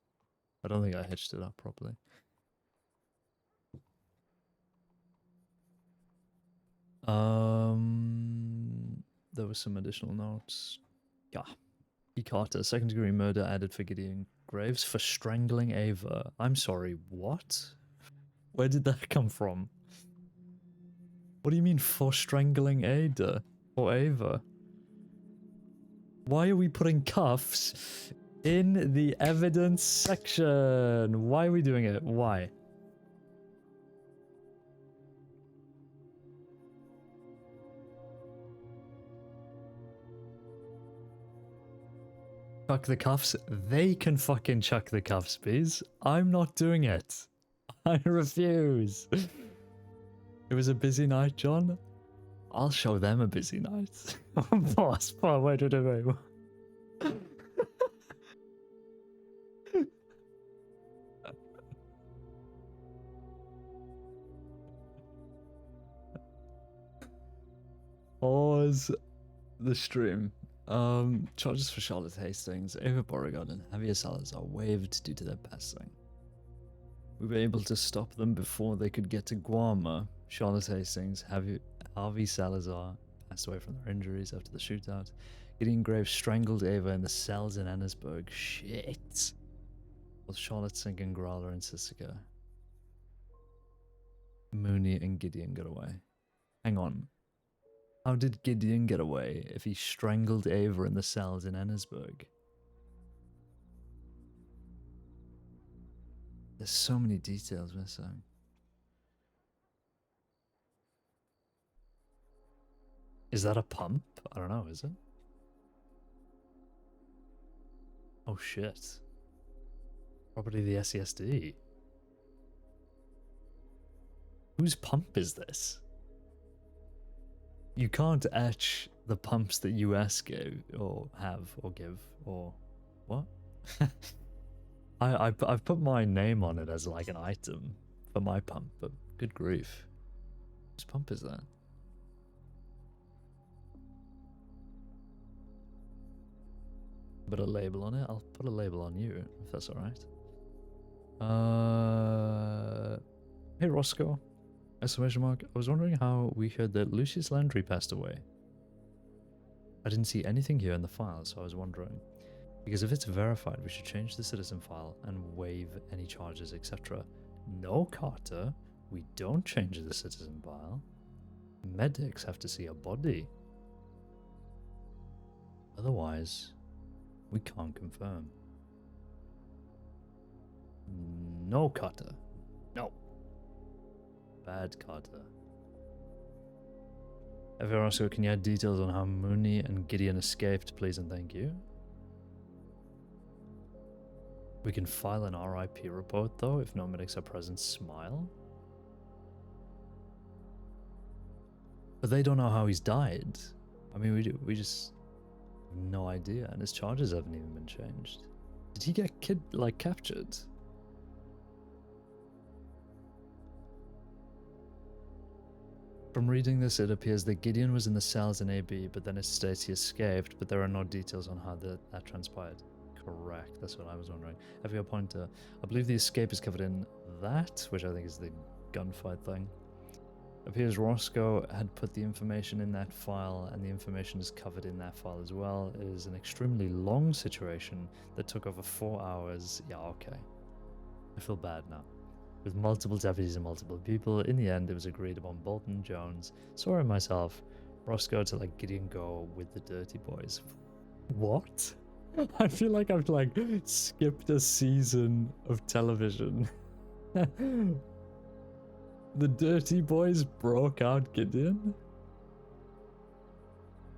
Speaker 1: I don't think I hitched it up properly. There were some additional notes. Yeah. E. Carter, second degree murder added for Gideon Graves for strangling Ava. I'm sorry, what? Where did that come from? What do you mean for strangling Ada? Or Ava? Why are we putting cuffs in the evidence section? Why are we doing it? Why? Chuck the cuffs? They can fucking chuck the cuffs, please. I'm not doing it. I refuse. It was a busy night, John. I'll show them a busy night. Boss, wait. Pause the stream. Charges for Charlotte Hastings, Ava Beauregard, and Javier Salazar waived due to their passing. We were able to stop them before they could get to Guarma. Charlotte Hastings, Javi Salazar passed away from their injuries after the shootout. Gideon Graves strangled Ava in the cells in Annesburg. Shit. Both Charlotte Sink and Growler and Sisika. Mooney and Gideon got away. Hang on. How did Gideon get away if he strangled Ava in the cells in Annesburg? There's so many details missing. Is that a pump? I don't know, is it? Oh shit. Property of the SESD. Whose pump is this? You can't etch the pumps that US gave, or have, or give, or what? I've put my name on it as like an item for my pump, but good grief. Whose pump is that? Put a label on it? I'll put a label on you, if that's alright. Hey Roscoe. Exclamation mark. I was wondering how we heard that Lucius Landry passed away. I didn't see anything here in the file, so I was wondering. Because if it's verified, we should change the citizen file and waive any charges, etc. No, Carter. We don't change the citizen file. Medics have to see a body. Otherwise, we can't confirm. No, Carter. No. Bad Carter. Everosco, can you add details on how Mooney and Gideon escaped, please and thank you? We can file an RIP report though, if no medics are present. Smile. But they don't know how he's died. I mean, we just have no idea, and his charges haven't even been changed. Did he get captured? From reading this, it appears that Gideon was in the cells in AB, but then it states he escaped, but there are no details on how that transpired. Correct, that's what I was wondering. FBR pointer. I believe the escape is covered in that, which I think is the gunfight thing. Appears Roscoe had put the information in that file, and the information is covered in that file as well. It is an extremely long situation that took over 4 hours. Yeah, okay. I feel bad now. With multiple deputies and multiple people, in the end it was agreed upon Bolton, Jones, Sora and myself, Roscoe to let Gideon go with the Dirty Boys. What? I feel like I've like skipped a season of television. The Dirty Boys broke out Gideon?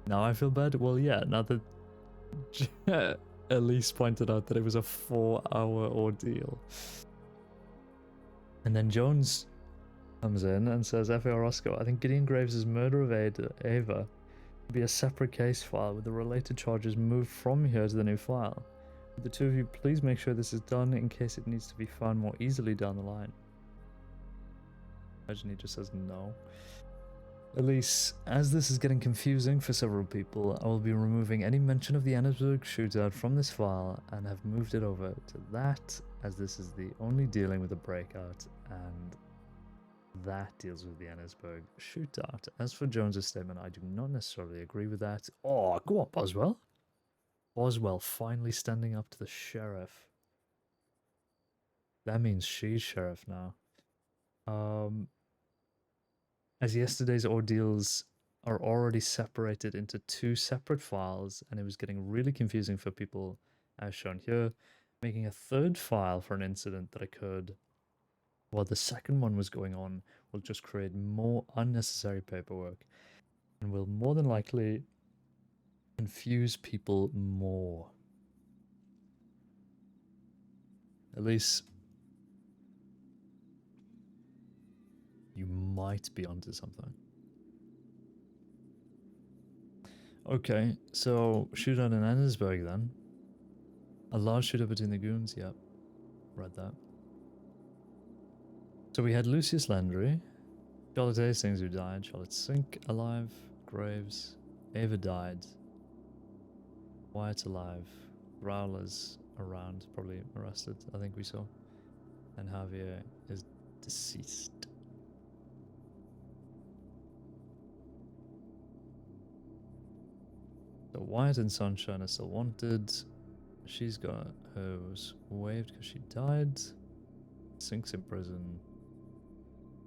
Speaker 1: Now I feel bad? Well, yeah, now that Elise pointed out that it was a 4-hour ordeal. And then Jones comes in and says, FAR Roscoe, I think Gideon Graves' murder of Ava will be a separate case file with the related charges moved from here to the new file. Would the two of you please make sure this is done in case it needs to be found more easily down the line? Imagine he just says no. Elise, as this is getting confusing for several people, I will be removing any mention of the Annesburg shootout from this file and have moved it over to that, as this is the only dealing with the breakout, and that deals with the Annesburg shootout. As for Jones's statement, I do not necessarily agree with that. Oh, go on, Boswell. Boswell finally standing up to the sheriff. That means she's sheriff now. As yesterday's ordeals are already separated into 2 separate files, and it was getting really confusing for people, as shown here, making a 3rd file for an incident that occurred while the 2nd one was going on will just create more unnecessary paperwork and will more than likely confuse people more. At least you might be onto something. Okay, so shootout in Annesburg then. A large shootout between the goons, yep. Read that. So we had Lucius Landry, Charlotte Hastings who died, Charlotte Sink alive, Graves, Ava died, Wyatt's alive, Rowler's around, probably arrested, I think we saw, and Javier is deceased. So Wyatt and Sunshine are still wanted. She's got hers waived because she died. Sink's in prison.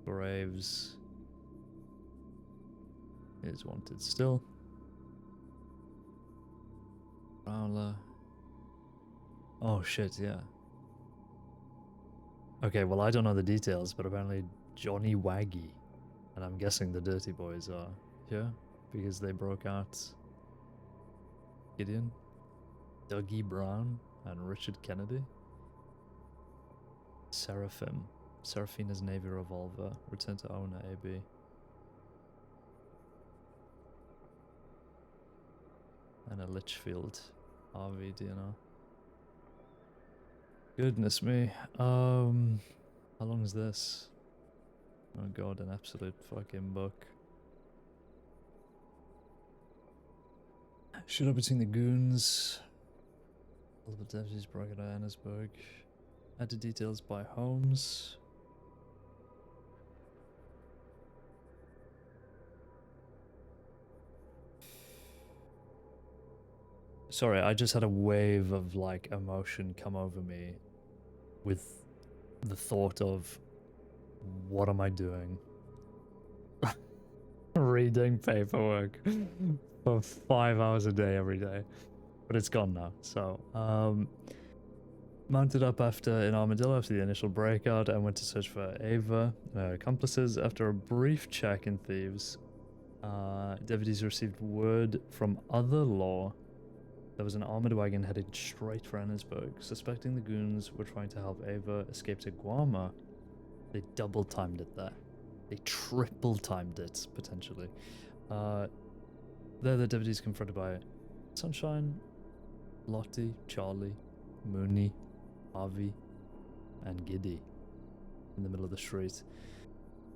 Speaker 1: Graves is wanted still. Prowler. Oh shit, yeah. Okay, well I don't know the details, but apparently Johnny Waggy, and I'm guessing the Dirty Boys are here because they broke out Gideon, Dougie Brown, and Richard Kennedy. Seraphim. Seraphina's Navy revolver. Return to owner, AB. And a Litchfield RV DNR. Goodness me. How long is this? Oh god, an absolute fucking book. Shoot up between the goons. Multiple deputies broke out of Annesburg. Added details by Holmes. Sorry, I just had a wave of like emotion come over me with the thought of what am I doing? Reading paperwork for 5 hours a day every day. But it's gone now. So, mounted up in Armadillo after the initial breakout and went to search for Ava and her accomplices. After a brief check in Thieves, deputies received word from other law. There was an armored wagon headed straight for Annesburg. Suspecting the goons were trying to help Ava escape to Guarma, they double timed it there. They triple timed it, potentially. There the deputies confronted by Sunshine, Lottie, Charlie, Mooney, Harvey, and Giddy in the middle of the street.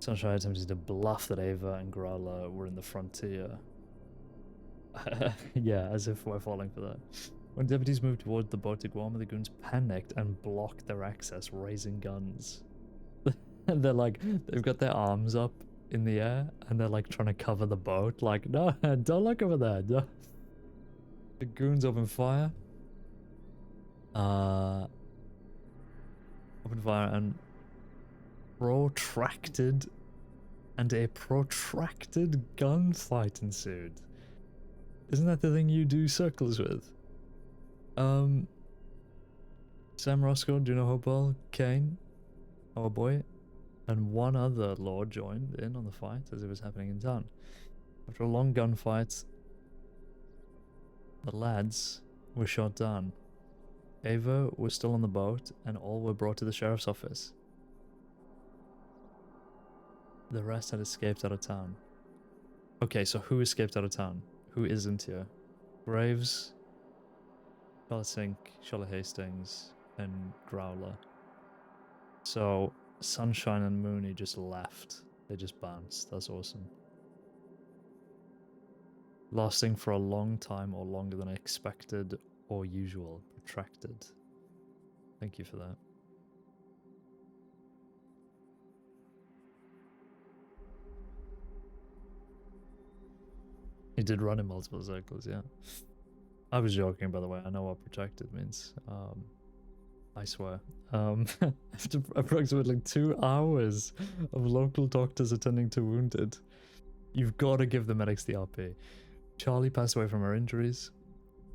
Speaker 1: Sunshine attempted to bluff that Ava and Growler were in the frontier. Yeah, as if we're falling for that. When deputies moved toward the boat to Guam, the goons panicked and blocked their access, raising guns. And they're like, they've got their arms up in the air, and they're like trying to cover the boat. Like, no, don't look over there. No. The goons open fire. Open fire and a protracted gunfight ensued. Isn't that the thing you do circles with? Sam Roscoe, Juno Hopewell, Caine, our boy, and one other lord joined in on the fight as it was happening in town. After a long gunfight, the lads were shot down. Ava was still on the boat, and all were brought to the sheriff's office. The rest had escaped out of town. Okay, so who escaped out of town? Who isn't here? Graves, Charlotte Sink, Charlotte Hastings, and Growler. So Sunshine and Mooney just left. They just bounced. That's awesome. Lasting for a long time or longer than expected or usual. Protracted. Thank you for that. He did run in multiple circles, yeah. I was joking, by the way. I know what protracted means. I swear. After approximately 2 hours of local doctors attending to wounded, you've got to give the medics the RP. Charlie passed away from her injuries.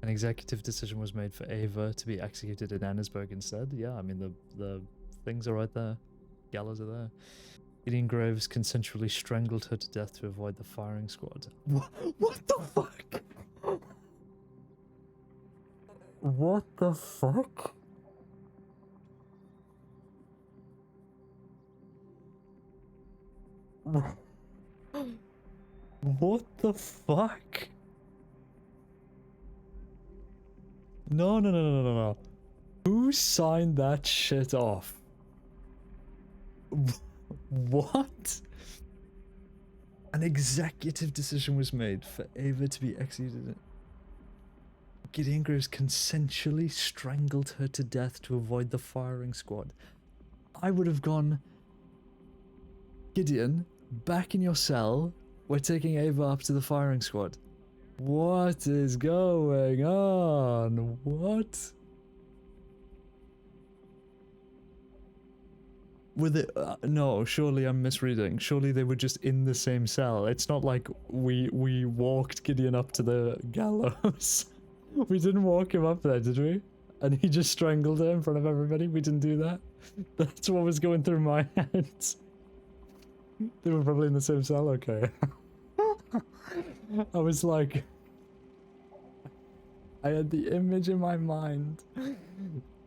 Speaker 1: An executive decision was made for Ava to be executed in Annesburg instead. Yeah, I mean, the things are right there. Gallows are there. Gideon Graves consensually strangled her to death to avoid the firing squad. What the fuck? What the fuck? What the fuck? No. Who signed that shit off? What? An executive decision was made for Ava to be executed. Gideon Graves consensually strangled her to death to avoid the firing squad. I would have gone, Gideon, back in your cell. We're taking Ava up to the firing squad. What is going on? What? Were they, no, surely I'm misreading. Surely they were just in the same cell. It's not like we walked Gideon up to the gallows. We didn't walk him up there, did we? And he just strangled her in front of everybody? We didn't do that? That's what was going through my head. They were probably in the same cell, okay. I was like... I had the image in my mind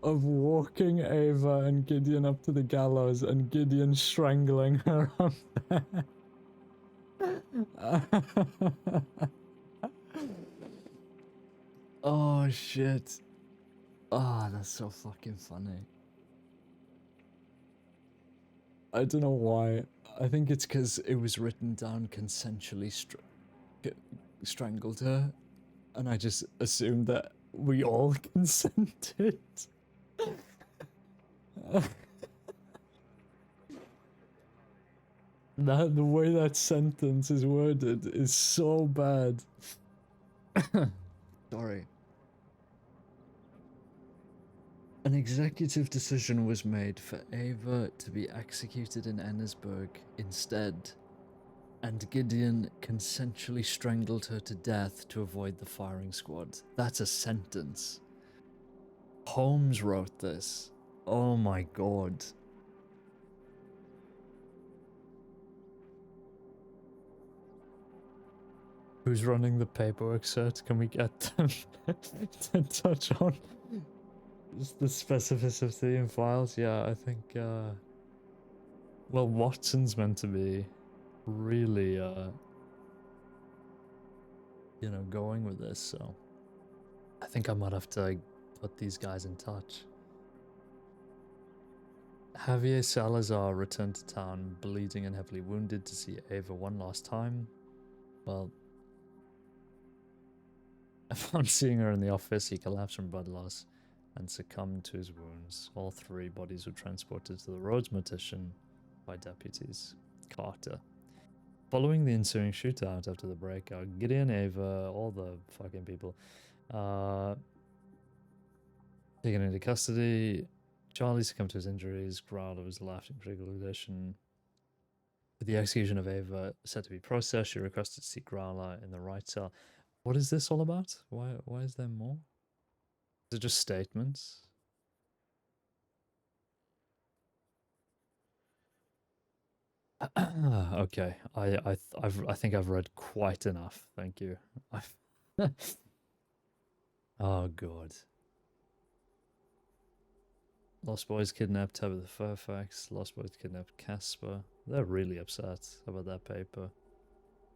Speaker 1: of walking Ava and Gideon up to the gallows and Gideon strangling her up there. Oh shit. Ah, that's so fucking funny. I don't know why. I think it's because it was written down consensually strangled her, and I just assumed that we all consented. The way that sentence is worded is so bad. Sorry. An executive decision was made for Ava to be executed in Annesburg instead, and Gideon consensually strangled her to death to avoid the firing squad. That's a sentence. Holmes wrote this. Oh my god. Who's running the paperwork, sir? Can we get them to touch on the specificity in files? Yeah, I think, well, Watson's meant to be really, you know, going with this, so I think I might have to put these guys in touch. Javier Salazar returned to town bleeding and heavily wounded to see Ava one last time. Well, upon seeing her in the office, he collapsed from blood loss and succumbed to his wounds. All 3 bodies were transported to the Rhodes Mortician by deputies. Carter. Following the ensuing shootout after the breakout, Gideon, Ava, all the fucking people, taken into custody. Charlie succumbed to his injuries. Growler was left in critical condition. With the execution of Ava set to be processed, she requested to see Growler in the right cell. What is this all about? Why is there more? Is it just statements? Okay, I think I've read quite enough. Thank you. Oh god. Lost Boys kidnapped Tabitha Fairfax. Lost Boys kidnapped Casper. They're really upset about that paper.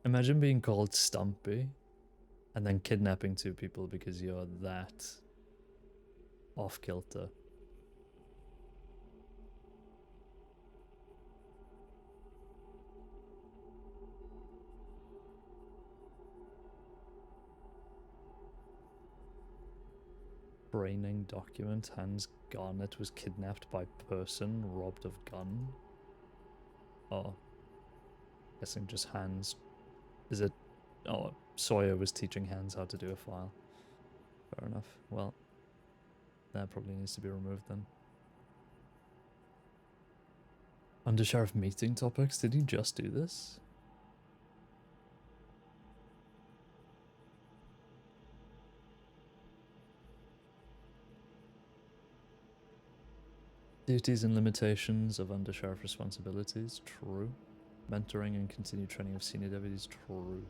Speaker 1: Imagine being called Stumpy and then kidnapping 2 people because you're that off kilter. Training document. Hans Garnett was kidnapped by person, robbed of gun. Oh. Guessing just Hans. Is it... Oh, Sawyer was teaching Hans how to do a file. Fair enough. Well, that probably needs to be removed then. Undersheriff meeting topics. Did he just do this? Duties and limitations of undersheriff responsibilities. True. Mentoring and continued training of senior deputies. True.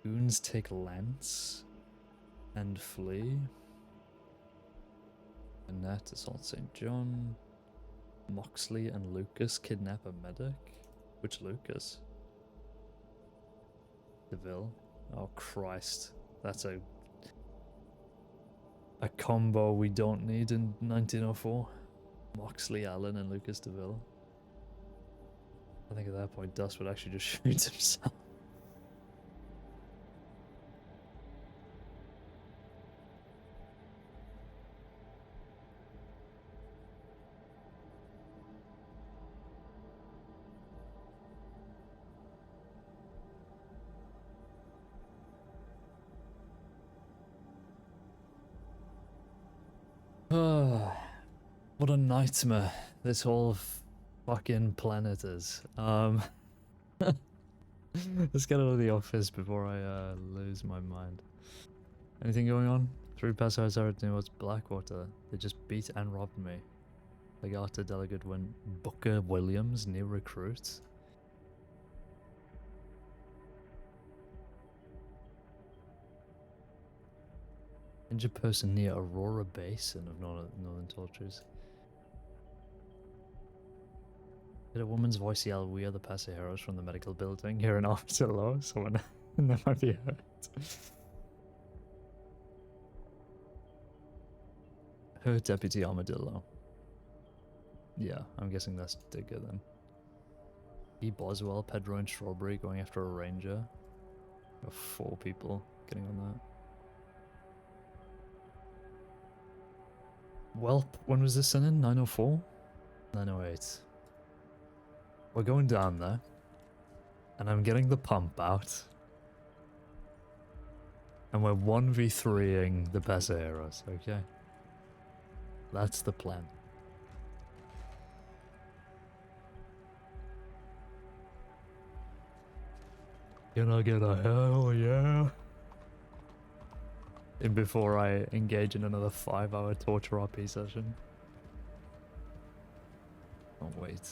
Speaker 1: Goons take Lance and flee. Annette assault St. John. Moxley and Lucas kidnap a medic. Which Lucas? DeVille. Oh Christ. That's a combo we don't need in 1904. Moxley, Allen and Lucas DeVille. I think at that point Dust would actually just shoot himself. What a nightmare this whole fucking planet is. Let's get out of the office before I lose my mind. Anything going on? 3 passengers are near what's Blackwater. They just beat and robbed me. Legata delegate when Booker Williams, new recruit. Injured person near Aurora Basin of Northern Territories. Did a woman's voice yell, "We are the Pasajeros from the medical building." Hear an officer low, someone that might be hurt. Her Deputy Armadillo. Yeah, I'm guessing that's Digger then. E. Boswell, Pedro and Strawberry going after a ranger. Got 4 people getting on that. Well, when was this sent in? 904? 908. We're going down there. And I'm getting the pump out. And we're 1v3ing the Pasajeros, okay? That's the plan. Can I get a hell yeah? And before I engage in another 5-hour torture RP session. Oh wait.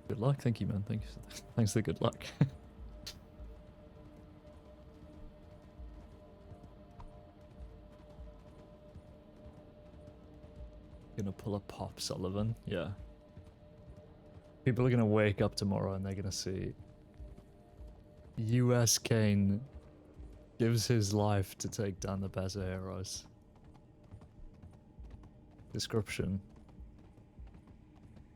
Speaker 1: Good luck, thank you man, thanks for the good luck. Gonna pull a Pop Sullivan, yeah. People are gonna wake up tomorrow and they're gonna see US Caine gives his life to take down the Pasajeros. Description.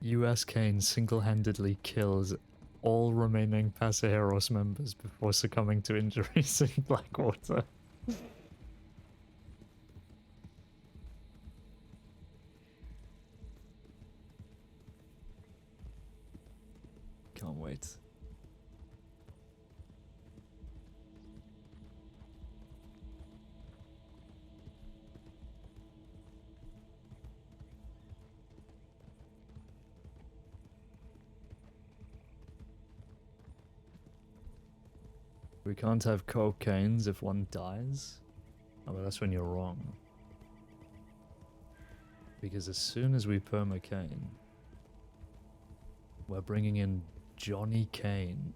Speaker 1: US Caine single-handedly kills all remaining Pasajeros members before succumbing to injuries in Blackwater. Can't wait. We can't have cocaines if one dies? Oh, well, that's when you're wrong. Because as soon as we perma Caine, we're bringing in Johnny Caine,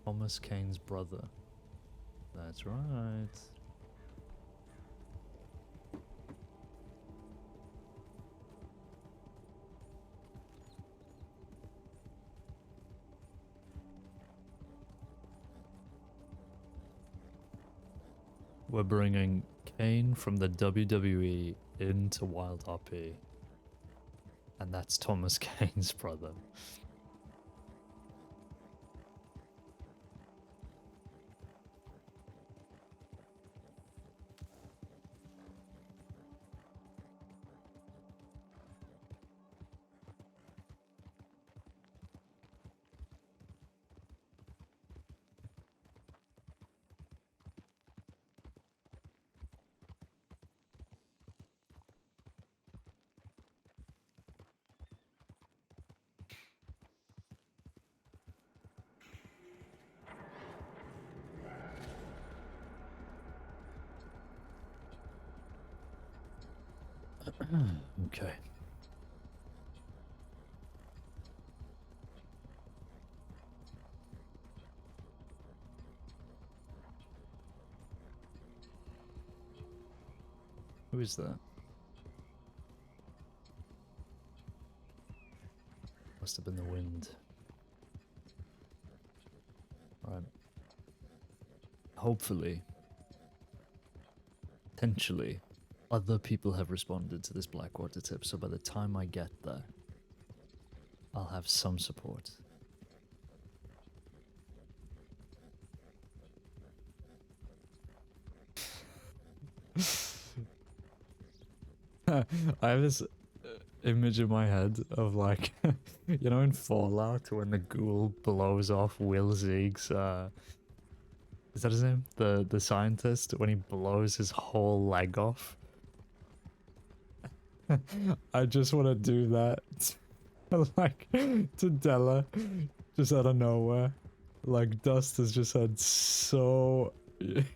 Speaker 1: Thomas Caine's brother. That's right. We're bringing Caine from the WWE into WildRP. And that's Thomas Caine's brother. Okay. Who is that? Must have been the wind. Right. Hopefully, potentially, other people have responded to this Blackwater tip, so by the time I get there, I'll have some support. I have this image in my head of like, you know, in Fallout when the ghoul blows off Will Zeig's, is that his name? The scientist, when he blows his whole leg off. I just want to do that, like, to Della, just out of nowhere. Like, Dust has just had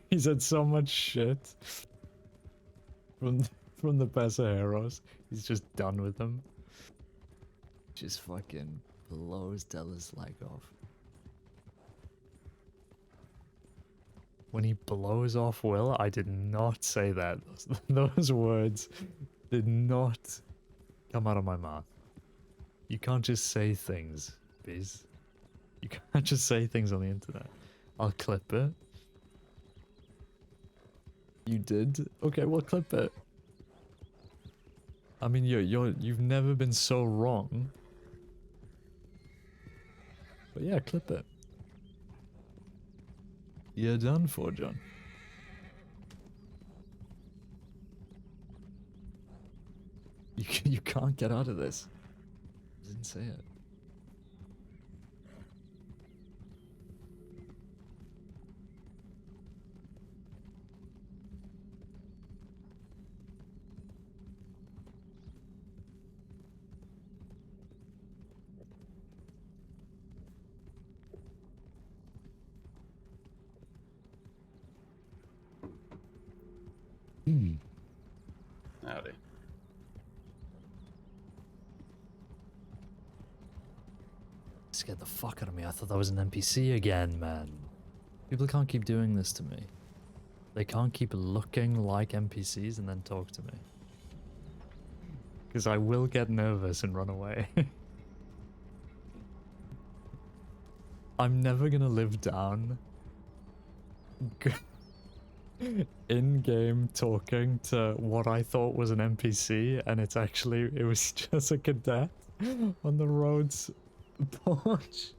Speaker 1: he's had so much shit from the Pasajeros. He's just done with them. Just fucking blows Della's leg off. When he blows off Will, I did not say that. Those words did not come out of my mouth. You can't just say things, Biz. You can't just say things on the internet. I'll clip it. You did? Okay, well, clip it. I mean, you've never been so wrong. But yeah, clip it. You're done for, John. You can't get out of this. I didn't say it.
Speaker 4: Howdy.
Speaker 1: Scared the fuck out of me. I thought that was an NPC again, man. People can't keep doing this to me. They can't keep looking like NPCs and then talk to me. Because I will get nervous and run away. I'm never gonna live down in-game talking to what I thought was an NPC, and it was just a cadet on the road's porch.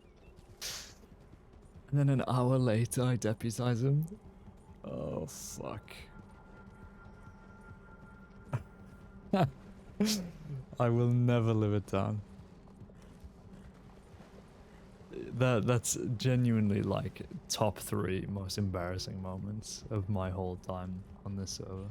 Speaker 1: And then an hour later, I deputize him. Oh, fuck. I will never live it down. That's genuinely like top 3 most embarrassing moments of my whole time on this server.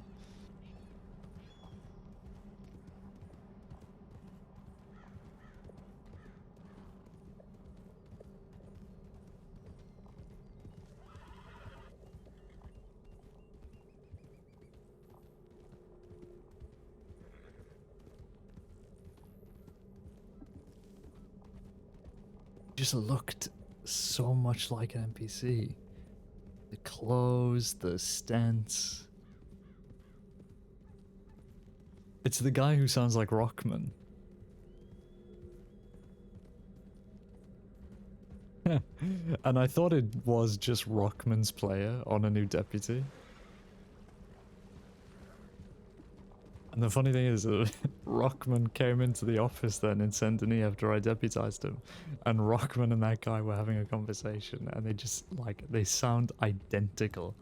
Speaker 1: Just looked so much like an NPC. The clothes, the stance. It's the guy who sounds like Rockman. And I thought it was just Rockman's player on a new deputy. And the funny thing is, Rockman came into the office then in Saint Denis after I deputized him, and Rockman and that guy were having a conversation, and they just, like, they sound identical.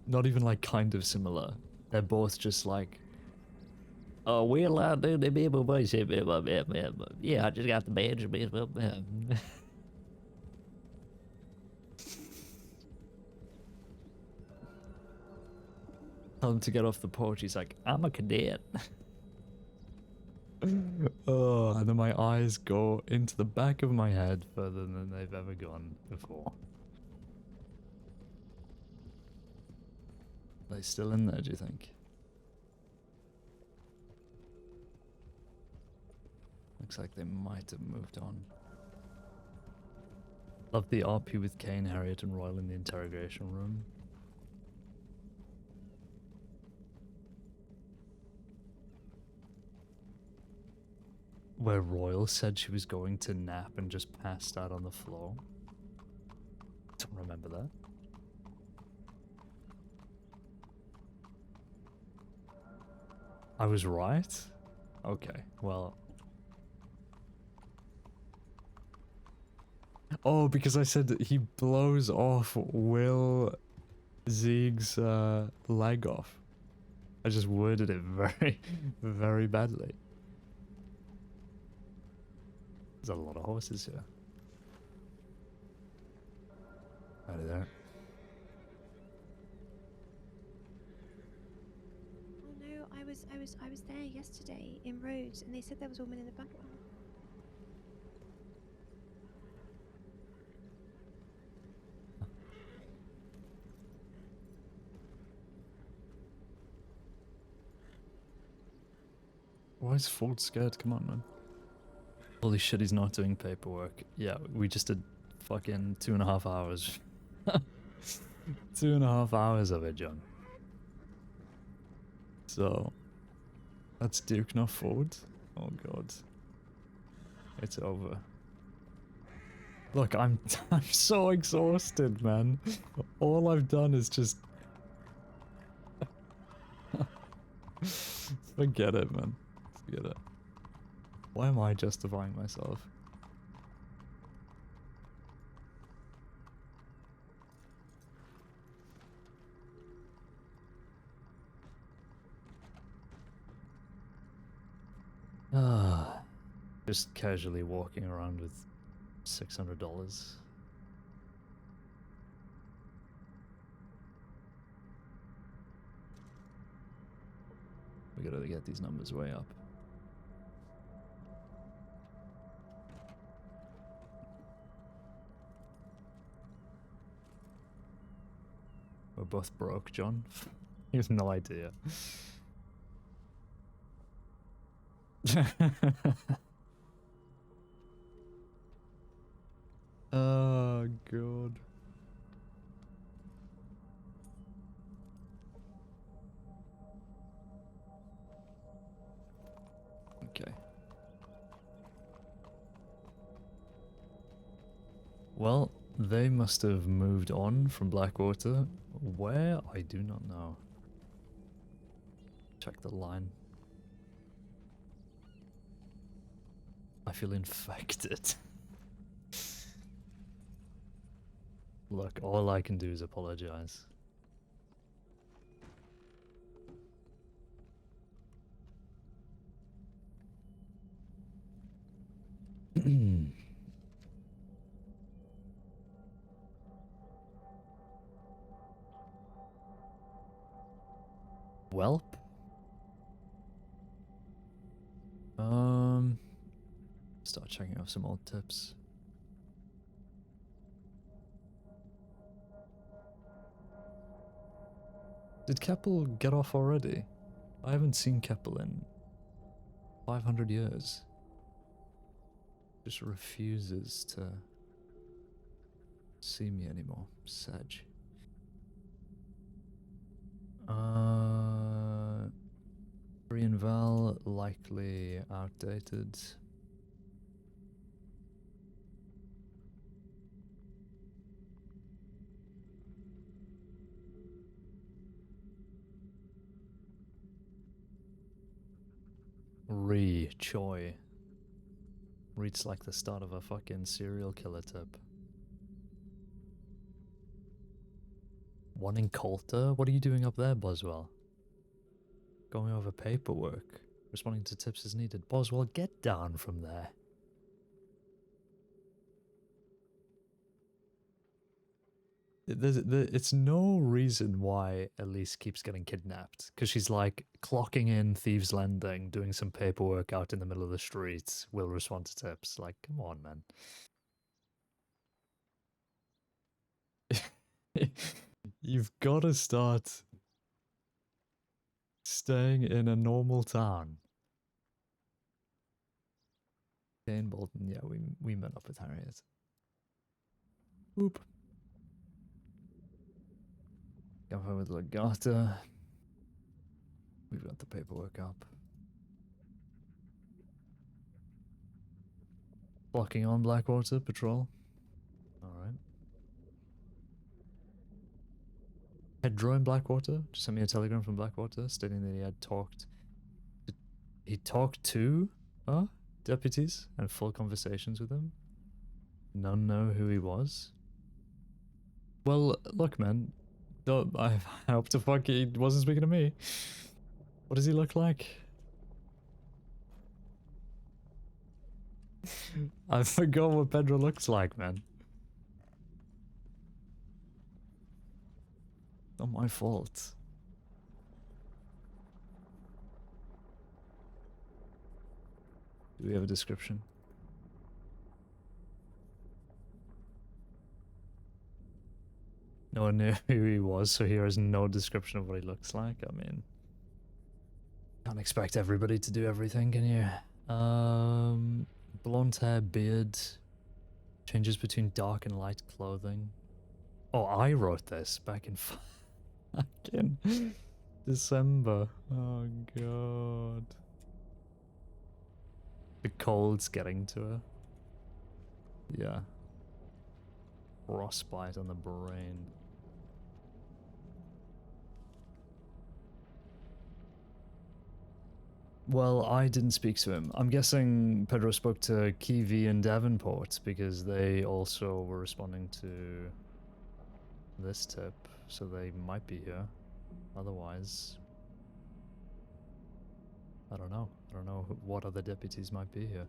Speaker 1: Not even, like, kind of similar. They're both just like, oh, we're allowed to do the people voice. Yeah, I just got the badge. Tell him to get off the porch. He's like, I'm a cadet. Oh, and then my eyes go into the back of my head further than they've ever gone before. Are they still in there, do you think? Looks like they might have moved on. Love the RP with Caine, Harriet, and Royal in the interrogation room. Where Royal said she was going to nap and just passed out on the floor. Don't remember that. I was right? Okay, well. Oh, because I said that he blows off Will Zeeg's leg off. I just worded it very, very badly. There's a lot of horses here. Out of there.
Speaker 7: Oh no, I was there yesterday in Rhodes, and they said there was a woman in the background.
Speaker 1: Why is Ford scared? Come on, man. Holy shit, he's not doing paperwork. Yeah, we just did fucking 2.5 hours. 2.5 hours of it, John. So, that's Duke, not Ford. Oh god. It's over. Look, I'm so exhausted, man. All I've done is just... Forget it, man. Forget it. Why am I justifying myself? Just casually walking around with $600. We gotta get these numbers way up. We're both broke, John. You have no idea. Oh, God. Well, they must have moved on from Blackwater. Where? I do not know. Check the line. I feel infected. Look, all I can do is apologize. Welp? Start checking off some old tips. Did Keppel get off already? I haven't seen Keppel in 500 years. Just refuses to see me anymore. Sedge. Bree and Val, likely outdated. Choi. Reads like the start of a fucking serial killer tip. One in Coulter? What are you doing up there, Boswell? Going over paperwork. Responding to tips as needed. Boswell, get down from there. It's no reason why Elise keeps getting kidnapped. Because she's like clocking in Thieves Landing, doing some paperwork out in the middle of the street, will respond to tips. Like, come on, man. You've got to start staying in a normal town. Caine Bolton, yeah, we met up with Harriet. Oop. Confirm with Legata. We've got the paperwork up. Blocking on Blackwater Patrol. Alright. Pedro in Blackwater just sent me a telegram from Blackwater stating that he had talked. He talked to deputies and full conversations with them. None know who he was. Well, look, man. I hope to fuck he wasn't speaking to me. What does he look like? I forgot what Pedro looks like, man. Not my fault. Do we have a description? No one knew who he was, so here is no description of what he looks like. I mean, can't expect everybody to do everything, can you? Blonde hair, beard, changes between dark and light clothing. Oh, I wrote this back in fucking December. Oh god. The cold's getting to her. Yeah. Frostbite on the brain. Well, I didn't speak to him. I'm guessing Pedro spoke to Kiwi and Davenport because they also were responding to this tip, so they might be here. Otherwise, I don't know. I don't know what other deputies might be here.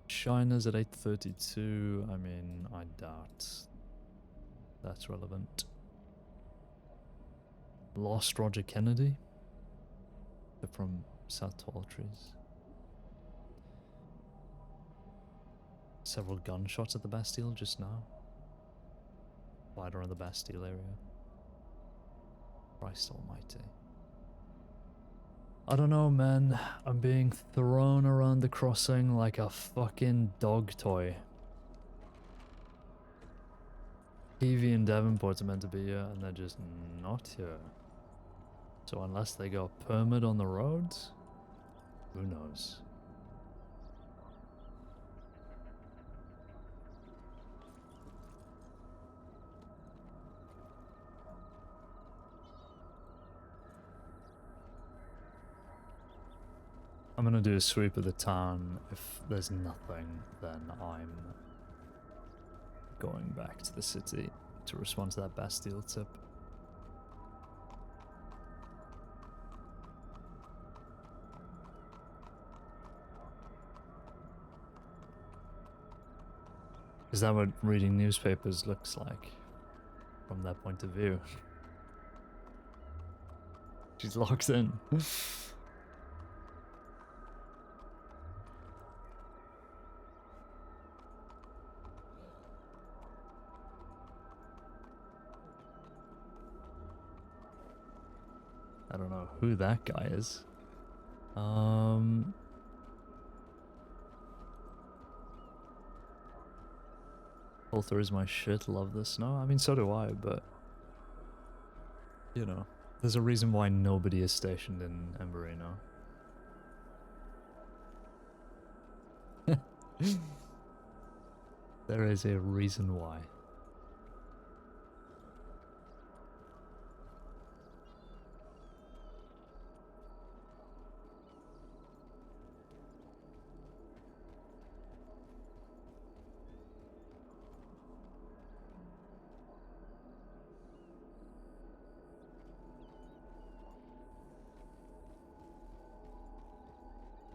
Speaker 1: Shiners at 8:32. I mean, I doubt that's relevant. Lost Roger Kennedy. They're from South Talltrees. Several gunshots at the Bastille just now. Right around the Bastille area. Christ almighty. I don't know, man. I'm being thrown around the crossing like a fucking dog toy. Evie and Davenport are meant to be here, and they're just not here. So unless they go permit on the roads, who knows? I'm gonna do a sweep of the town. If there's nothing, then I'm going back to the city to respond to that Bastille tip. Is that what reading newspapers looks like from that point of view? She's locked in. I don't know who that guy is. Author is my shit, love the snow. I mean, so do I, but you know, there's a reason why nobody is stationed in Emberino. There is a reason why.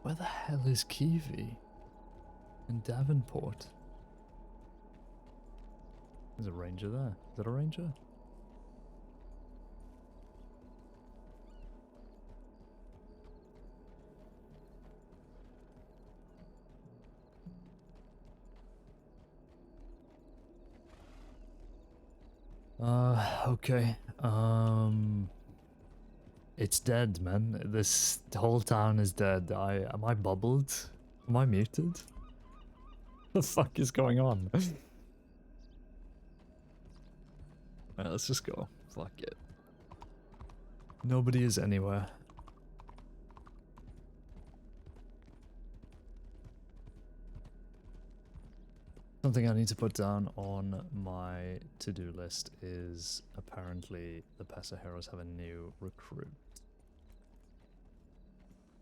Speaker 1: Where the hell is Kiwi? In Davenport. There's a ranger there. Is that a ranger? Okay. It's dead, man. This whole town is dead. Am I bubbled? Am I muted? The fuck is going on? Alright, let's just go. Fuck it. Nobody is anywhere. Something I need to put down on my to-do list is apparently the Pasajeros have a new recruit.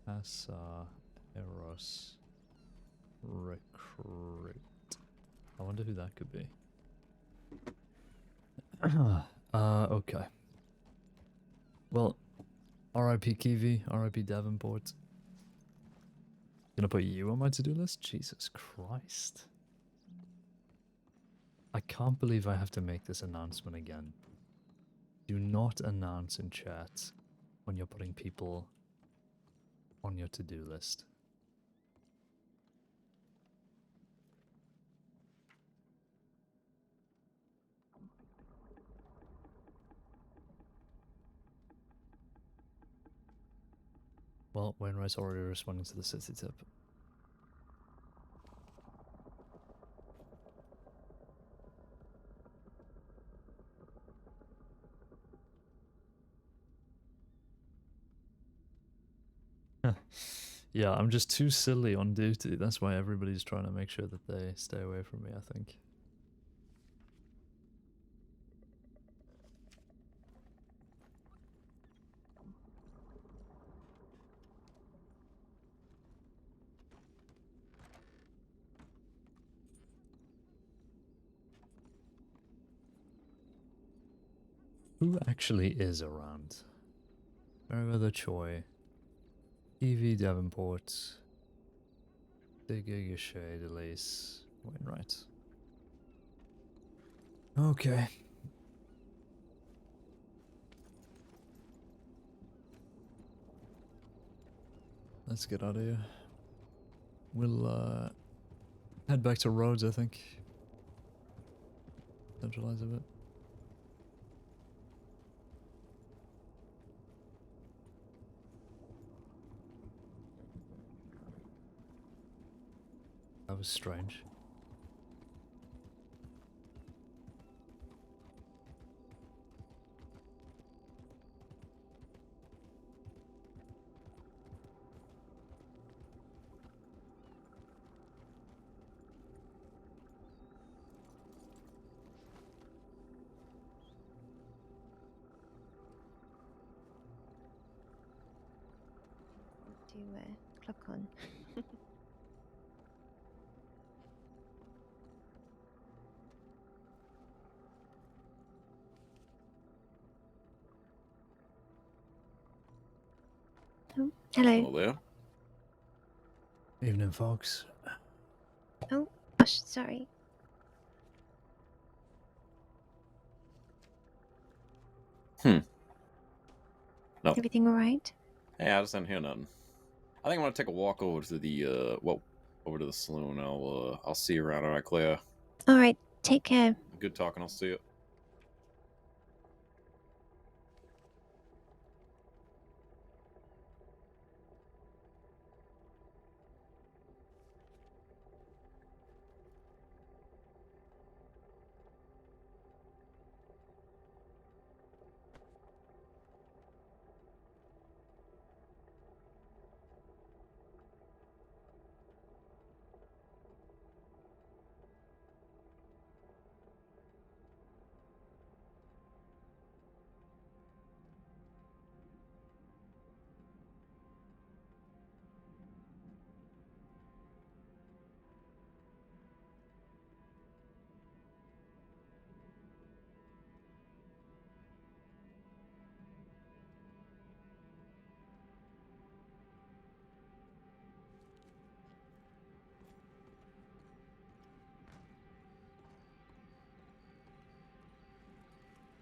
Speaker 1: Pasajeros recruit. I wonder who that could be. Okay. Well, RIP Kiwi, RIP Davenport. Gonna put you on my to-do list? Jesus Christ. I can't believe I have to make this announcement again. Do not announce in chat when you're putting people on your to-do list. Well, Wainwright's already responding to the city tip. Yeah, I'm just too silly on duty. That's why everybody's trying to make sure that they stay away from me, I think. Who actually is around? Meriwether Choi, Evie Davenport, Digger Yashay, Delise, Wainwright. Okay. Let's get out of here. We'll head back to Rhodes, I think. Centralize a bit. That was strange.
Speaker 7: Do clock on. Oh, hello.
Speaker 8: Hello there.
Speaker 1: Evening, folks.
Speaker 7: Oh, gosh, sorry.
Speaker 8: No.
Speaker 7: Everything all right?
Speaker 8: Hey, I just didn't hear nothing. I think I'm gonna take a walk over to the over to the saloon. I'll see you around. All right, Claire.
Speaker 7: All right, take care.
Speaker 8: Good talking. I'll see you.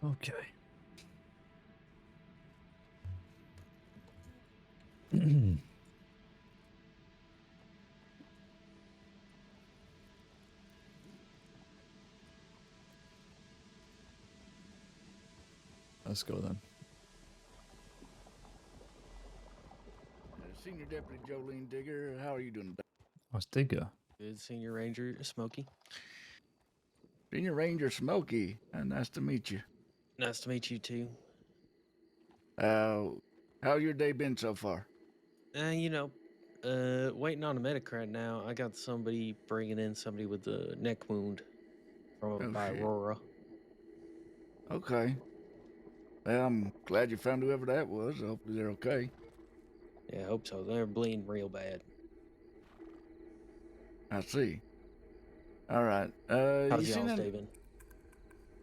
Speaker 1: Okay. Let's go then.
Speaker 9: Senior Deputy Jolene Digger, how are you doing today?
Speaker 1: What's Digger?
Speaker 5: Good, Senior Ranger Smokey.
Speaker 9: Senior Ranger Smokey, nice to meet you.
Speaker 5: Nice to meet you too.
Speaker 9: How's your day been so far?
Speaker 5: Waiting on a medic right now. I got somebody bringing in somebody with a neck wound from
Speaker 9: Oh,
Speaker 5: by
Speaker 9: shit.
Speaker 5: Aurora.
Speaker 9: Okay. Well, I'm glad you found whoever that was. Hopefully they're okay.
Speaker 5: Yeah, I hope so. They're bleeding real bad.
Speaker 9: I see. All right.
Speaker 5: How's
Speaker 9: you seen
Speaker 5: y'all's
Speaker 9: any?
Speaker 5: day been?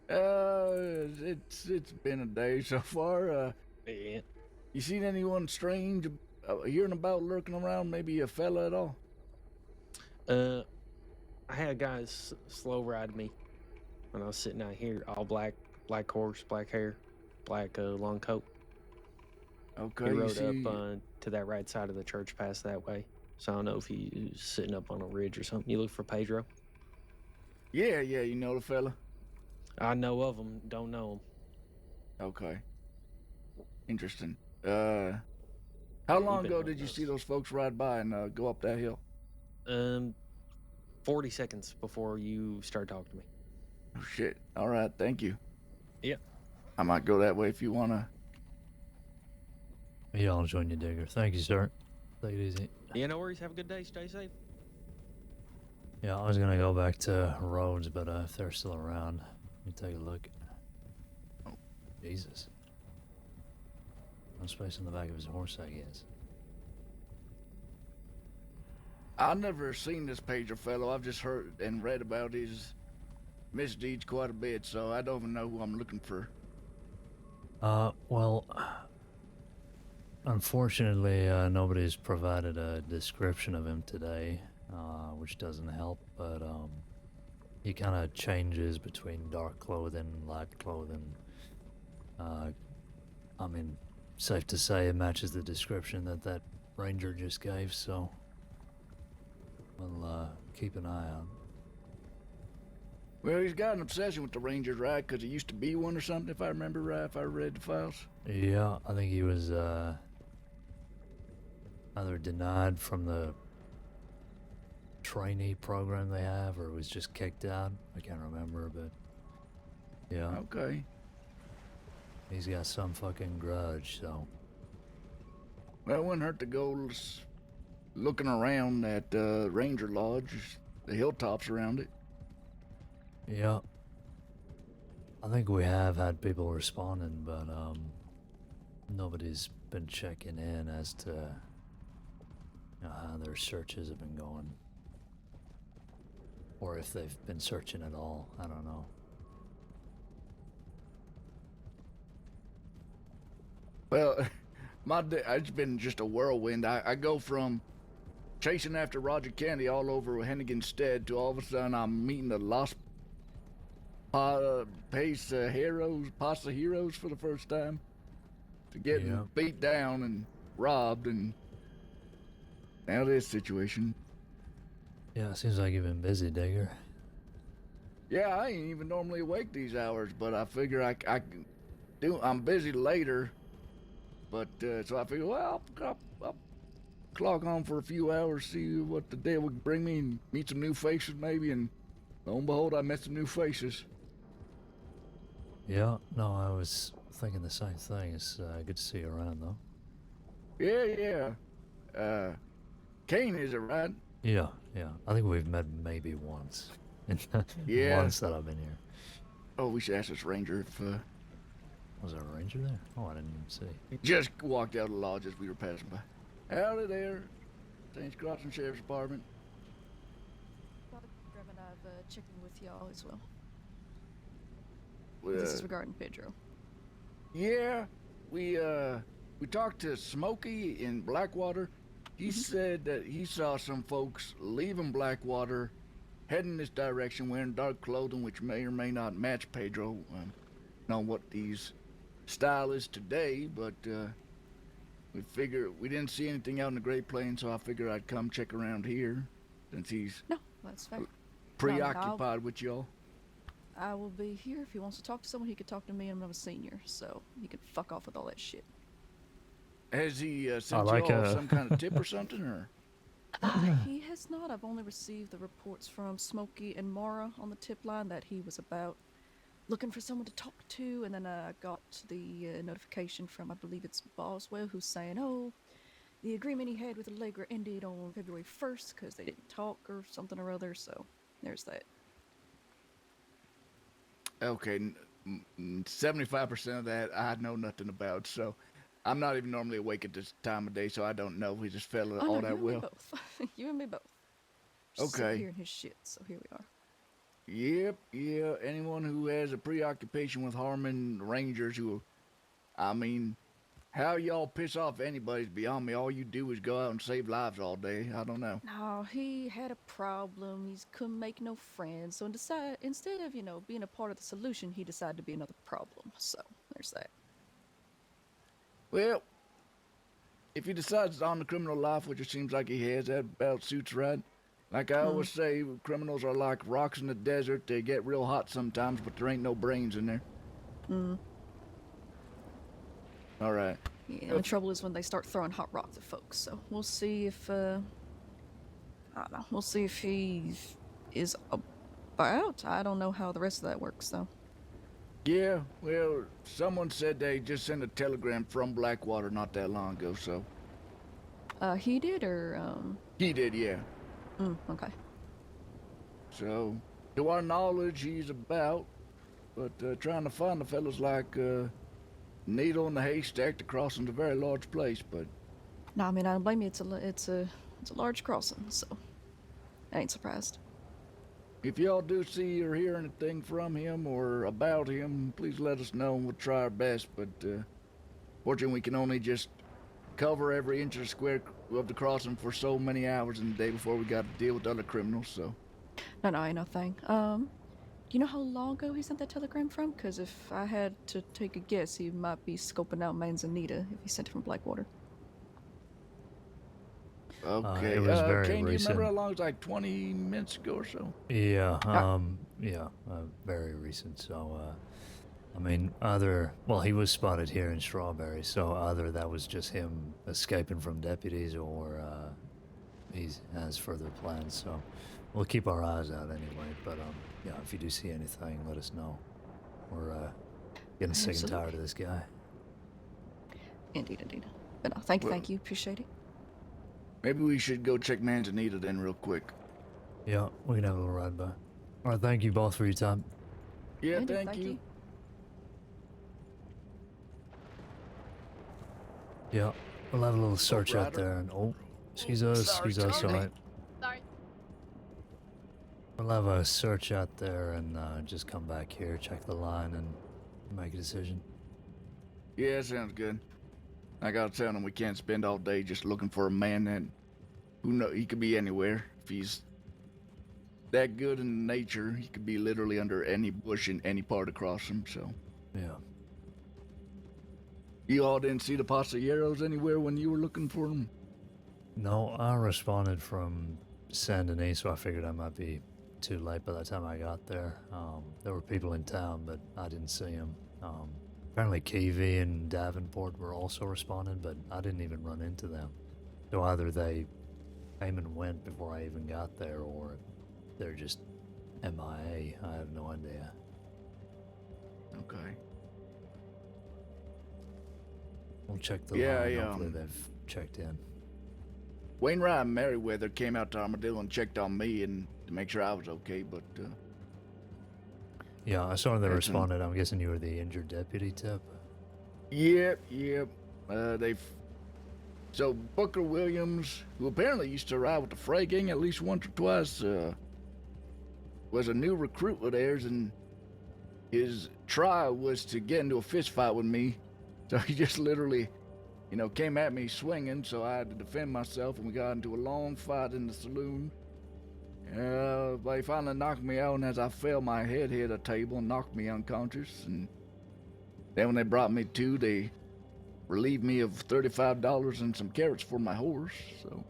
Speaker 9: It's been a day so far.
Speaker 5: Yeah.
Speaker 9: You seen anyone strange hearing about lurking around? Maybe a fella at all?
Speaker 5: I had guys slow ride me when I was sitting out here, all black, black horse, black hair, black long coat.
Speaker 9: Okay.
Speaker 5: He
Speaker 9: You
Speaker 5: rode
Speaker 9: see?
Speaker 5: up to that right side of the church pass that way. So I don't know if he was sitting up on a ridge or something. You look for Pedro?
Speaker 9: Yeah. You know the fella.
Speaker 5: I know of him, don't know him.
Speaker 9: Okay. Interesting.
Speaker 5: Yeah,
Speaker 9: How
Speaker 5: he
Speaker 9: long
Speaker 5: been
Speaker 9: ago
Speaker 5: hunting
Speaker 9: did you
Speaker 5: us.
Speaker 9: see those folks ride by and go up that hill?
Speaker 5: 40 seconds before you start talking to me.
Speaker 9: Oh shit. All right, thank you.
Speaker 5: Yeah.
Speaker 9: I might go that way if you wanna.
Speaker 1: Yeah, I'll join you, Digger. Thank you, sir. Take it easy.
Speaker 5: Yeah, no worries. Have a good day. Stay safe.
Speaker 1: Yeah, I was gonna go back to Rhodes, but if they're still around, let me take a look.
Speaker 9: Oh.
Speaker 1: Jesus. No space on the back of his horse, I guess.
Speaker 9: I've never seen this pager fellow. I've just heard and read about his misdeeds quite a bit, so I don't even know who I'm looking for.
Speaker 1: Well, unfortunately, nobody's provided a description of him today, which doesn't help, but, he kind of changes between dark clothing and light clothing. I mean, safe to say it matches the description that ranger just gave, so we'll, keep an eye out.
Speaker 9: Well, he's got an obsession with the Rangers, right? Because he used to be one or something, if I remember right, if I read the files.
Speaker 1: Yeah, I think he was, either denied from the trainee program they have, or was just kicked out. I can't remember, but yeah,
Speaker 9: Okay.
Speaker 1: he's got some fucking grudge, so.
Speaker 9: Well, it wouldn't hurt to go looking around that Ranger Lodge, the hilltops around it.
Speaker 1: Yeah. I think we have had people responding, but nobody's been checking in as to Their searches have been going. Or if they've been searching at all, I don't know.
Speaker 9: Well, my day, it's been just a whirlwind. I go from chasing after Roger Kennedy all over Hennigan's Stead to all of a sudden I'm meeting the Lost Pasta Heroes for the first time. To getting beat down and robbed and now this situation.
Speaker 1: Yeah, it seems like you've been busy, Digger.
Speaker 9: Yeah, I ain't even normally awake these hours, but I figure I can do. I'm busy later, but so I figure, well, I'll clock on for a few hours, see what the day would bring me, and meet some new faces maybe. And lo and behold, I met some new faces.
Speaker 1: Yeah, no, I was thinking the same thing. It's good to see you around, though.
Speaker 9: Yeah. Caine, is it right?
Speaker 1: Yeah. I think we've met maybe once. In the
Speaker 9: Yeah.
Speaker 1: months that I've been here.
Speaker 9: Oh, we should ask this ranger if
Speaker 1: Was there a ranger there? Oh, I didn't even see.
Speaker 9: he just walked out of the lodge as we were passing by. Howdy there, Saints Crossing Sheriff's Department.
Speaker 10: Father Graham and I've checked in with y'all as well.
Speaker 9: Well,
Speaker 10: This is regarding Pedro.
Speaker 9: Yeah, we talked to Smokey in Blackwater. He said that he saw some folks leaving Blackwater, heading this direction, wearing dark clothing, which may or may not match Pedro. Know what these style is today, but we figured we didn't see anything out in the Great Plains, so I figured I'd come check around here, since he's
Speaker 10: No, that's fair.
Speaker 9: preoccupied with y'all.
Speaker 10: I will be here. If he wants to talk to someone, he could talk to me, and I'm a senior, so he can fuck off with all that shit.
Speaker 9: Has he sent
Speaker 1: like
Speaker 9: y'all some kind of tip or something, or?
Speaker 10: He has not. I've only received the reports from Smokey and Mara on the tip line that he was about looking for someone to talk to, and then I got the notification from, I believe it's Boswell, who's saying, oh, the agreement he had with Allegra ended on February 1st because they didn't talk or something or other, so there's that.
Speaker 9: Okay, 75% of that I know nothing about, so I'm not even normally awake at this time of day, so I don't know if he just fell
Speaker 10: Oh,
Speaker 9: all
Speaker 10: no,
Speaker 9: that
Speaker 10: you and
Speaker 9: well.
Speaker 10: me both. You and me both. Just
Speaker 9: Okay.
Speaker 10: hearing his shit, so here we are.
Speaker 9: Yep, yeah, anyone who has a preoccupation with harming rangers who, I mean, how y'all piss off anybody's beyond me. All you do is go out and save lives all day. I don't know.
Speaker 10: No, he had a problem. He couldn't make no friends. So instead of, being a part of the solution, he decided to be another problem. So there's that.
Speaker 9: Well, if he decides on the criminal life, which it seems like he has, that about suits right. Like I always say, criminals are like rocks in the desert. They get real hot sometimes, but there ain't no brains in there. All right.
Speaker 10: Yeah, the trouble is when they start throwing hot rocks at folks. So we'll see if, I don't know. We'll see if he is about. I don't know how the rest of that works, though.
Speaker 9: Yeah, well, someone said they just sent a telegram from Blackwater not that long ago, so.
Speaker 10: He did, or,
Speaker 9: He did, yeah.
Speaker 10: Okay.
Speaker 9: So, to our knowledge, he's about, but trying to find the fellas like needle in the haystack to crossing's a very large place, but.
Speaker 10: No, I mean, I don't blame you. It's a large crossing, so I ain't surprised.
Speaker 9: If y'all do see or hear anything from him or about him, please let us know and we'll try our best, but fortunately we can only just cover every inch of the square of the crossing for so many hours in the day before we got to deal with other criminals, so.
Speaker 10: No, ain't no thing. Do you know how long ago he sent that telegram from? Because if I had to take a guess, he might be scoping out Manzanita if he sent it from Blackwater.
Speaker 9: Okay,
Speaker 1: it was very
Speaker 9: Caine, do you
Speaker 1: recent.
Speaker 9: remember how long? It was like 20 minutes ago or so?
Speaker 1: Yeah, very recent. So, I mean, he was spotted here in Strawberry, so either that was just him escaping from deputies or he has further plans. So we'll keep our eyes out anyway. But yeah, if you do see anything, let us know. We're getting sick and tired of this guy.
Speaker 10: Indeed. But no, thank you, appreciate it.
Speaker 9: Maybe we should go check Manzanita then real quick.
Speaker 1: Yeah, we can have a little ride by. All right, thank you both for your time.
Speaker 9: Yeah,
Speaker 10: Indeed,
Speaker 9: thank you.
Speaker 1: Yeah, we'll have a little search out
Speaker 9: Ryder.
Speaker 1: there, and Excuse us,
Speaker 9: Sorry,
Speaker 1: alright.
Speaker 3: Sorry.
Speaker 1: We'll have a search out there and just come back here, check the line, and make a decision.
Speaker 9: Yeah, sounds good. I gotta tell him we can't spend all day just looking for a man that, who know, he could be anywhere. If he's that good in nature, he could be literally under any bush in any part across him, so.
Speaker 1: Yeah.
Speaker 9: You all didn't see the pasalleros anywhere when you were looking for them?
Speaker 1: No, I responded from Saint Denis, so I figured I might be too late by the time I got there. There were people in town, but I didn't see them. Apparently Kiwi and Davenport were also responding, but I didn't even run into them. So either they came and went before I even got there, or they're just MIA. I have no idea.
Speaker 9: Okay.
Speaker 1: We'll check the
Speaker 9: Yeah,
Speaker 1: line. Hopefully they've checked in.
Speaker 9: Wainwright and Merriweather came out to Armadillo and checked on me and to make sure I was okay, but
Speaker 1: Yeah, I saw they
Speaker 9: Excellent.
Speaker 1: responded. I'm guessing you were the injured deputy, Tip?
Speaker 9: yep. So Booker Williams, who apparently used to ride with the Fray Gang at least once or twice, was a new recruit of theirs, and his trial was to get into a fist fight with me. So he just literally, came at me swinging, so I had to defend myself, and we got into a long fight in the saloon. But he finally knocked me out, and as I fell, my head hit a table and knocked me unconscious. And then when they brought me to, they relieved me of $35 and some carrots for my horse. So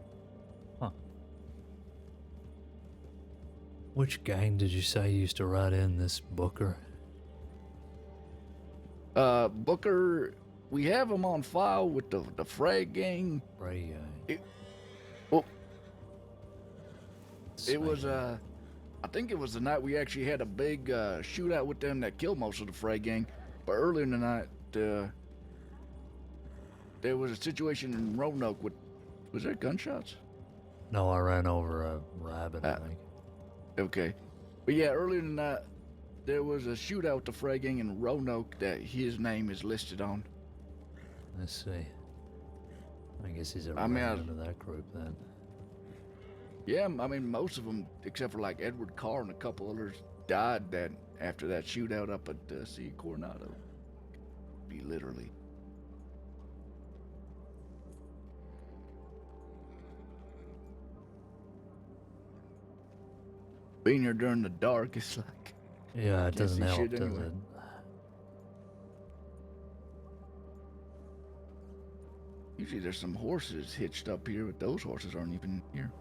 Speaker 1: Which gang did you say used to ride in this Booker?
Speaker 9: Booker, we have him on file with the Fray Gang.
Speaker 1: Fray gang.
Speaker 9: It was I think it was the night we actually had a big shootout with them that killed most of the Fray Gang. But earlier in the night, there was a situation in Roanoke with, was there gunshots?
Speaker 1: No, I ran over a rabbit, I think.
Speaker 9: Okay. But yeah, earlier in the night, there was a shootout with the Fray Gang in Roanoke that his name is listed on.
Speaker 1: Let's see. I guess he's a
Speaker 9: I mean,
Speaker 1: remnant of that group then.
Speaker 9: Yeah, I mean, most of them, except for like Edward Carr and a couple others, died after that shootout up at C. Coronado. Be literally. Being here during the dark is like.
Speaker 1: Yeah, it
Speaker 9: can't
Speaker 1: doesn't
Speaker 9: see
Speaker 1: help,
Speaker 9: shit
Speaker 1: does
Speaker 9: anyway.
Speaker 1: it?
Speaker 9: Usually there's some horses hitched up here, but those horses aren't even here.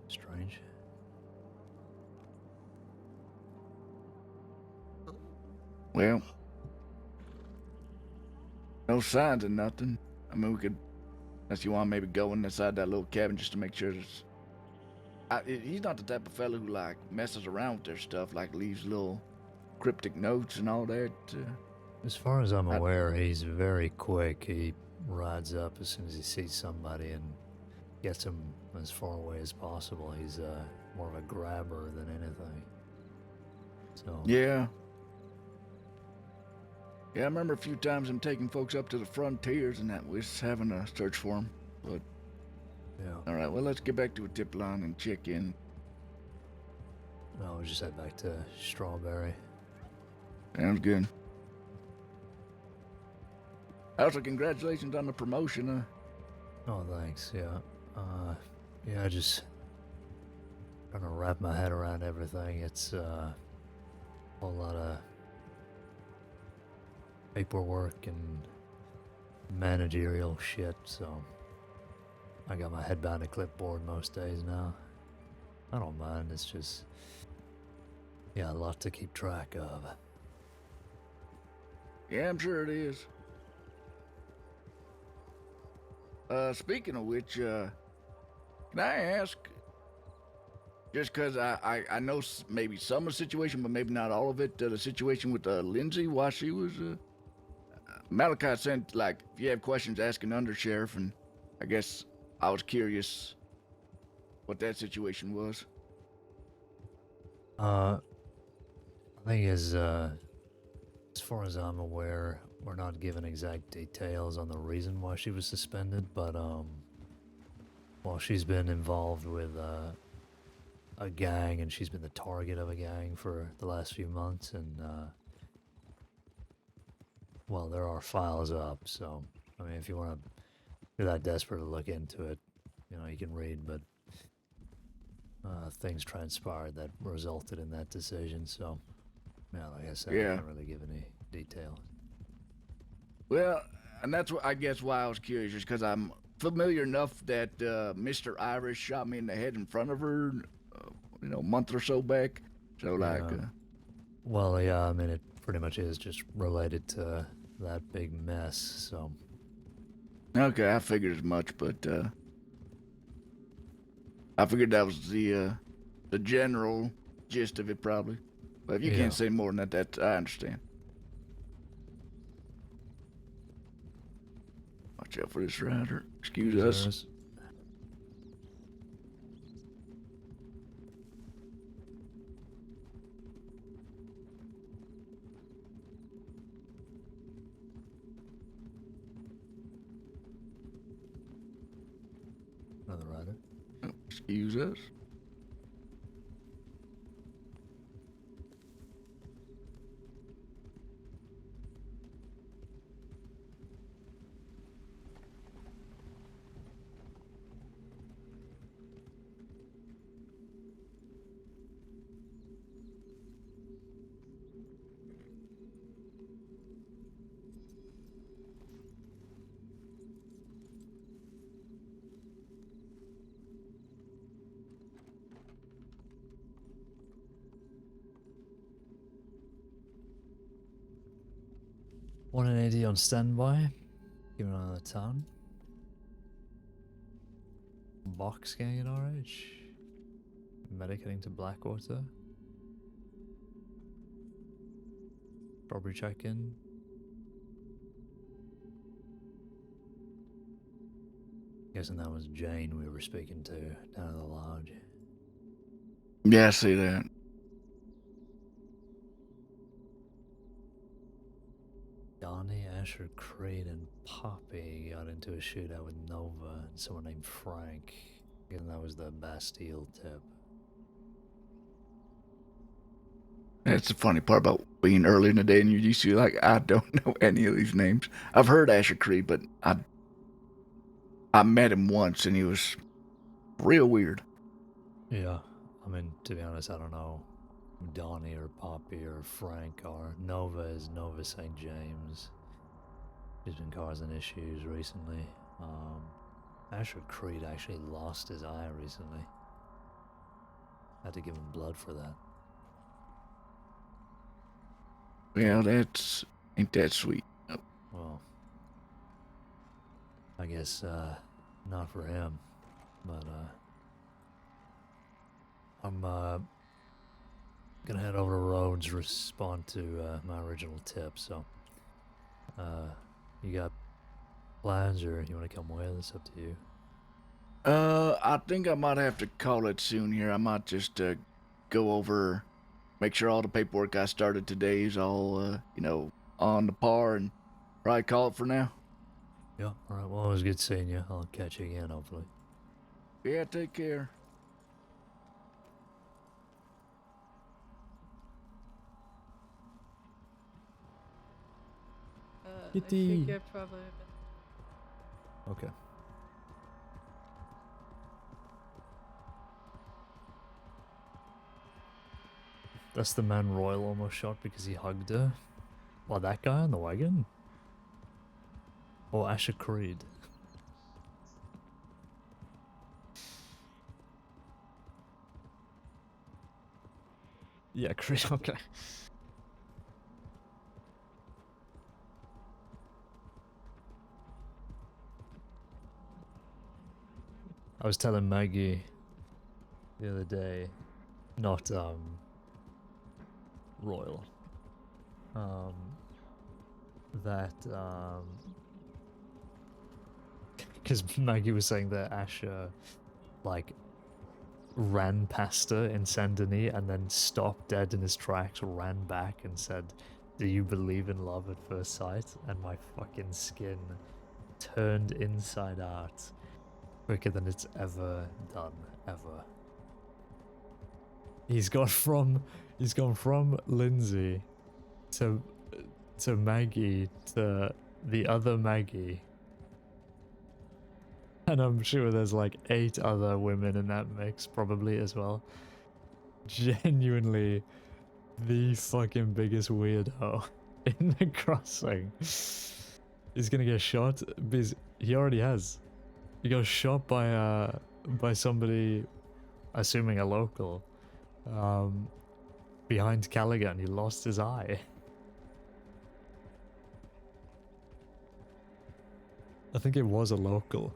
Speaker 1: Strange.
Speaker 9: Well, no signs of nothing. I mean, we could, unless you want to maybe go inside that little cabin just to make sure there's. He's not the type of fellow who like messes around with their stuff, like leaves little cryptic notes and all that.
Speaker 1: As far as I'm aware, he's very quick. He rides up as soon as he sees somebody and gets him as far away as possible. He's more of a grabber than anything. So
Speaker 9: Yeah. Yeah, I remember a few times him taking folks up to the frontiers and that was having a search for him. But
Speaker 1: yeah,
Speaker 9: all right, well, let's get back to a tip line and check in.
Speaker 1: I'll just head back to Strawberry.
Speaker 9: Sounds good. Also, congratulations on the promotion.
Speaker 1: Oh, thanks. Yeah. Yeah, just trying to wrap my head around everything. It's a whole lot of paperwork and managerial shit, so I got my head behind a clipboard most days now. I don't mind, it's just, yeah, a lot to keep track of.
Speaker 9: Yeah, I'm sure it is. Speaking of which, can I ask, just because I know maybe some of the situation, but maybe not all of it, the situation with Lindsay while she was, Malachi sent, like, if you have questions, ask an undersheriff, and I guess I was curious what that situation was.
Speaker 1: I think as far as I'm aware, we're not given exact details on the reason why she was suspended, but well, she's been involved with a gang, and she's been the target of a gang for the last few months, and well, there are files up, so I mean, if you're that desperate to look into it, you know, you can read, but things transpired that resulted in that decision, so yeah, like I said, I can't really give any details.
Speaker 9: Well, and that's what I guess why I was curious, is because I'm familiar enough that Mr. Irish shot me in the head in front of her, a month or so back. So
Speaker 1: well, yeah, I mean, it pretty much is just related to that big mess. So.
Speaker 9: Okay, I figured as much, but I figured that was the general gist of it, probably. But if you can't say more than that, I understand. Watch out for this rider. Excuse us.
Speaker 1: Another rider.
Speaker 9: Oh, excuse us.
Speaker 1: One and 80 on standby. Keep an eye on the town. Box gang at RH. Medicating to Blackwater. Probably check in. Guessing that was Jane we were speaking to down at the lodge.
Speaker 9: Yeah, I see that.
Speaker 1: Donnie, Asher, Creed, and Poppy got into a shootout with Nova and someone named Frank. And that was the Bastille tip.
Speaker 9: That's the funny part about being early in the day and you're used to, like, I don't know any of these names. I've heard Asher Creed, but I met him once and he was real weird.
Speaker 1: Yeah, I mean, to be honest, I don't know who Donnie or Poppy or Frank are. Nova is Nova St. James. He's been causing issues recently. Asher Creed actually lost his eye recently. Had to give him blood for that.
Speaker 9: Well, ain't that sweet. Oh.
Speaker 1: Well, I guess not for him, but I'm gonna head over to Rhodes, respond to my original tip. So, you got plans, or you want to come with? It's up to you.
Speaker 9: I think I might have to call it soon here. I might just go over, make sure all the paperwork I started today is all on the par, and probably call it for now.
Speaker 1: Yeah, alright, well, it was good seeing you. I'll catch you again, hopefully.
Speaker 9: Yeah, take care.
Speaker 3: I think you're probably...
Speaker 1: Okay. That's the man Royal almost shot because he hugged her. Well, that guy on the wagon? Or Asher Creed? Yeah, Creed, okay. I was telling Maggie the other day, not Royal, that because Maggie was saying that Asher like ran past her in Saint Denis and then stopped dead in his tracks, ran back and said, Do you believe in love at first sight? And my fucking skin turned inside out quicker than it's ever done, ever. He's gone from Lindsay to Maggie to the other Maggie. And I'm sure there's like 8 other women in that mix probably as well. Genuinely the fucking biggest weirdo in the crossing. He's gonna get shot because he already has. He got shot by somebody, assuming a local, behind Callaghan. He lost his eye. I think it was a local.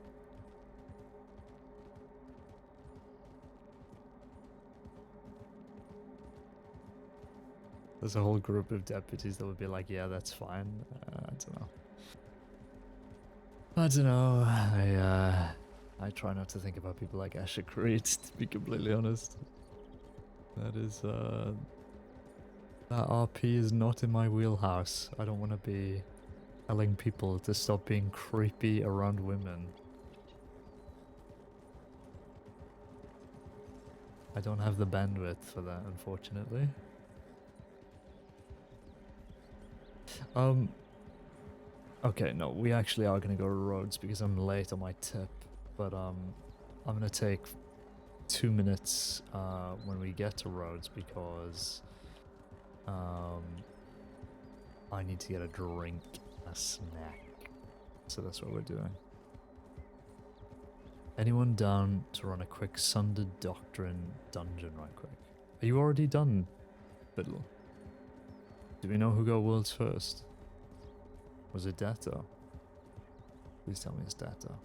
Speaker 1: There's a whole group of deputies that would be like, yeah, that's fine. I don't know. I try not to think about people like Asher Creed, to be completely honest. That is, that RP is not in my wheelhouse. I don't want to be telling people to stop being creepy around women. I don't have the bandwidth for that, unfortunately. Okay, no, we actually are gonna go to roads because I'm late on my tip, but I'm gonna take 2 minutes when we get to roads because I need to get a drink, a snack, so that's what we're doing. Anyone down to run a quick Sundered Doctrine dungeon right quick? Are you already done, Fiddle? Do we know who got worlds first? Was it Dato? Please tell me it's Dato.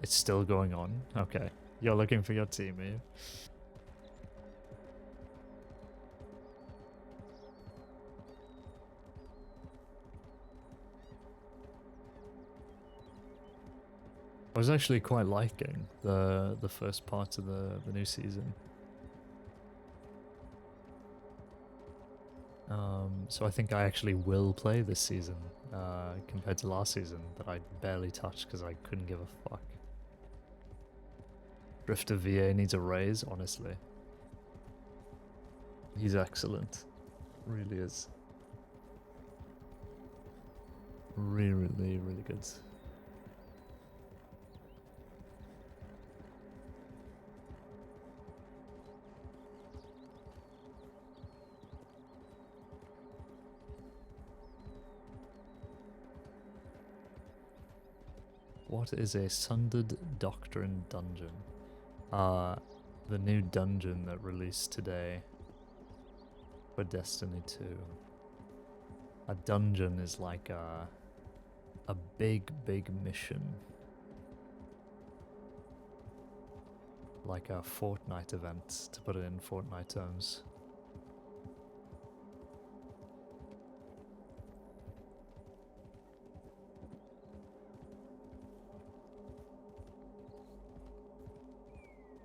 Speaker 1: It's still going on? Okay. You're looking for your team, are you? I was actually quite liking the first part of the new season. So I think I actually will play this season compared to last season that I barely touched because I couldn't give a fuck. Drifter VA needs a raise, honestly. He's excellent. Really is. Really, really good. What is a Sundered Doctrine dungeon? The new dungeon that released today for Destiny 2. A dungeon is like a big mission. Like a Fortnite event, to put it in Fortnite terms.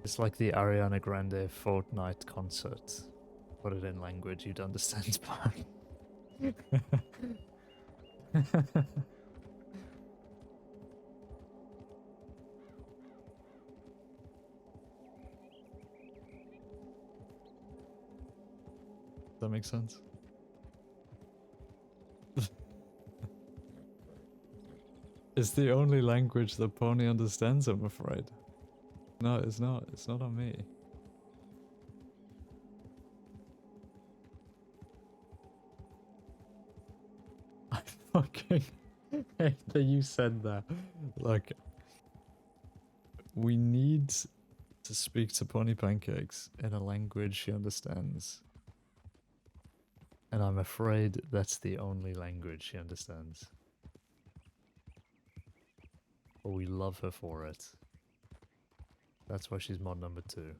Speaker 1: It's like the Ariana Grande Fortnite concert. Put it in language you'd understand, man. Does that make sense? It's the only language that Pony understands, I'm afraid. No, it's not. It's not on me. I fucking hate that you said that. Look, we need to speak to Pony Pancakes in a language she understands. And I'm afraid that's the only language she understands. But we love her for it. That's why she's mod number 2.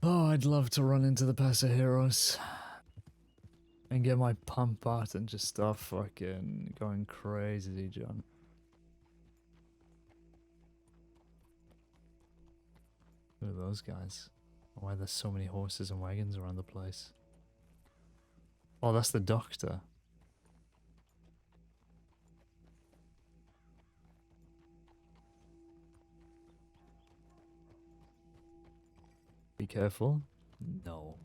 Speaker 1: Oh, I'd love to run into the Paso Heroes and get my pump out and just start fucking going crazy, John. Who are those guys? Why there's so many horses and wagons around the place? Oh, that's the doctor. Be careful. No.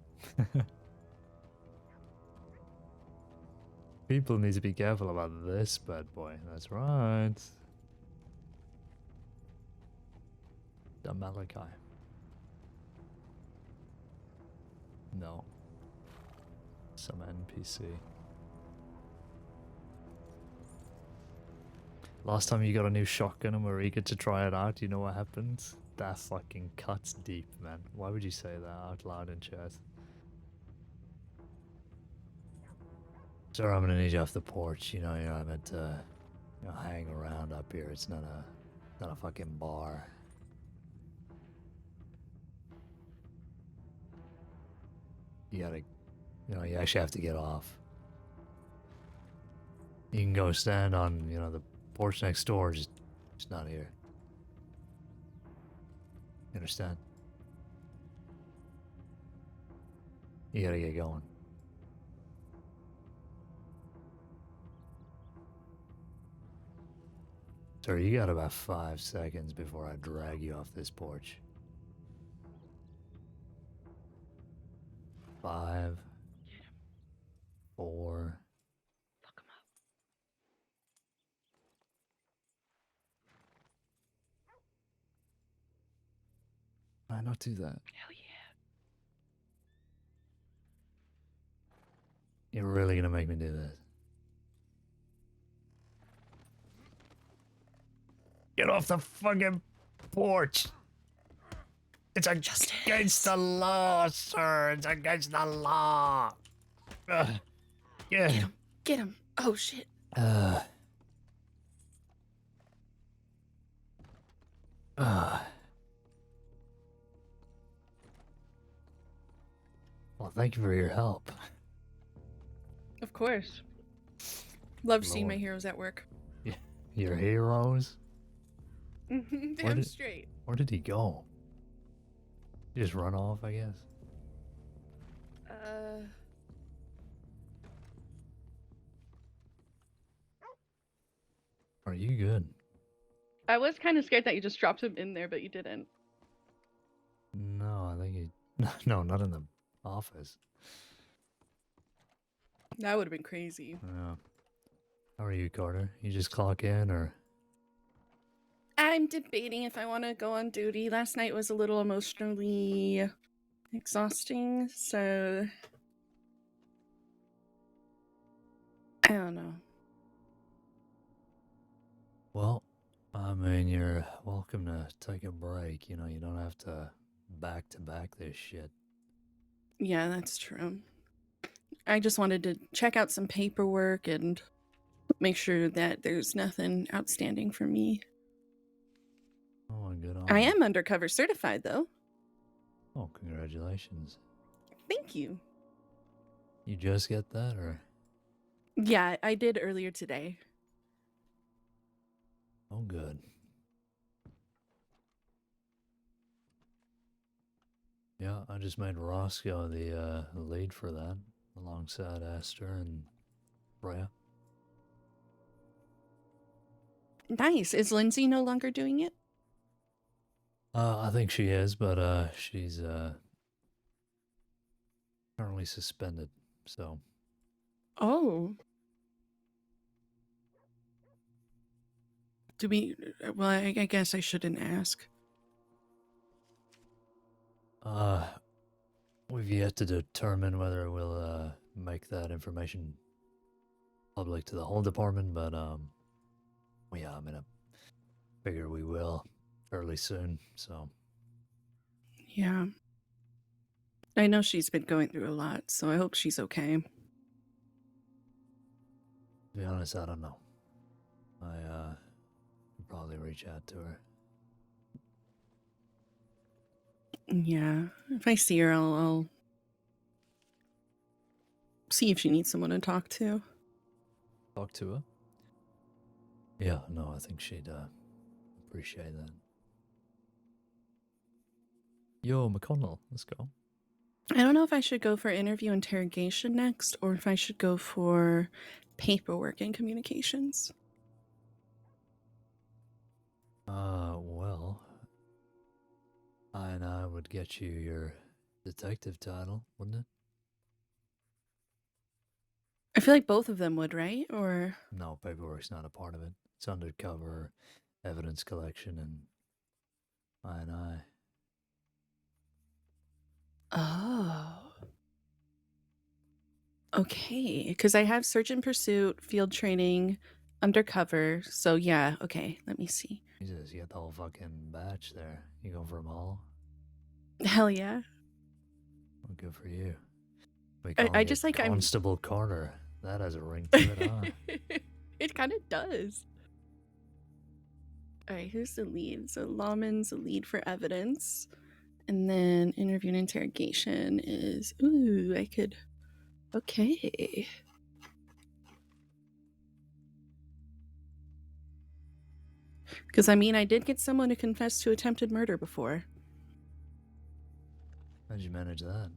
Speaker 1: People need to be careful about this bad boy. That's right. The Malachi. No. Some NPC. Last time you got a new shotgun and were eager to try it out, you know what happened? That fucking cuts deep, man. Why would you say that out loud in chat? Sir, I'm gonna need you off the porch. You know, you're not meant to, hang around up here. It's not a fucking bar. You gotta, you actually have to get off. You can go stand on, the porch next door, just not here. You understand? You gotta get going. Sir, you got about 5 seconds before I drag you off this porch. 5, 4.
Speaker 10: Fuck him up.
Speaker 1: Why not do that?
Speaker 10: Hell yeah.
Speaker 1: You're really gonna make me do this? Get off the fucking porch! It's against the law, sir! It's against the law! Yeah.
Speaker 10: Get him. Get him. Oh, shit.
Speaker 1: Well, thank you for your help.
Speaker 10: Of course. Love seeing my
Speaker 1: Lord.
Speaker 10: heroes at work.
Speaker 1: Your heroes?
Speaker 10: Damn straight.
Speaker 1: Where did he go? He just run off, I guess. Are you good?
Speaker 11: I was kind of scared that you just dropped him in there, but you didn't.
Speaker 1: No, I think he... No, not in the office.
Speaker 10: That would have been crazy.
Speaker 1: Yeah. How are you, Carter? You just clock in, or...?
Speaker 11: I'm debating if I want to go on duty. Last night was a little emotionally exhausting, so I don't know.
Speaker 1: Well, I mean, you're welcome to take a break. You don't have to back-to-back this shit.
Speaker 11: Yeah, that's true. I just wanted to check out some paperwork and make sure that there's nothing outstanding for me.
Speaker 1: Oh, good on
Speaker 11: I
Speaker 1: you.
Speaker 11: am undercover certified, though.
Speaker 1: Oh, congratulations.
Speaker 11: Thank you.
Speaker 1: You just get that, or?
Speaker 11: Yeah, I did earlier today.
Speaker 1: Oh, good. Yeah, I just made Roscoe the lead for that, alongside Esther and Freya.
Speaker 11: Nice. Is Lindsay no longer doing it?
Speaker 1: I think she is, but she's currently suspended, so.
Speaker 11: Oh. Do we... Well, I guess I shouldn't ask.
Speaker 1: We've yet to determine whether we'll make that information public to the whole department, but yeah, I mean, I figure we will fairly soon, so.
Speaker 11: Yeah. I know she's been going through a lot, so I hope she's okay.
Speaker 1: To be honest, I don't know. I could probably reach out to her.
Speaker 11: Yeah. If I see her, I'll see if she needs someone to talk to.
Speaker 1: Talk to her. Yeah, no, I think she'd appreciate that. Yo, McConnell, let's go.
Speaker 11: I don't know if I should go for interview interrogation next or if I should go for paperwork and communications.
Speaker 1: Well, I would get you your detective title, wouldn't it?
Speaker 11: I feel like both of them would, right? Or
Speaker 1: No, paperwork's not a part of it. It's undercover evidence collection and I.
Speaker 11: oh. Okay, because I have search and pursuit, field training, undercover. So yeah, okay, let me see.
Speaker 1: Jesus, you got the whole fucking batch there. You going for them all?
Speaker 11: Hell yeah.
Speaker 1: Well, good for you. We
Speaker 11: I
Speaker 1: calling
Speaker 11: just
Speaker 1: you
Speaker 11: like I'm
Speaker 1: Constable Carter. That has a ring to it, huh?
Speaker 11: it kind of does. All right, who's the lead? So Lawman's the lead for evidence. And then interview and interrogation is, ooh, I could, okay. Because I mean, I did get someone to confess to attempted murder before.
Speaker 1: How'd you manage that?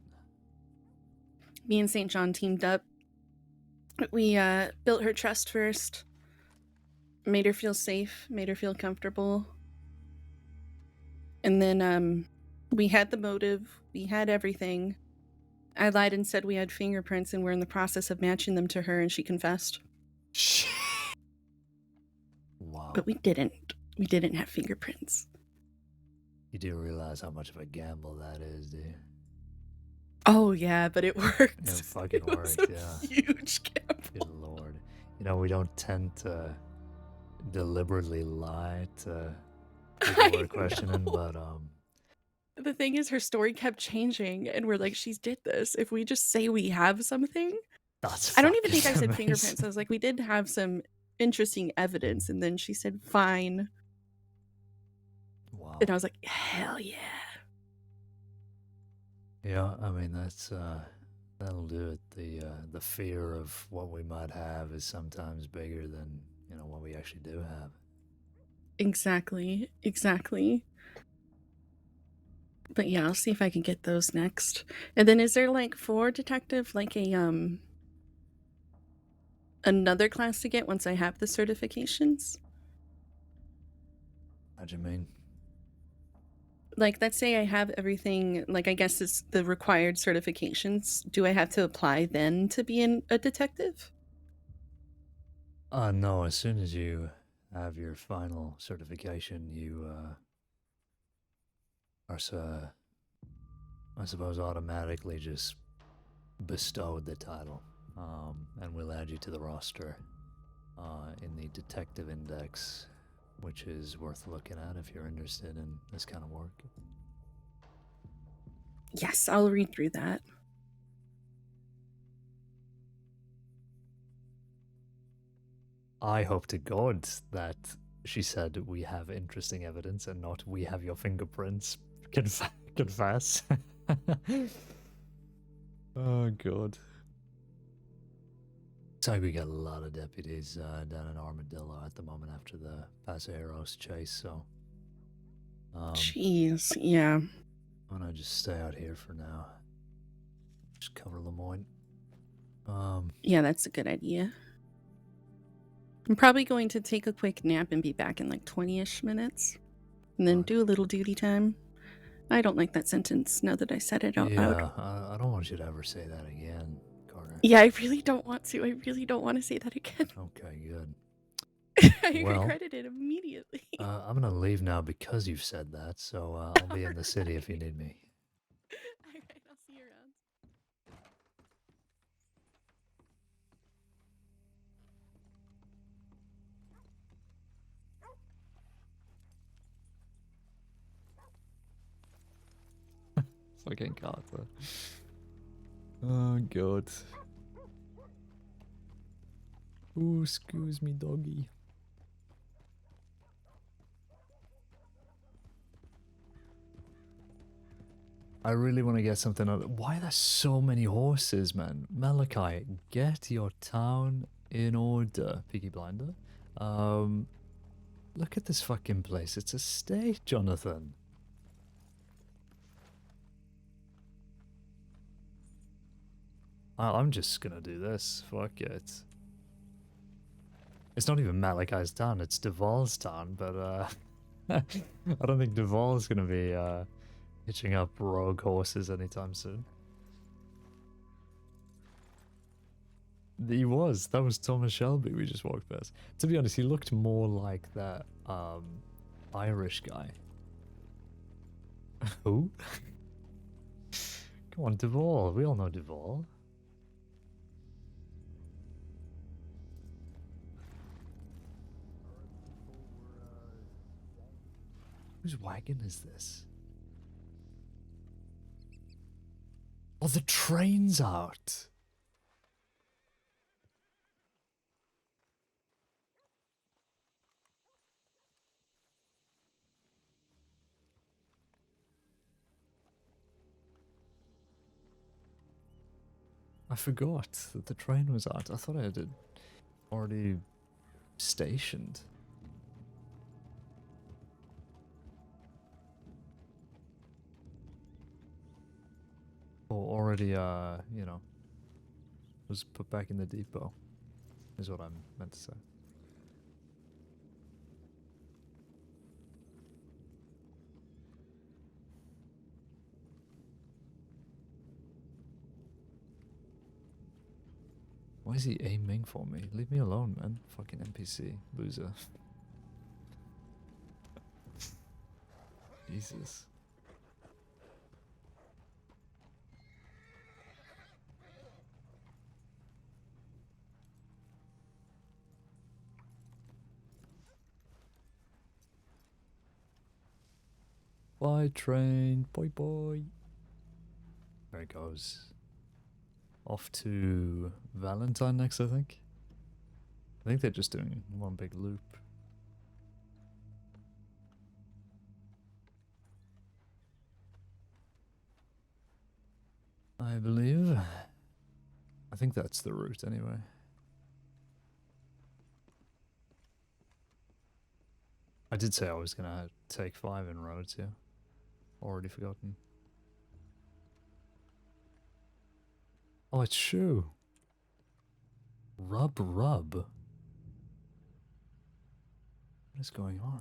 Speaker 11: Me and St. John teamed up. We built her trust first, made her feel safe, made her feel comfortable. And then we had the motive, we had everything. I lied and said we had fingerprints and we're in the process of matching them to her, and she confessed.
Speaker 1: Wow.
Speaker 11: But we didn't. We didn't have fingerprints.
Speaker 1: You do realize how much of a gamble that is, do you?
Speaker 11: Oh yeah, but it worked.
Speaker 1: It fucking
Speaker 11: It was
Speaker 1: worked,
Speaker 11: a
Speaker 1: yeah.
Speaker 11: huge gamble.
Speaker 1: Good lord. You know, we don't tend to deliberately lie to people we're questioning, but
Speaker 11: The thing is, her story kept changing, and we're like, she's did this. If we just say we have something,
Speaker 1: that's
Speaker 11: I don't even
Speaker 1: fucking
Speaker 11: think I said
Speaker 1: amazing.
Speaker 11: fingerprints. I was like, we did have some interesting evidence, and then she said fine,
Speaker 1: Wow.
Speaker 11: and I was like, hell yeah.
Speaker 1: Yeah, I mean that'll do it. The fear of what we might have is sometimes bigger than, you know, what we actually do have.
Speaker 11: Exactly. But yeah, I'll see if I can get those next. And then is there like for detective like a another class to get once I have the certifications?
Speaker 1: How do you mean?
Speaker 11: Like, let's say I have everything, like I guess it's the required certifications. Do I have to apply then to be a detective?
Speaker 1: No, as soon as you have your final certification, you are I suppose automatically just bestowed the title. And we'll add you to the roster in the detective index, which is worth looking at if you're interested in this kind of work.
Speaker 11: Yes, I'll read through that.
Speaker 1: I hope to God that she said we have interesting evidence and not we have your fingerprints. Confess. Oh God. So we got a lot of deputies down in Armadillo at the moment after the Pasajeros chase, so
Speaker 11: Jeez, yeah.
Speaker 1: why don't I just stay out here for now? Just cover Lemoyne.
Speaker 11: Yeah, that's a good idea. I'm probably going to take a quick nap and be back in like 20-ish minutes. And then do a little duty time. I don't like that sentence now that I said it out loud.
Speaker 1: Yeah, I don't want you to ever say that again, Carter.
Speaker 11: Yeah, I really don't want to. I really don't want to say that again.
Speaker 1: Okay, good.
Speaker 11: I
Speaker 1: Well,
Speaker 11: regretted it immediately.
Speaker 1: I'm gonna leave now because you've said that, so I'll be in the city if you need me.
Speaker 11: Alright, I'll see you around.
Speaker 1: Fucking Carter. Oh God. Ooh, excuse me, doggy. I really want to get something out. Why are there so many horses, man? Malachi, get your town in order, Peaky Blinder. Look at this fucking place. It's a state, Jonathan. I'm just gonna do this. Fuck it. It's not even Malachi's town, it's Duval's town, but I don't think Duval's gonna be hitching up rogue horses anytime soon. He was. That was Thomas Shelby we just walked past. To be honest, he looked more like that Irish guy. Who? Come on, Duval. We all know Duval. Whose wagon is this? Oh, the train's out. I forgot that the train was out. I thought I had it already stationed. Or already, you know, was put back in the depot, is what I'm meant to say. Why is he aiming for me? Leave me alone, man. Fucking NPC. Loser. Jesus. Bye, train. Bye, bye. There it goes. Off to Valentine next, I think. I think they're just doing one big loop. I believe. I think that's the route anyway. I did say I was gonna take 5 in roads, yeah. Already forgotten. Oh, it's Shu. Rub. What is going on?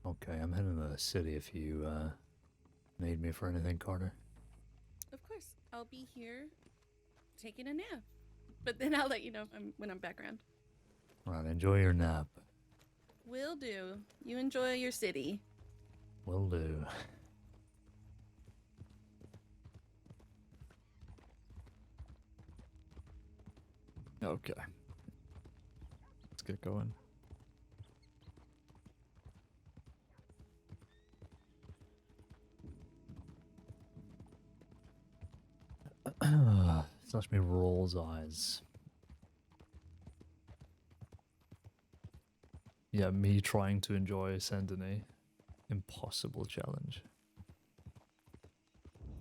Speaker 1: Okay, I'm heading to the city if you need me for anything, Carter.
Speaker 11: Of course, I'll be here taking a nap. But then I'll let you know when I'm back around.
Speaker 1: Right, enjoy your nap.
Speaker 11: Will do. You enjoy your city.
Speaker 1: Will do. Okay. Let's get going. Slash me rolls eyes. Yeah, me trying to enjoy Saint-Denis. Impossible challenge.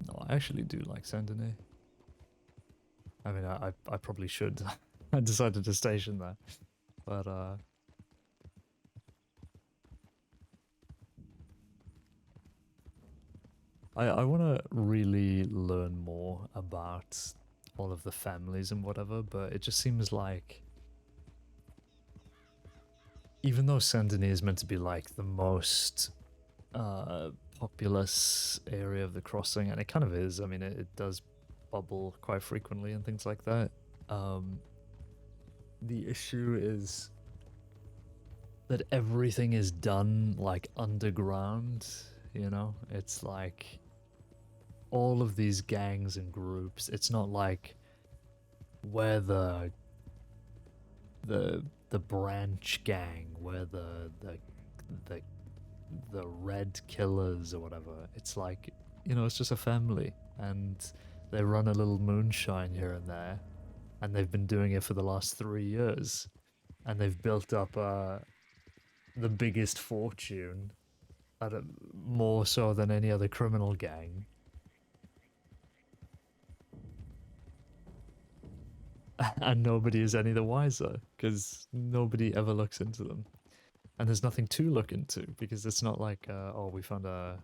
Speaker 1: No, I actually do like Saint-Denis. I mean, I probably should. I decided to station there. But, I want to really learn more about all of the families and whatever, but it just seems like even though Saint-Denis is meant to be like the most populous area of the crossing, and it kind of is, I mean, it does bubble quite frequently and things like that. The issue is that everything is done like underground, you know? It's like all of these gangs and groups. It's not like where the branch gang, where the the red killers or whatever. It's like, you know, it's just a family and they run a little moonshine here and there, and they've been doing it for the last 3 years, and they've built up the biggest fortune, more so than any other criminal gang. And nobody is any the wiser, because nobody ever looks into them. And there's nothing to look into, because it's not like, oh, we found a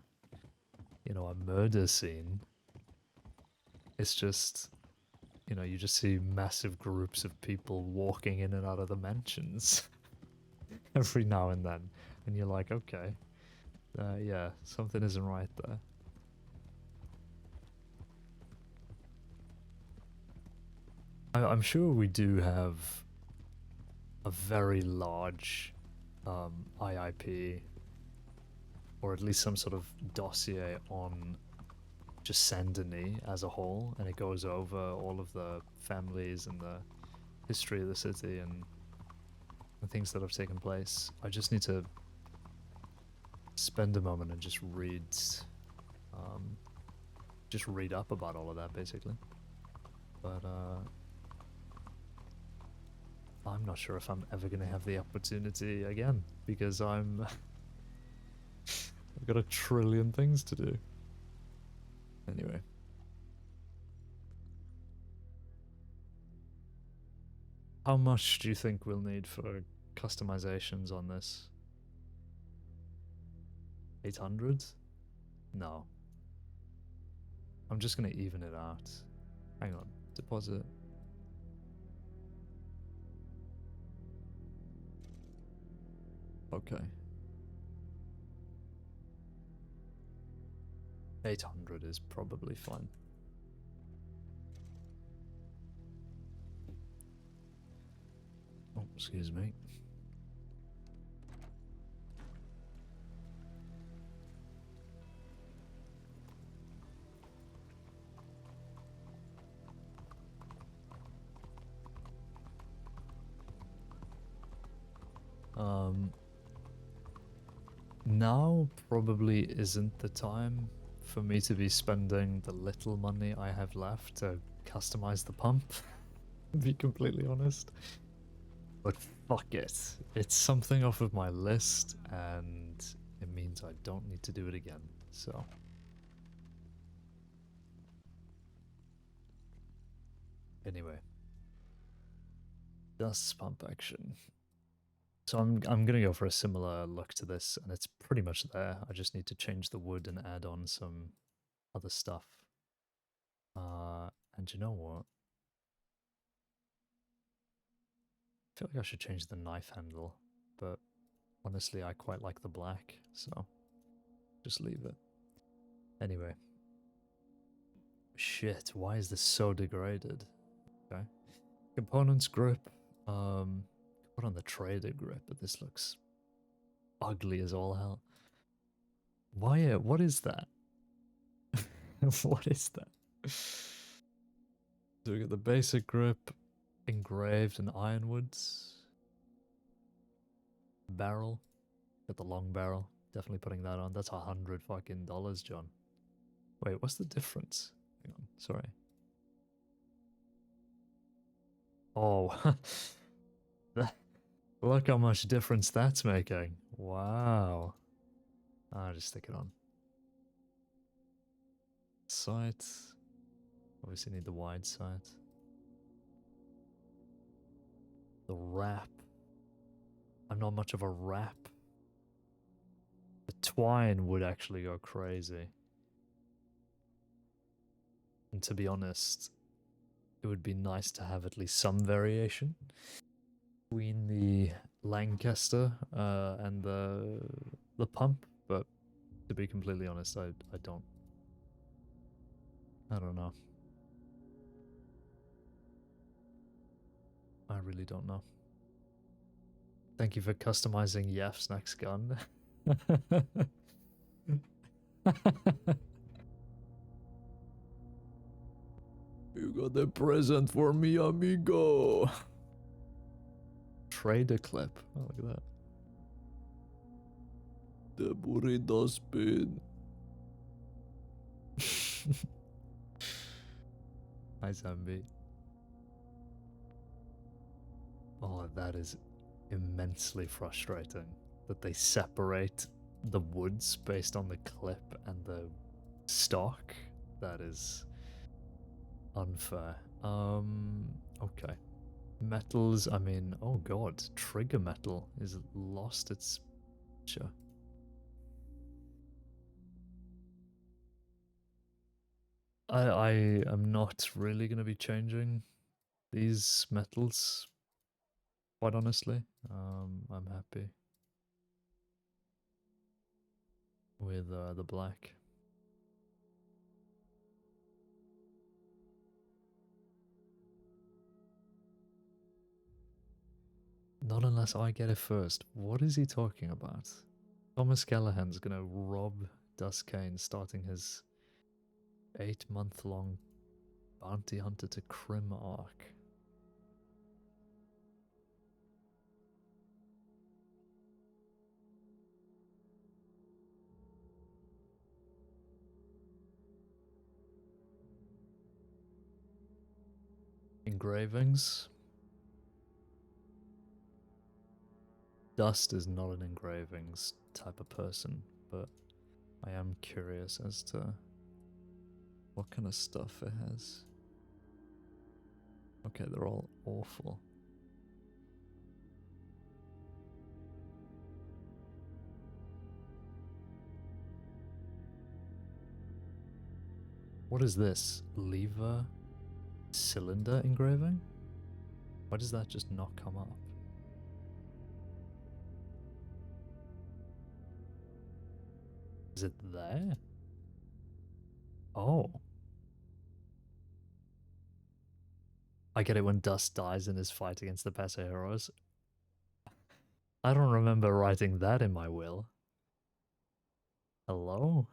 Speaker 1: murder scene. It's just, you know, you just see massive groups of people walking in and out of the mansions every now and then. And you're like, okay, yeah, something isn't right there. I'm sure we do have a very large IIP, or at least some sort of dossier on just Saint-Denis as a whole, and it goes over all of the families and the history of the city and the things that have taken place. I just need to spend a moment and just read up about all of that, basically. But I'm not sure if I'm ever going to have the opportunity again, because I've got a trillion things to do. Anyway. How much do you think we'll need for customizations on this? 800? No. I'm just going to even it out. Hang on. Deposit. Okay. 800 is probably fine. Oh, excuse me. Now probably isn't the time for me to be spending the little money I have left to customize the pump, to be completely honest. But fuck it. It's something off of my list, and it means I don't need to do it again, so. Anyway. Dust pump action. So I'm gonna go for a similar look to this, and it's pretty much there. I just need to change the wood and add on some other stuff. And you know what? I feel like I should change the knife handle, but honestly I quite like the black, so just leave it. Anyway. Shit, why is this so degraded? Okay. Components grip. Put on the trader grip, but this looks ugly as all hell. Why? What is that? What is that? So we got the basic grip, engraved in ironwoods. Barrel. Got the long barrel. Definitely putting that on. That's $100 fucking dollars, John. Wait, what's the difference? Hang on, sorry. Oh, look how much difference that's making. Wow. I'll just stick it on. Sight. Obviously need the wide sight. The wrap. I'm not much of a wrap. The twine would actually go crazy. And to be honest, it would be nice to have at least some variation between the Lancaster and the pump, but to be completely honest, I don't know. I really don't know. Thank you for customizing Yef's next gun. You got a present for me, amigo. Trader clip. Oh, look at that. The burrito spin. Hi, zombie. Oh, that is immensely frustrating that they separate the woods based on the clip and the stock. That is unfair. Okay. Metals, I mean, oh god, trigger metal is lost its picture. I am not really going to be changing these metals, quite honestly. I'm happy with the black. Not unless I get it first. What is he talking about? Thomas Callahan's gonna rob Caine, starting his 8-month-long bounty hunter to Crim arc. Engravings. Dust is not an engravings type of person, but I am curious as to what kind of stuff it has. Okay, they're all awful. What is this? Lever cylinder engraving? Why does that just not come up? Is it there? Oh. I get it when Dust dies in his fight against the Pasajeros. I don't remember writing that in my will. Hello?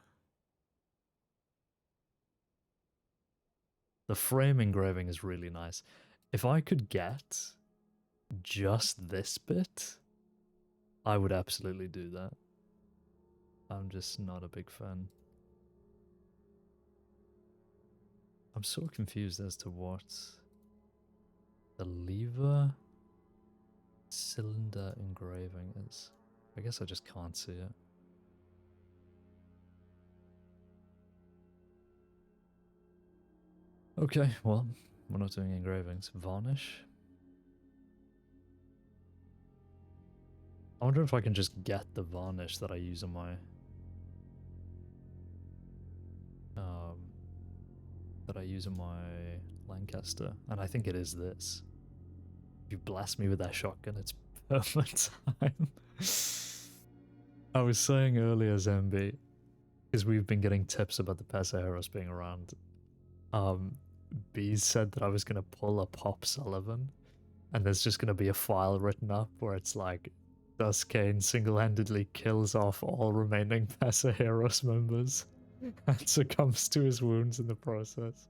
Speaker 1: The frame engraving is really nice. If I could get just this bit, I would absolutely do that. I'm just not a big fan. I'm so confused as to what the lever cylinder engraving is. I guess I just can't see it. Okay, well, we're not doing engravings. Varnish? I wonder if I can just get the varnish that I use on my Lancaster, and I think it is this. If you blast me with that shotgun, it's perfect time. I was saying earlier, Zambi, because we've been getting tips about the Pasajeros being around. Bees said that I was gonna pull a Pop Sullivan, and there's just gonna be a file written up where it's like, Caine single-handedly kills off all remaining Pasajeros members and succumbs to his wounds in the process.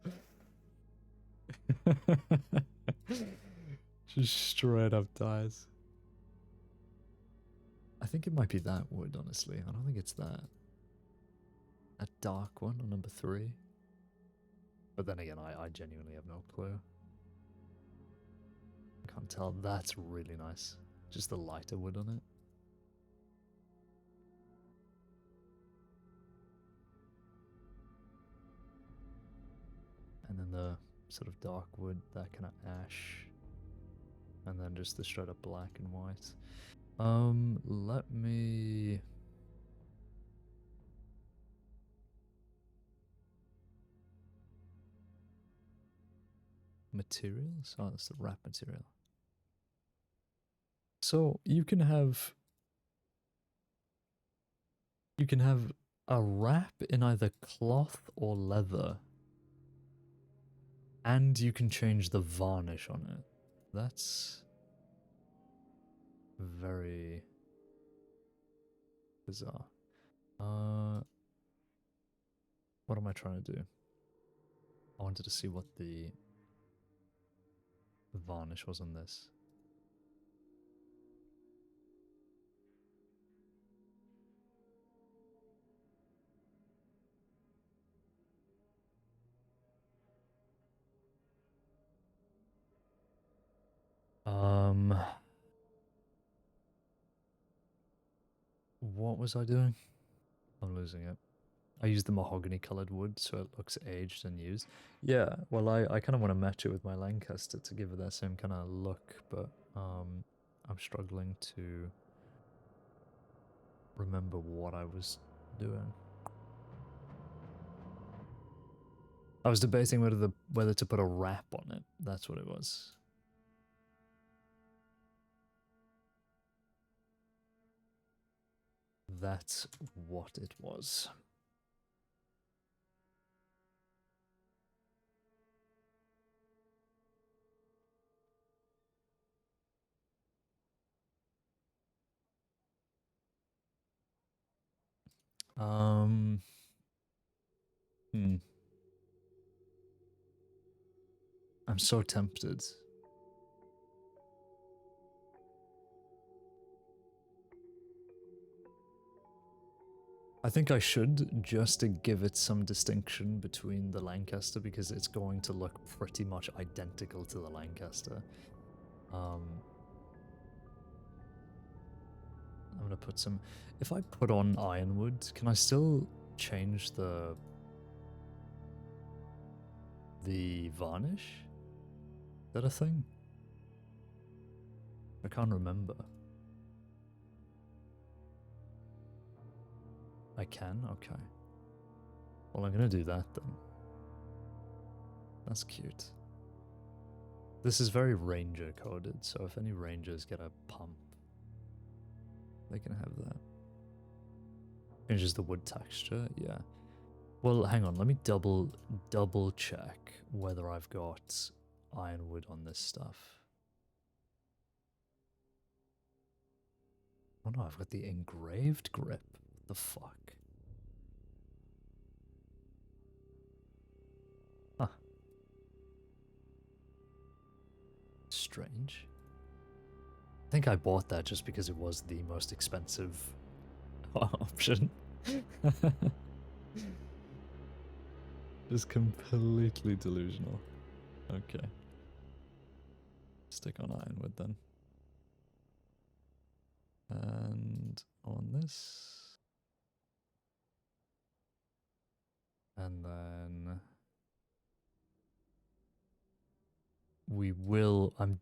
Speaker 1: Just straight up dies. I think it might be that wood, honestly. I don't think it's that. A dark one on number 3. But then again, I genuinely have no clue. I can't tell. That's really nice. Just the lighter wood on it. And then the sort of dark wood, that kind of ash. And then just the straight up black and white. Let me... Materials? Oh, that's the wrap material. So you can have a wrap in either cloth or leather, and you can change the varnish on it. That's very bizarre. What am I trying to do? I wanted to see what the varnish was on this. What was I doing? I'm losing it. I used the mahogany colored wood so it looks aged and used. Yeah, well I kind of want to match it with my Lancaster to give it that same kind of look, but I'm struggling to remember what I was doing. I was debating whether to put a wrap on it. That's what it was. That's what it was. I'm so tempted. I think I should, just to give it some distinction between the Lancaster, because it's going to look pretty much identical to the Lancaster. I'm gonna put some... If I put on Ironwood, can I still change the varnish? Is that a thing? I can't remember. I can? Okay. Well, I'm gonna do that then. That's cute. This is very ranger coded, so if any rangers get a pump, they can have that. Changes the wood texture, yeah. Well, hang on, let me double check whether I've got ironwood on this stuff. Oh no, I've got the engraved grip. What the fuck? Huh. Strange. I think I bought that just because it was the most expensive option. Just completely delusional. Okay. Stick on ironwood then. And on this. And then we will, I'm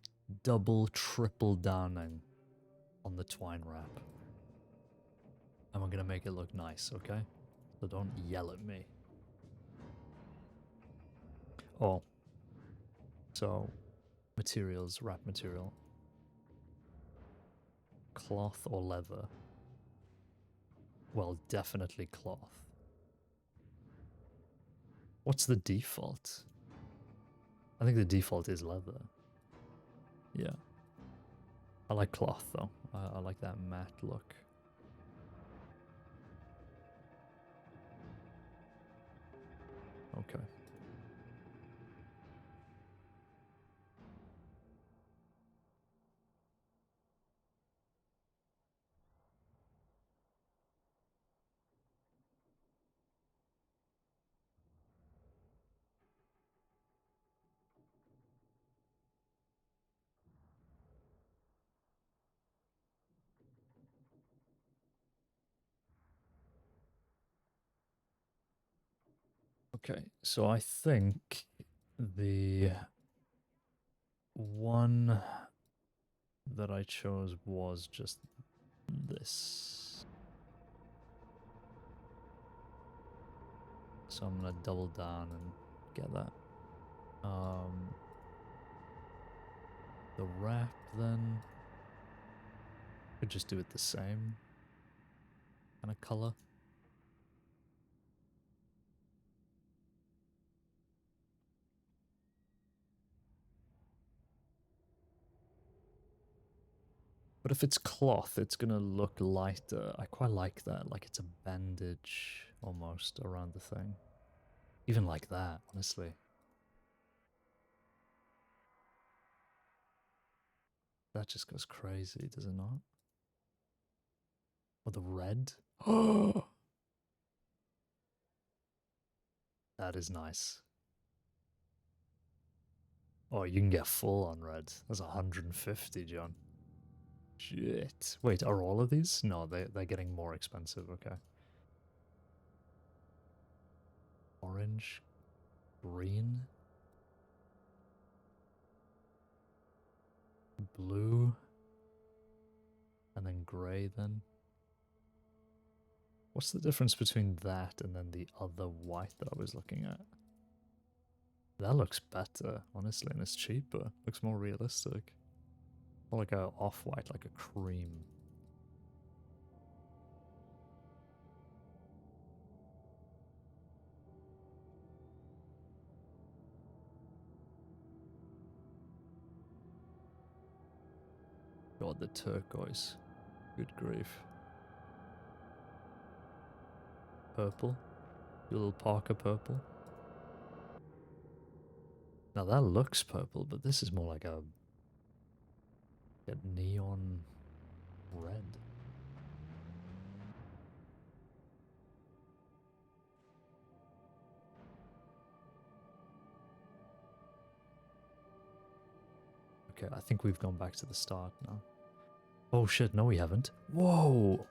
Speaker 1: triple downing on the twine wrap. And we're gonna make it look nice, okay? So don't yell at me. Oh. So, materials, wrap material. Cloth or leather? Well, definitely cloth. What's the default? I think the default is leather. Yeah. I like cloth though. I like that matte look. Okay. Okay, so I think the one that I chose was just this. So I'm gonna double down and get that. The wrap then, could just do it the same kind of color. But if it's cloth, it's gonna look lighter. I quite like that. Like it's a bandage almost around the thing. Even like that, honestly. That just goes crazy, does it not? Or the red? Oh, that is nice. Oh, you can get full on red. That's 150, John. Shit. Wait, are all of these? No, they're getting more expensive, okay. Orange. Green. Blue. And then grey then. What's the difference between that and then the other white that I was looking at? That looks better, honestly, and it's cheaper. Looks more realistic. Or like a off-white, like a cream. God, the turquoise. Good grief. Purple. Your little Parker purple. Now that looks purple, but this is more like a neon red. Okay, I think we've gone back to the start now. Oh shit, no we haven't. Whoa!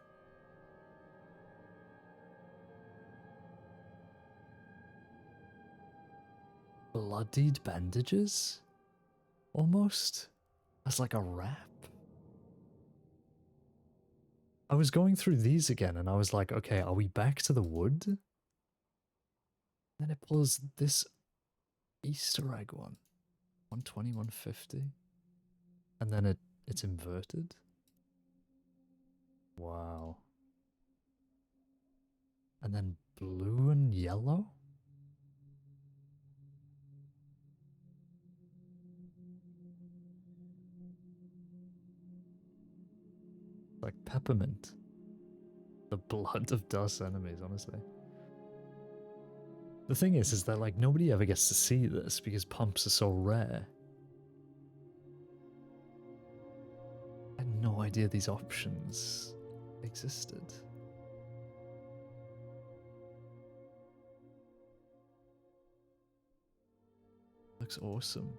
Speaker 1: Bloodied bandages? Almost? That's like a wrap. I was going through these again and I was like, okay, are we back to the wood? Then it pulls this Easter egg one. 120, 150. And then it's inverted. Wow. And then blue and yellow? Like peppermint. The blood of dust enemies, honestly. The thing is that like nobody ever gets to see this because pumps are so rare. I had no idea these options existed. Looks awesome.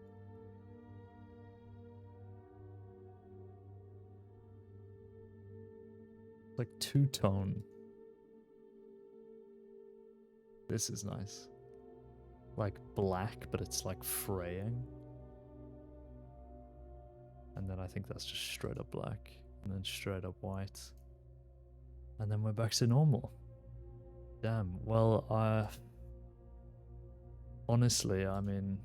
Speaker 1: Like two-tone. This is nice. Like black, but it's like fraying. And then I think that's just straight up black. And then straight up white. And then we're back to normal. Damn. Well, honestly, I mean,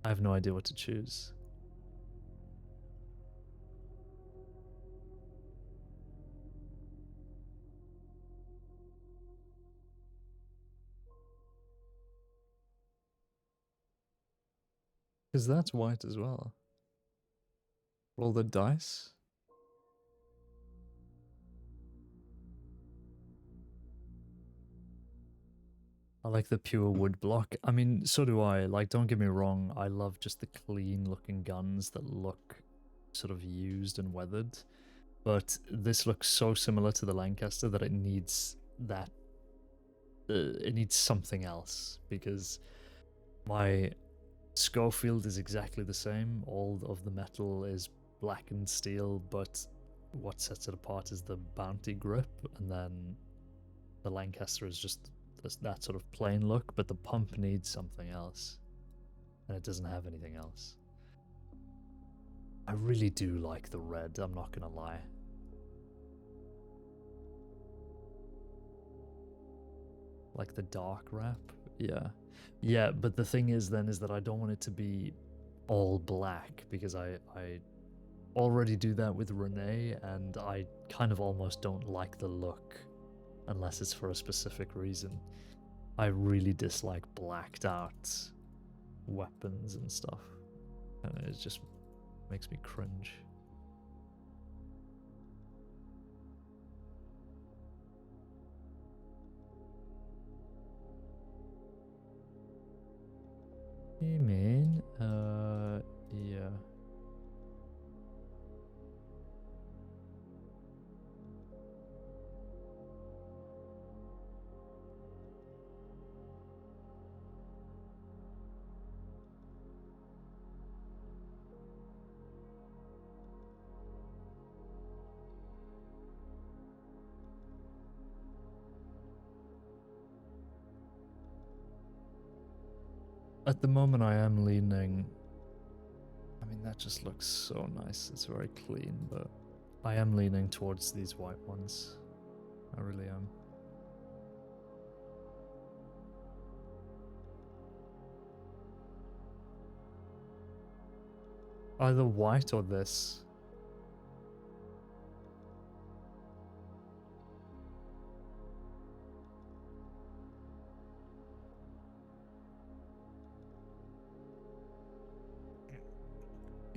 Speaker 1: I have no idea what to choose. Because that's white as well. Roll the dice. I like the pure wood block. I mean, so do I. Like, don't get me wrong. I love just the clean looking guns that look sort of used and weathered. But this looks so similar to the Lancaster that it needs that. It needs something else. Because my Schofield is exactly the same. All of the metal is blackened steel, but what sets it apart is the bounty grip, and then the Lancaster is just that sort of plain look, but the pump needs something else, and it doesn't have anything else. I really do like the red, I'm not gonna lie. Like the dark wrap, yeah. Yeah, but the thing is then is that I don't want it to be all black, because I already do that with Renee, and I kind of almost don't like the look unless it's for a specific reason. I really dislike blacked out weapons and stuff, and it's just Makes me cringe. Hey man, yeah. At the moment I am leaning, I mean that just looks so nice, it's very clean, but I am leaning towards these white ones. I really am. Either white or this.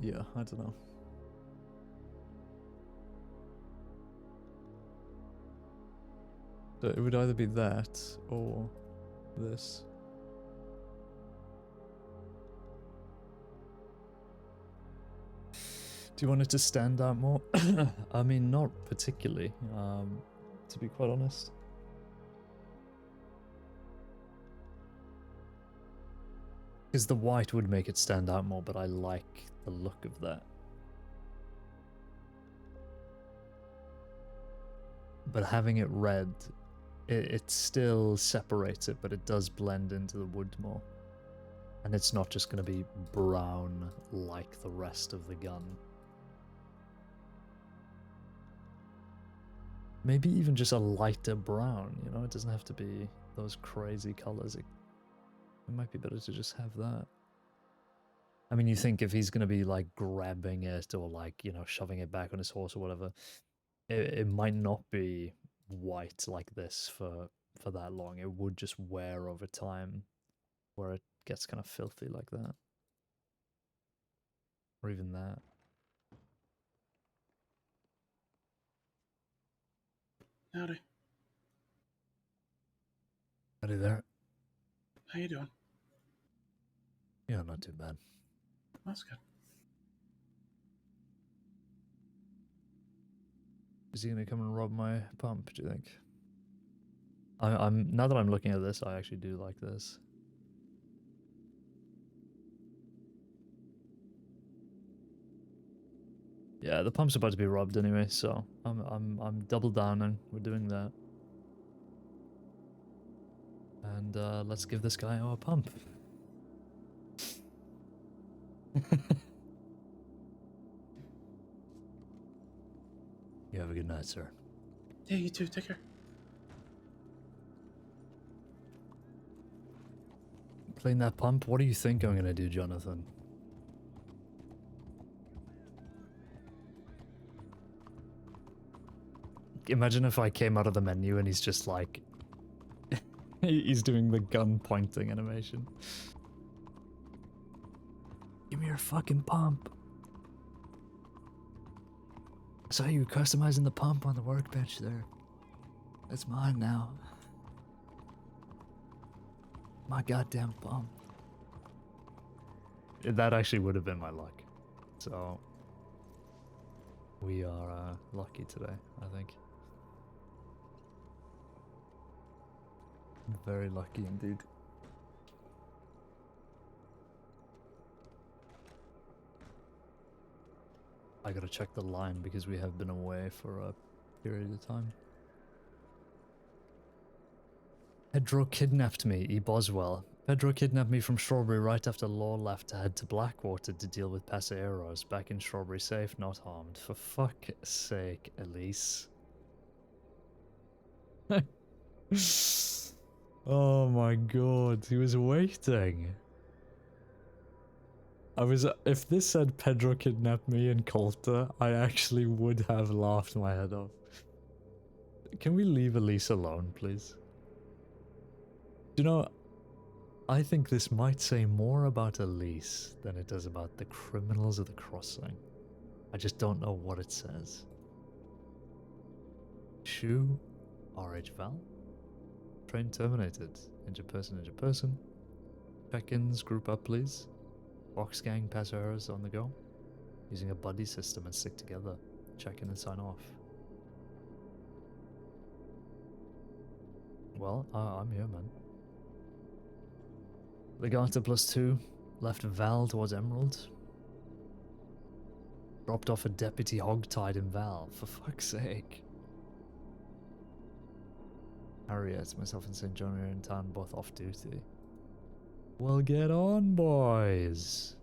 Speaker 1: Yeah, I don't know. So it would either be that or this. Do you want it to stand out more? I mean, not particularly, to be quite honest. Because the white would make it stand out more, but I like the look of that. But having it red, it still separates it, but it does blend into the wood more. And it's not just going to be brown like the rest of the gun. Maybe even just a lighter brown, you know? It doesn't have to be those crazy colors. It might be better to just have that. I mean, you think if he's going to be like grabbing it or like, you know, shoving it back on his horse or whatever, it might not be white like this for that long. It would just wear over time where it gets kind of filthy like that. Or even that.
Speaker 4: Howdy.
Speaker 1: Howdy there.
Speaker 4: How you doing?
Speaker 1: Yeah, not too bad.
Speaker 4: That's good.
Speaker 1: Is he gonna come and rob my pump, do you think? I'm now that I'm looking at this, I actually do like this. Yeah, the pump's about to be robbed anyway, so I'm double down and we're doing that. And let's give this guy our pump. You have a good night, sir.
Speaker 4: Yeah, you too. Take care.
Speaker 1: Playing that pump? What do you think I'm gonna do, Jonathan? Imagine if I came out of the menu and he's just like... he's doing the gun pointing animation. Give me your fucking pump. I saw you customizing the pump on the workbench there. It's mine now. My goddamn pump. That actually would have been my luck. So... we are lucky today, I think. Very lucky indeed. I gotta check the line because we have been away for a period of time. Pedro kidnapped me, E. Boswell. Pedro kidnapped me from Strawberry right after Law left to head to Blackwater to deal with Paseros. Back in Strawberry safe, not harmed. For fuck's sake, Elise. Oh my god, he was waiting. If this said Pedro kidnapped me in Coulter, I actually would have laughed my head off. Can we leave Elise alone, please? You know, I think this might say more about Elise than it does about the criminals of the crossing. I just don't know what it says. Shu, RH Val. Train terminated. Injured person, injured person. Check-ins, group up please. Box gang passengers on the go. Using a buddy system and stick together. Check in and sign off. Well, I'm here, man. Legato +2. Left Val towards Emerald. Dropped off a deputy hogtied in Val, for fuck's sake. Harriet, myself and St. John are in town, both off duty. Well, get on, boys.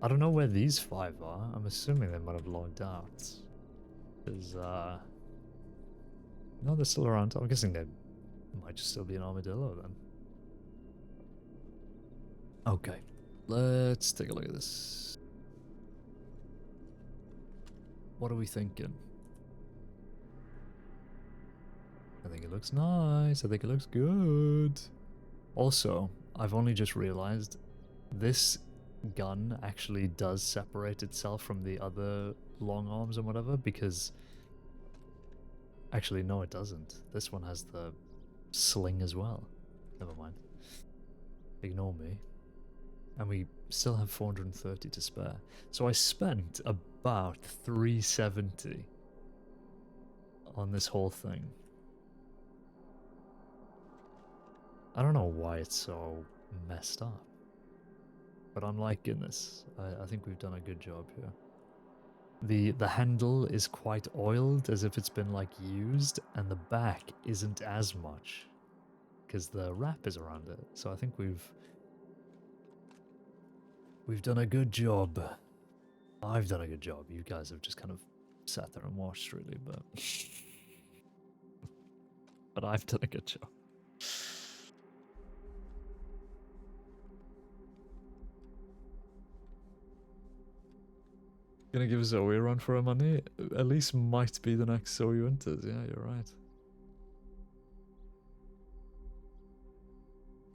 Speaker 1: I don't know where these 5 are. I'm assuming they might have logged out. Because, no, they're still around. I'm guessing they might just still be an armadillo then. Okay, let's take a look at this. What are we thinking? I think it looks nice. I think it looks good. Also, I've only just realized this gun actually does separate itself from the other long arms and whatever, because actually no, it doesn't. This one has the sling as well. Never mind. Ignore me. And we still have 430 to spare. So I spent about 370 on this whole thing. I don't know why it's so messed up, but I'm liking this. I think we've done a good job here. The handle is quite oiled, as if it's been like used, and the back isn't as much because the wrap is around it. So I think we've done a good job. I've done a good job. You guys have just kind of sat there and watched, really, but but I've done a good job. Gonna give Zoe a run for her money? Elise might be the next Zoe Winters. Yeah, you're right.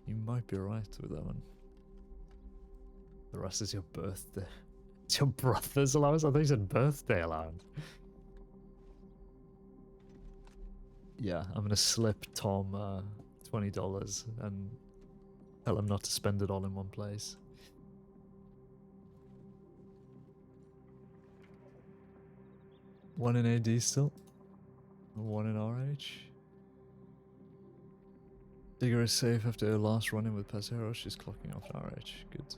Speaker 1: You might be right with that one. The rest is your birthday. It's your brother's allowance? I thought you said birthday allowance. Yeah, I'm gonna slip Tom $20 and tell him not to spend it all in one place. One in AD still? One in RH? Digger is safe after her last run-in with Pesero. She's clocking off RH. Good.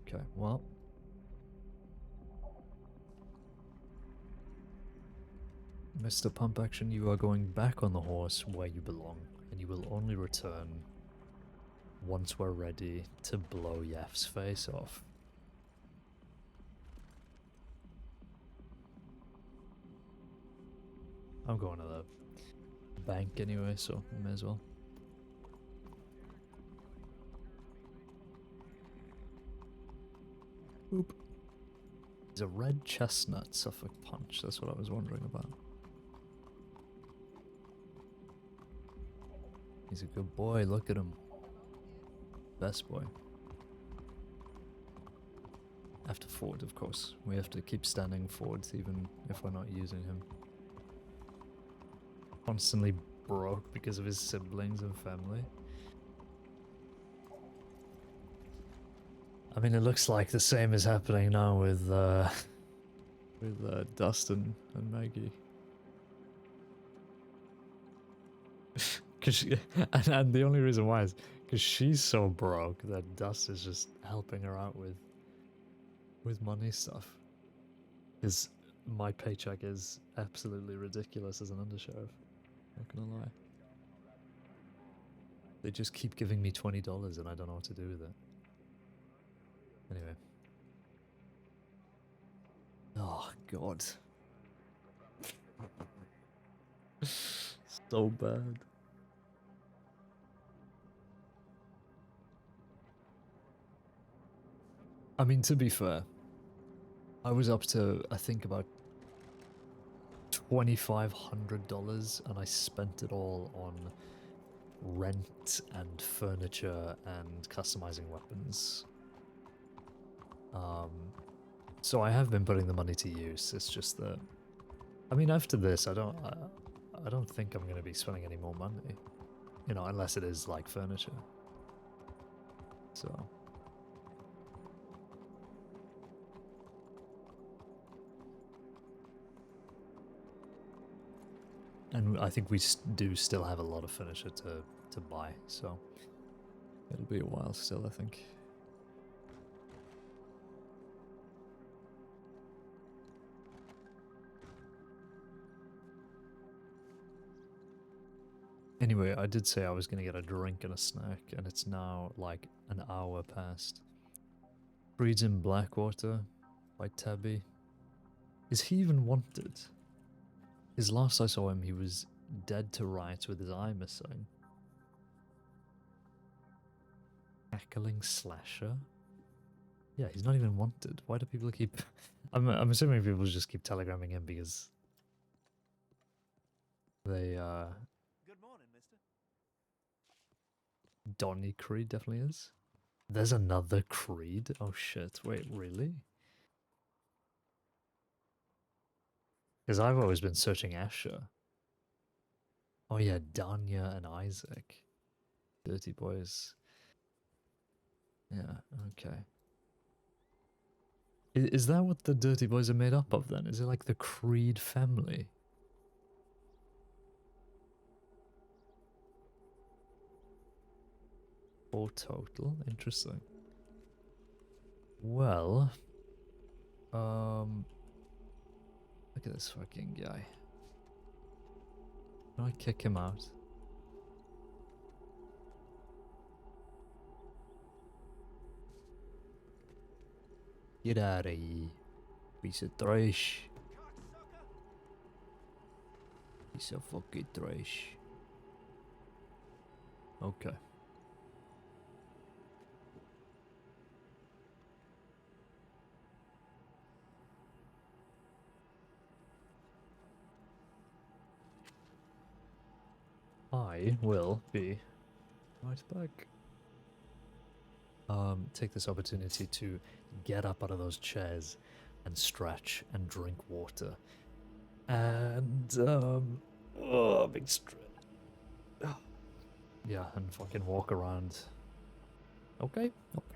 Speaker 1: Okay, well. Mr. Pump Action, you are going back on the horse where you belong, and you will only return once we're ready to blow Yef's face off. I'm going to the bank anyway, so I may as well. Boop. He's a red chestnut Suffolk punch, that's what I was wondering about. He's a good boy, look at him. Best boy. After forward, of course. We have to keep standing forward even if we're not using him. Constantly broke because of his siblings and family. I mean, it looks like the same is happening now with Dustin and Maggie. And the only reason why is because she's so broke that Dust is just helping her out with money stuff. Because my paycheck is absolutely ridiculous as an undersheriff. Not gonna lie. They just keep giving me $20 and I don't know what to do with it. Anyway. Oh, God. So bad. I mean, to be fair, I was up to, I think, about $2,500 and I spent it all on rent and furniture and customizing weapons. So I have been putting the money to use. It's just that, I mean, after this, I don't think I'm going to be spending any more money, you know, unless it is like furniture. So. And I think we do still have a lot of furniture to buy, so it'll be a while still, I think. Anyway, I did say I was going to get a drink and a snack, and it's now like an hour past. Breeds in Blackwater by Tabby. Is he even wanted? His last I saw him, he was dead to rights with his eye missing. Cackling slasher? Yeah, he's not even wanted. Why do people keep... I'm assuming people just keep telegramming him because... they,
Speaker 12: Good morning, mister.
Speaker 1: Donny Creed definitely is. There's another Creed? Oh shit, wait, really? Because I've always been searching Asher. Oh yeah, Danya and Isaac. Dirty Boys. Yeah, okay. Is that what the Dirty Boys are made up of then? Is it like the Creed family? Four total? Interesting. Well... look at this fucking guy. Can I kick him out? Get out of here. Piece of trash. Piece of fucking trash. Okay. I will be right back. Take this opportunity to get up out of those chairs and stretch and drink water. And, oh, big stretch. Yeah, and fucking walk around. Okay? Okay.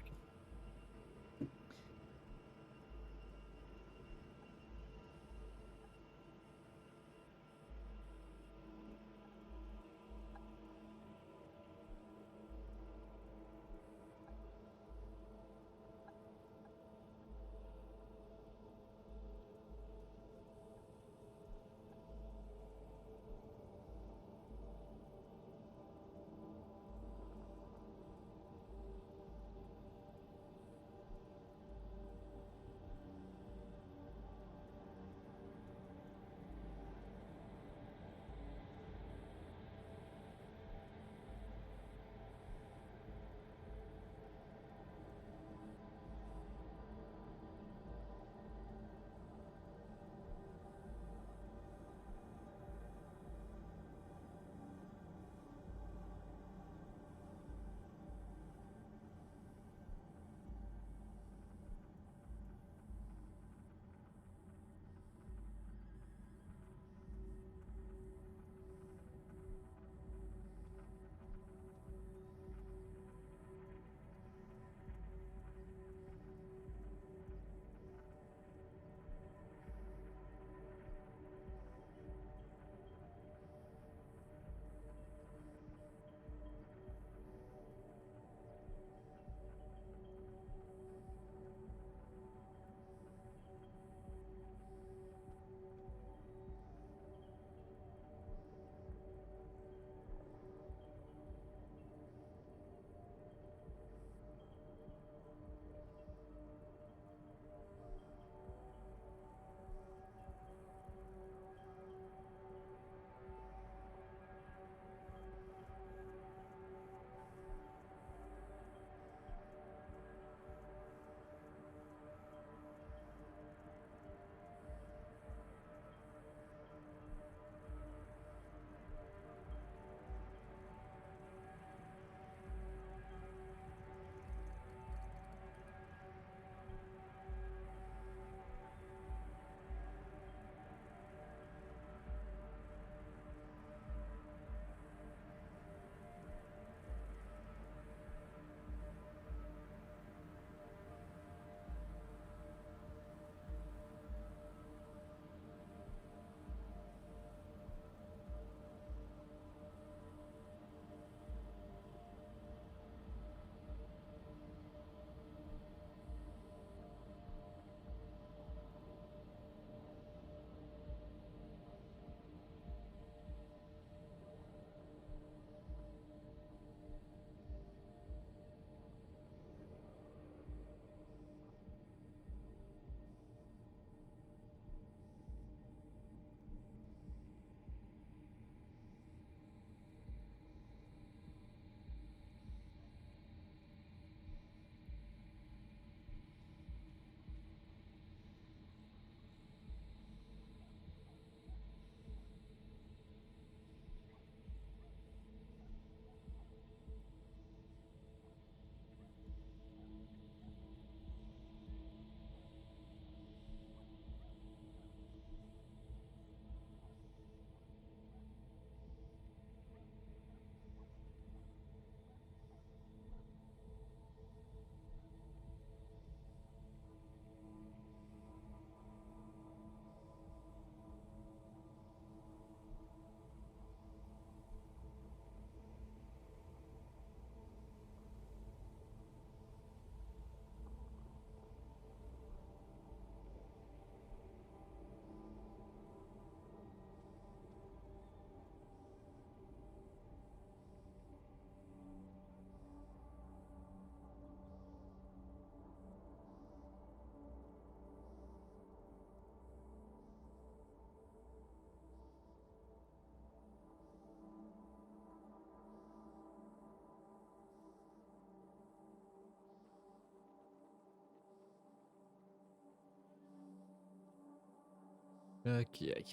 Speaker 1: Okay.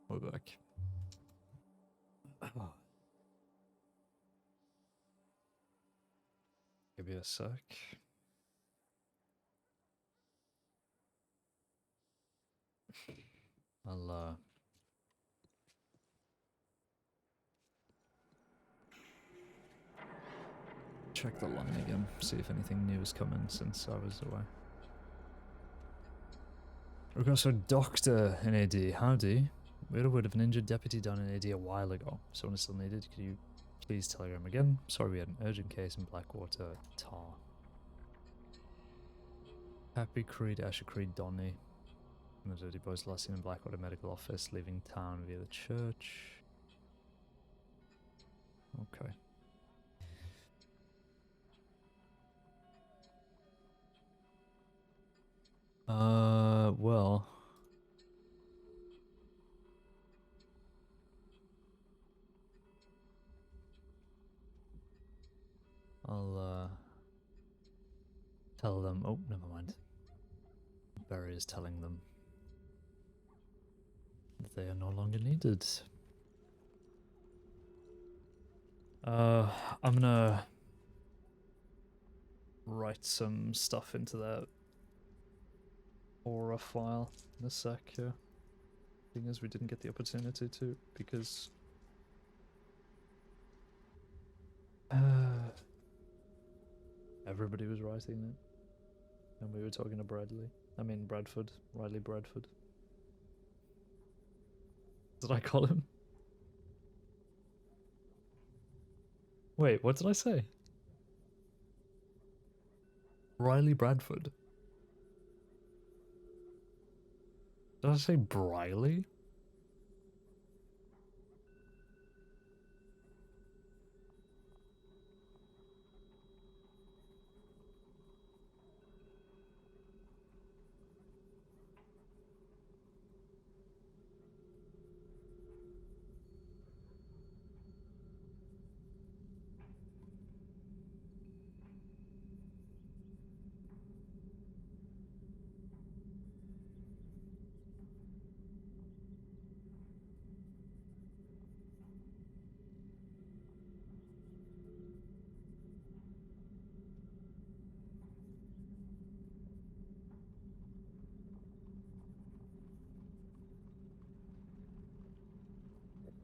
Speaker 1: We're back. Give me a sec. I'll check the line again, see if anything new has come in since I was away. We've got a doctor in AD. Howdy. We had a word of an injured deputy down in AD a while ago. Someone is still needed. Could you please telegram again? Sorry, we had an urgent case in Blackwater, Tar. Happy Creed, Asher Creed, Donny. And the dirty boys last seen in Blackwater Medical Office, leaving town via the church. Okay. Well. I'll, tell them. Oh, never mind. Barry is telling them that they are no longer needed. I'm gonna write some stuff into that aura file in a sec here. Thing is, we didn't get the opportunity to because everybody was writing it, and we were talking to Bradley. I mean Bradford, Riley Bradford. Did I call him? Wait, what did I say? Riley Bradford. Did I say Briley?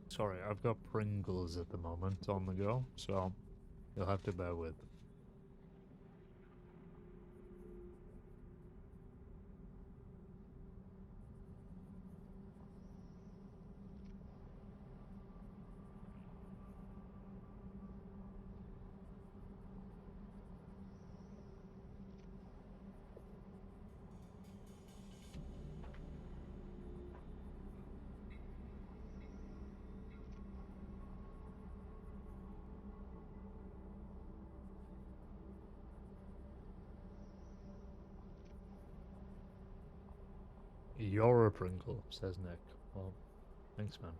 Speaker 1: Sorry, I've got Pringles at the moment on the go, so you'll have to bear with. You're a Pringle, says Nick. Well, thanks, man.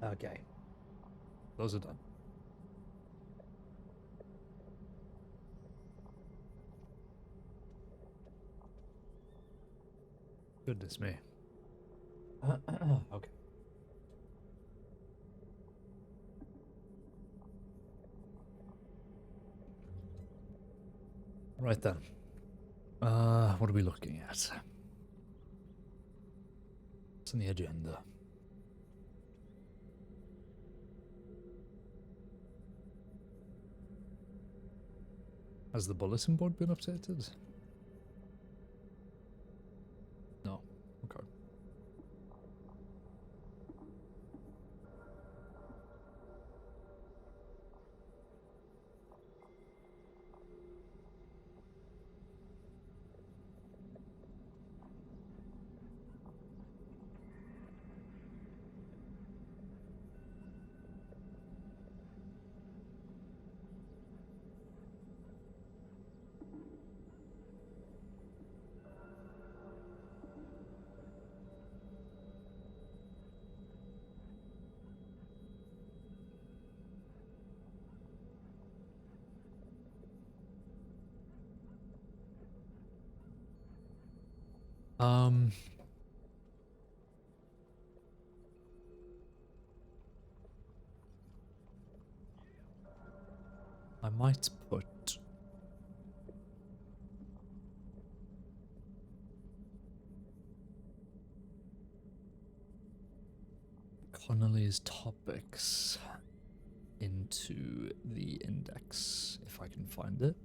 Speaker 1: Okay. Those are done. Goodness me. Okay. Right then. What are we looking at? What's on the agenda? Has the bulletin board been updated? No. Okay. Um. I might put Connolly's topics into the index, if I can find it.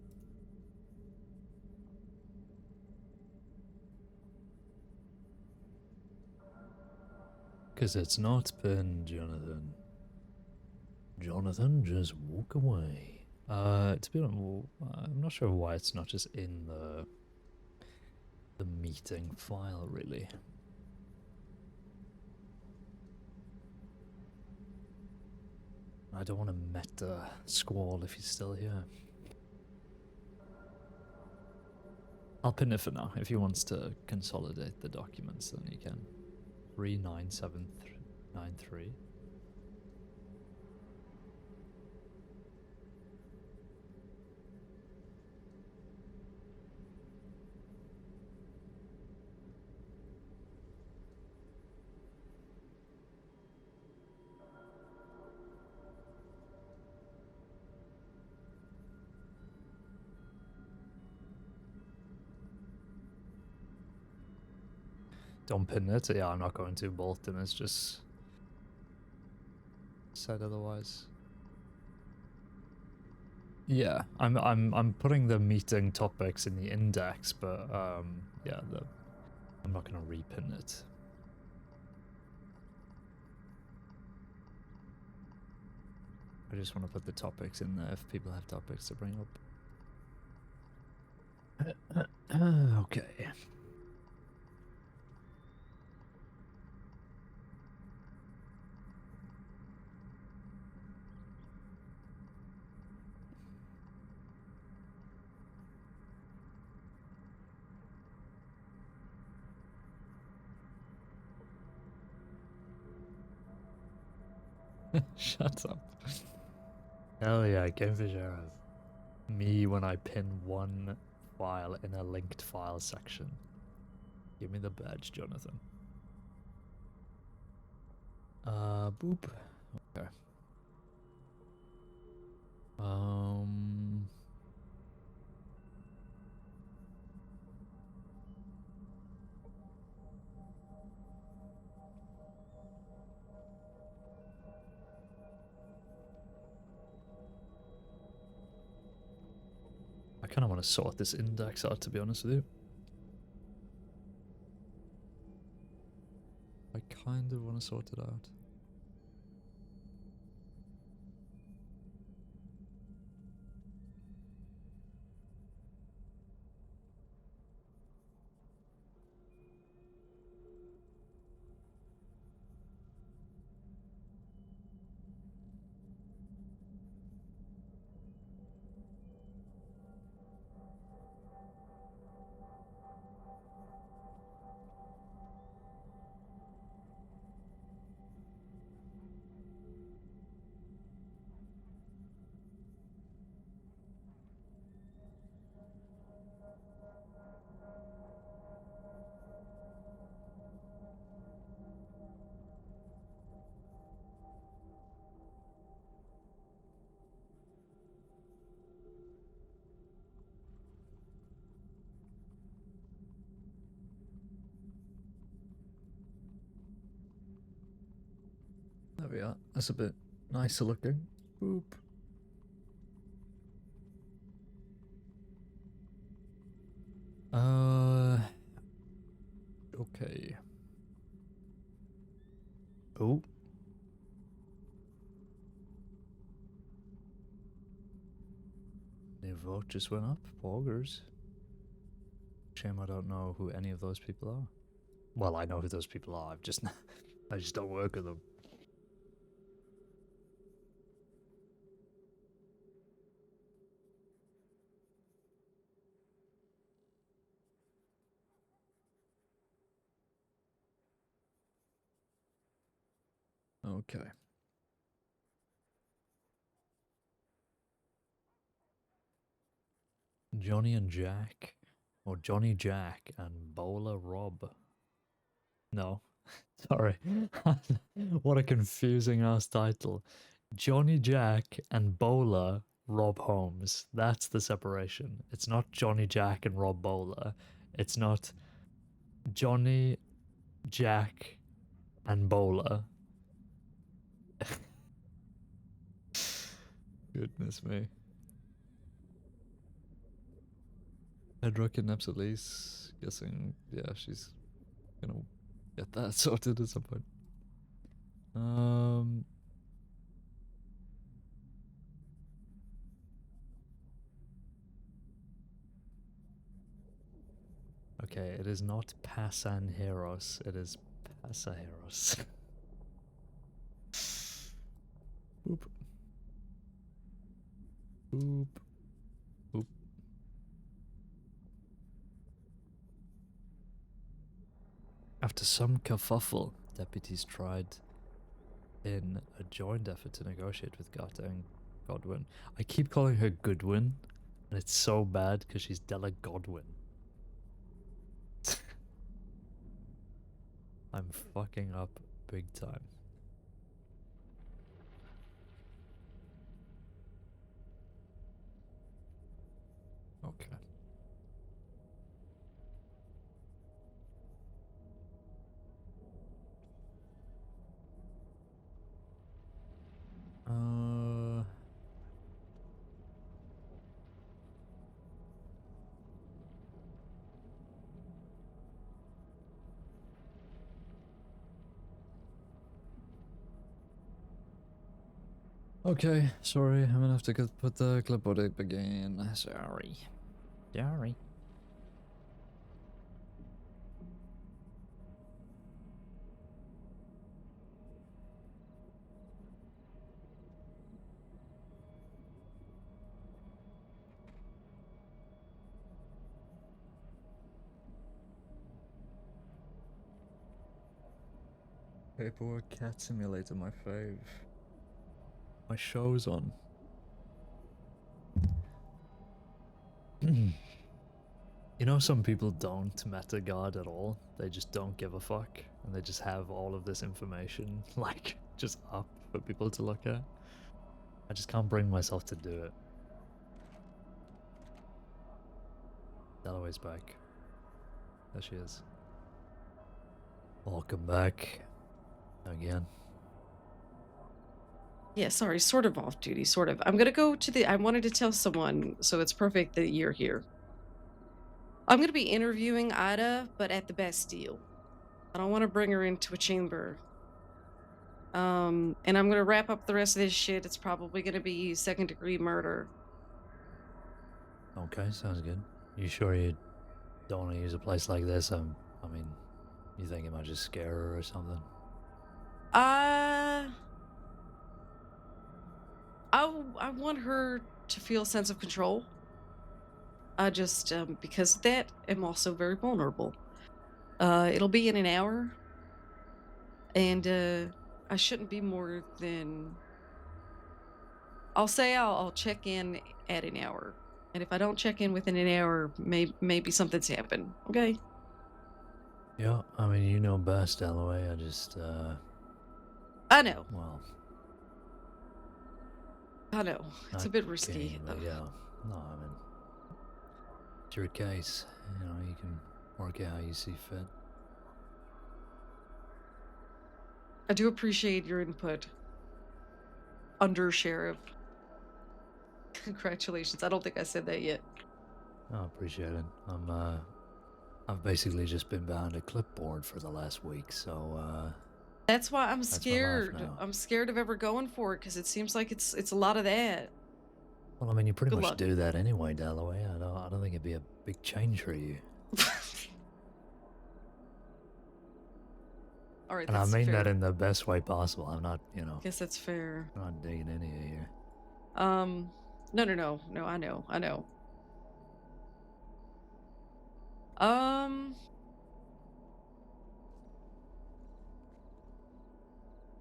Speaker 1: Because it's not pinned, Jonathan. Jonathan, just walk away. To be honest, I'm not sure why it's not just in the meeting file, really. I don't want to meta Squall if he's still here. I'll pin it for now. If he wants to consolidate the documents, then he can. 39793. Don't pin it. Yeah, I'm not going to. Bolton is just said otherwise. Yeah, I'm putting the meeting topics in the index, but yeah, I'm not gonna repin it. I just want to put the topics in there if people have topics to bring up. Okay. Shut up. Hell yeah, Game for Sheriff. Me when I pin one file in a linked file section. Give me the badge, Jonathan. Boop. Okay. I kind of want to sort this index out, to be honest with you. I kind of want to sort it out. There we are. That's a bit nicer looking. Boop. Okay. Oh. New vote just went up. Poggers. Shame I don't know who any of those people are. Well, I know who those people are. I just don't work with them. Okay. Johnny and Jack. Or Johnny Jack and Bowler Rob. No, sorry. What a confusing ass title. Johnny Jack and Bowler Rob Holmes. That's the separation. It's not Johnny Jack and Rob Bowler. It's not Johnny Jack and Bowler. Goodness me. Hedra kidnaps Elise. Guessing, yeah, she's gonna get that sorted at some point. Okay, it is not Pasanjeros, it is Pasajeros. Boop. Boop. Boop. After some kerfuffle, deputies tried in a joint effort to negotiate with Gata and Godwin. I keep calling her Goodwin, and it's so bad because she's Della Godwin. I'm fucking up big time. Okay. Okay, sorry, I'm gonna have to put the clipboard up again. Sorry. Sorry. Paperwork Cat Simulator, my fave. My show's on. You know, some people don't meta guard at all. They just don't give a fuck, and they just have all of this information, like, just up for people to look at. I just can't bring myself to do it. Dalloway's back. There she is. Welcome back. Again.
Speaker 2: Yeah, sorry, sort of off duty, sort of. I'm gonna go to the. I wanted to tell someone, so it's perfect that you're here. I'm gonna be interviewing Ida, but at the Bastille. I don't want to bring her into a chamber. And I'm gonna wrap up the rest of this shit. It's probably gonna be second-degree murder.
Speaker 1: Okay, sounds good. You sure you don't want to use a place like this? I mean, you think it might just scare her or something?
Speaker 2: I want her to feel a sense of control. I just, because of that, am also very vulnerable. It'll be in an hour. And, I shouldn't be more than... I'll say I'll check in at an hour. And if I don't check in within an hour, maybe something's happened, okay?
Speaker 1: Yeah, I mean, you know best, Dalloway. I just,
Speaker 2: I know.
Speaker 1: Well...
Speaker 2: I know. It's a bit risky.
Speaker 1: Caine, but yeah. No, I mean... It's your case. You know, you can work it how you see fit.
Speaker 2: I do appreciate your input. Under Sheriff. Congratulations. I don't think I said that yet.
Speaker 1: I appreciate it. I've basically just been behind a clipboard for the last week, so,
Speaker 2: That's why I'm
Speaker 1: that's my life
Speaker 2: scared.
Speaker 1: now.
Speaker 2: I'm scared of ever going for it because it seems like it's a lot of that.
Speaker 1: Well, I mean, you pretty
Speaker 2: Good
Speaker 1: much
Speaker 2: luck.
Speaker 1: do that anyway, Dalloway. I don't think it'd be a big change for you.
Speaker 2: All right,
Speaker 1: And I
Speaker 2: that's
Speaker 1: mean
Speaker 2: fair.
Speaker 1: that in the best way possible. I'm not, you know,
Speaker 2: Guess that's fair.
Speaker 1: I'm not digging any of you.
Speaker 2: No, I know.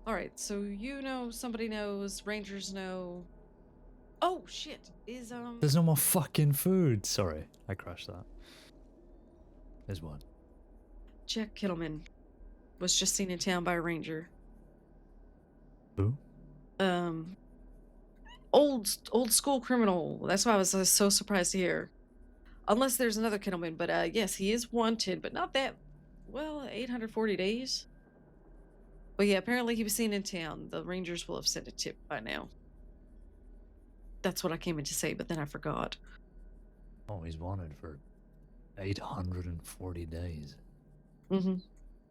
Speaker 2: All right, so you know, somebody knows, Rangers know. Oh shit!
Speaker 1: There's no more fucking food. Sorry, I crashed that. Is what?
Speaker 2: Jack Kittleman was just seen in town by a ranger.
Speaker 1: Who?
Speaker 2: Old school criminal. That's why I was so surprised to hear. Unless there's another Kittleman, but yes, he is wanted, but not that. Well, 840 days. But yeah, apparently he was seen in town. The Rangers will have sent a tip by now. That's what I came in to say, but then I forgot.
Speaker 1: Oh, he's wanted for 840 days.
Speaker 2: Mm-hmm.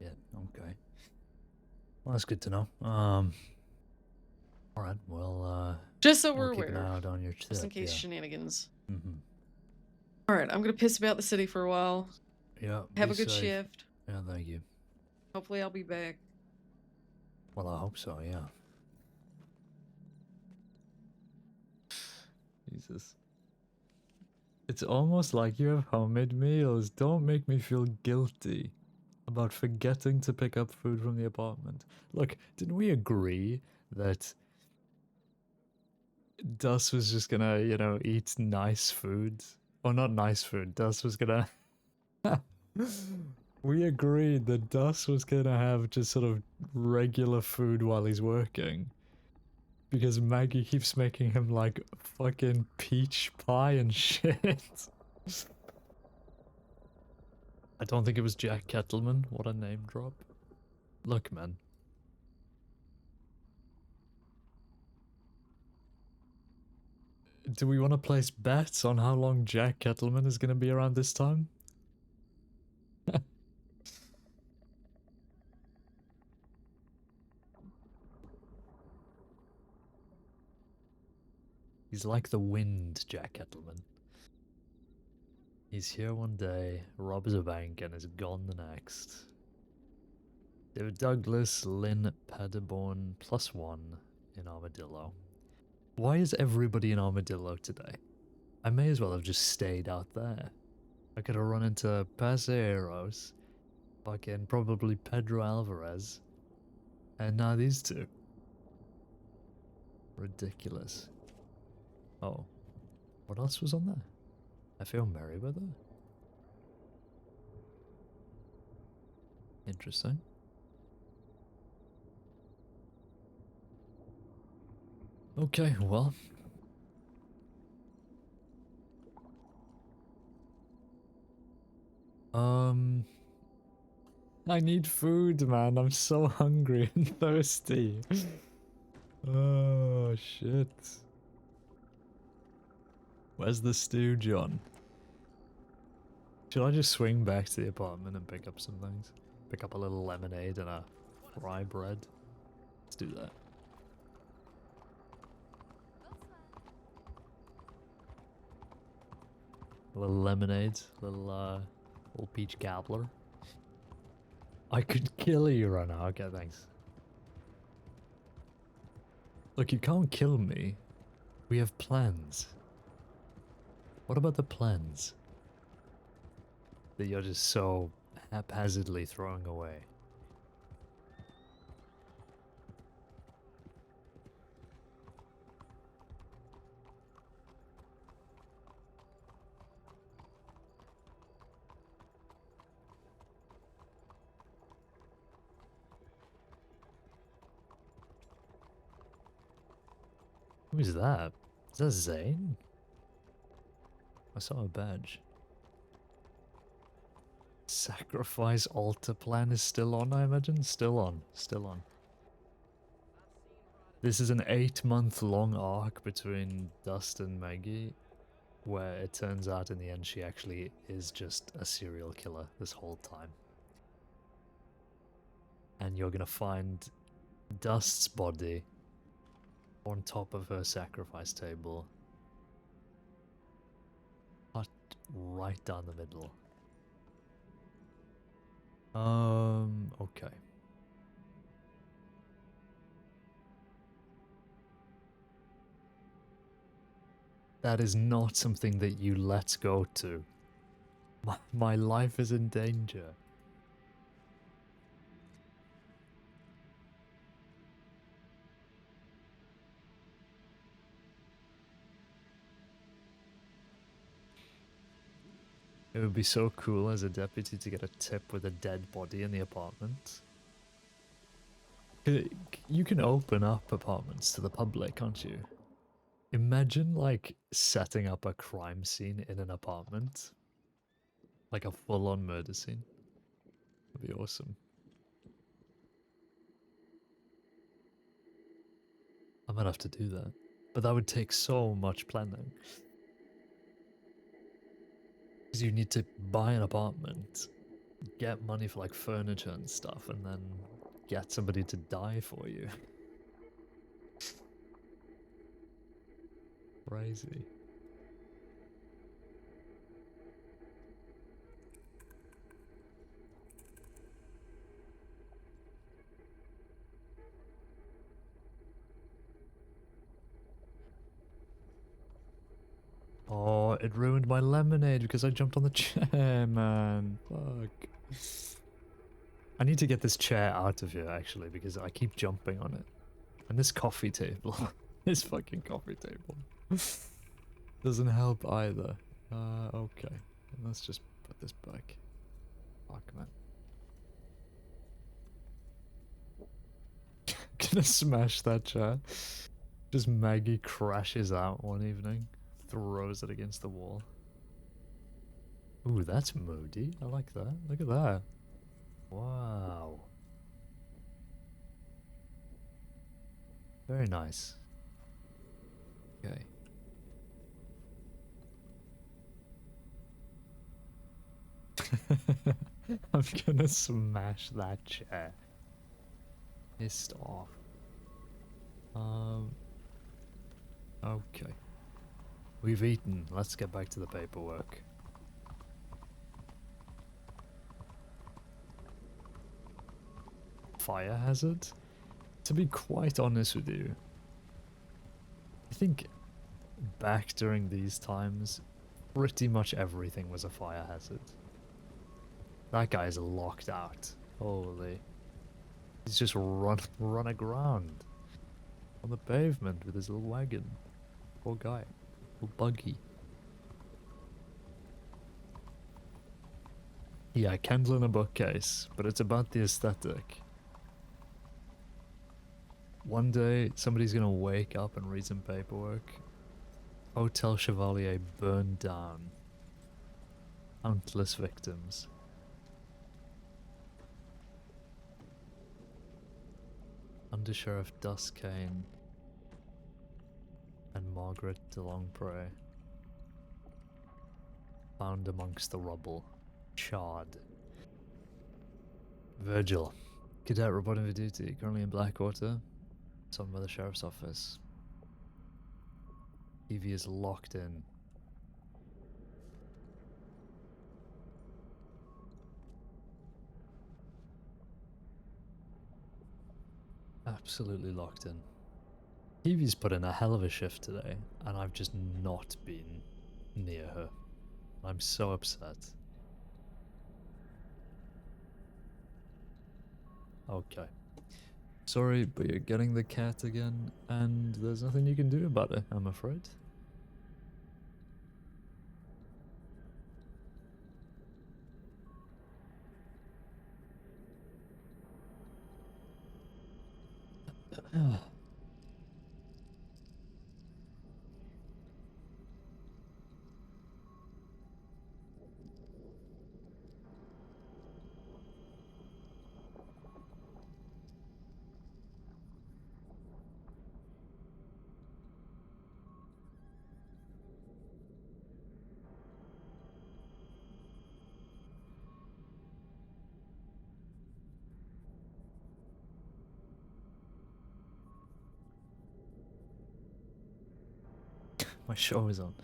Speaker 1: Yeah, okay. Well, that's good to know. Alright, well,
Speaker 2: just so
Speaker 1: we'll
Speaker 2: we're
Speaker 1: keep an
Speaker 2: aware.
Speaker 1: eye out on your tip,
Speaker 2: Just in case
Speaker 1: yeah.
Speaker 2: shenanigans.
Speaker 1: Mm-hmm.
Speaker 2: Alright, I'm gonna piss about the city for a while.
Speaker 1: Yeah,
Speaker 2: Have
Speaker 1: be
Speaker 2: a good
Speaker 1: safe.
Speaker 2: shift.
Speaker 1: Yeah, thank you.
Speaker 2: Hopefully I'll be back.
Speaker 1: Well, I hope so, yeah. Jesus. It's almost like you have homemade meals. Don't make me feel guilty about forgetting to pick up food from the apartment. Look, didn't we agree that Dus was just gonna, you know, eat nice food? Or not nice food, Dus was gonna... We agreed that Dus was gonna have just sort of regular food while he's working. Because Maggie keeps making him like fucking peach pie and shit. I don't think it was Jack Kettleman. What a name drop. Look, man. Do we want to place bets on how long Jack Kettleman is going to be around this time? He's like the wind, Jack Kettleman. He's here one day, robs a bank, and is gone the next. David Douglas, Lynn Paderborn, +1 in Armadillo. Why is everybody in Armadillo today? I may as well have just stayed out there. I could have run into Paseros, fucking probably Pedro Alvarez, and now these two. Ridiculous. Oh. What else was on there? I feel Merryweather? Interesting. Okay, well. I need food, man. I'm so hungry and thirsty. Oh, shit. Where's the stew, John? Should I just swing back to the apartment and pick up some things? Pick up a little lemonade and a rye bread? Let's do that. A little lemonade, little peach gobbler. I could kill you right now. Okay, thanks. Look, you can't kill me. We have plans. What about the plans that you're just so haphazardly throwing away? Who is that? Is that Zane? I saw a badge. Sacrifice altar plan is still on, I imagine? Still on. Still on. This is an 8-month-long arc between Dust and Maggie, where it turns out in the end she actually is just a serial killer this whole time. And you're gonna find Dust's body on top of her sacrifice table, cut right down the middle. Okay. That is not something that you let go to. My life is in danger. would be so cool as a deputy to get a tip with a dead body in the apartment. You can open up apartments to the public, can't you? Imagine, like, setting up a crime scene in an apartment. Like a full-on murder scene. That'd be awesome. I might have to do that. But that would take so much planning. Because you need to buy an apartment, get money for like furniture and stuff, and then get somebody to die for you. Crazy. Oh, it ruined my lemonade because I jumped on the chair, man. Fuck. I need to get this chair out of here, actually, because I keep jumping on it. And this coffee table. This fucking coffee table. Doesn't help either. Okay. Let's just put this back. Fuck, man. Gonna smash that chair. Just Maggie crashes out one evening. Throws it against the wall. Ooh, that's moody. I like that. Look at that. Wow. Very nice. Okay. I'm gonna smash that chair. Pissed off. Okay. We've eaten. Let's get back to the paperwork. Fire hazard? To be quite honest with you, I think back during these times, pretty much everything was a fire hazard. That guy's locked out. Holy. He's just run aground on the pavement with his little wagon. Poor guy. Little buggy. Yeah, candle in a bookcase, but it's about the aesthetic. One day, somebody's gonna wake up and read some paperwork. Hotel Chevalier burned down. Countless victims. Undersheriff Dus Caine and Margaret de Longpre found amongst the rubble, charred. Virgil, cadet reporting for duty, currently in Blackwater, summoned by the sheriff's office. Evie is locked in. Absolutely locked in. Evie's put in a hell of a shift today, and I've just not been near her. I'm so upset. Okay. Sorry, but you're getting the cat again, and there's nothing you can do about it, I'm afraid. My show is on.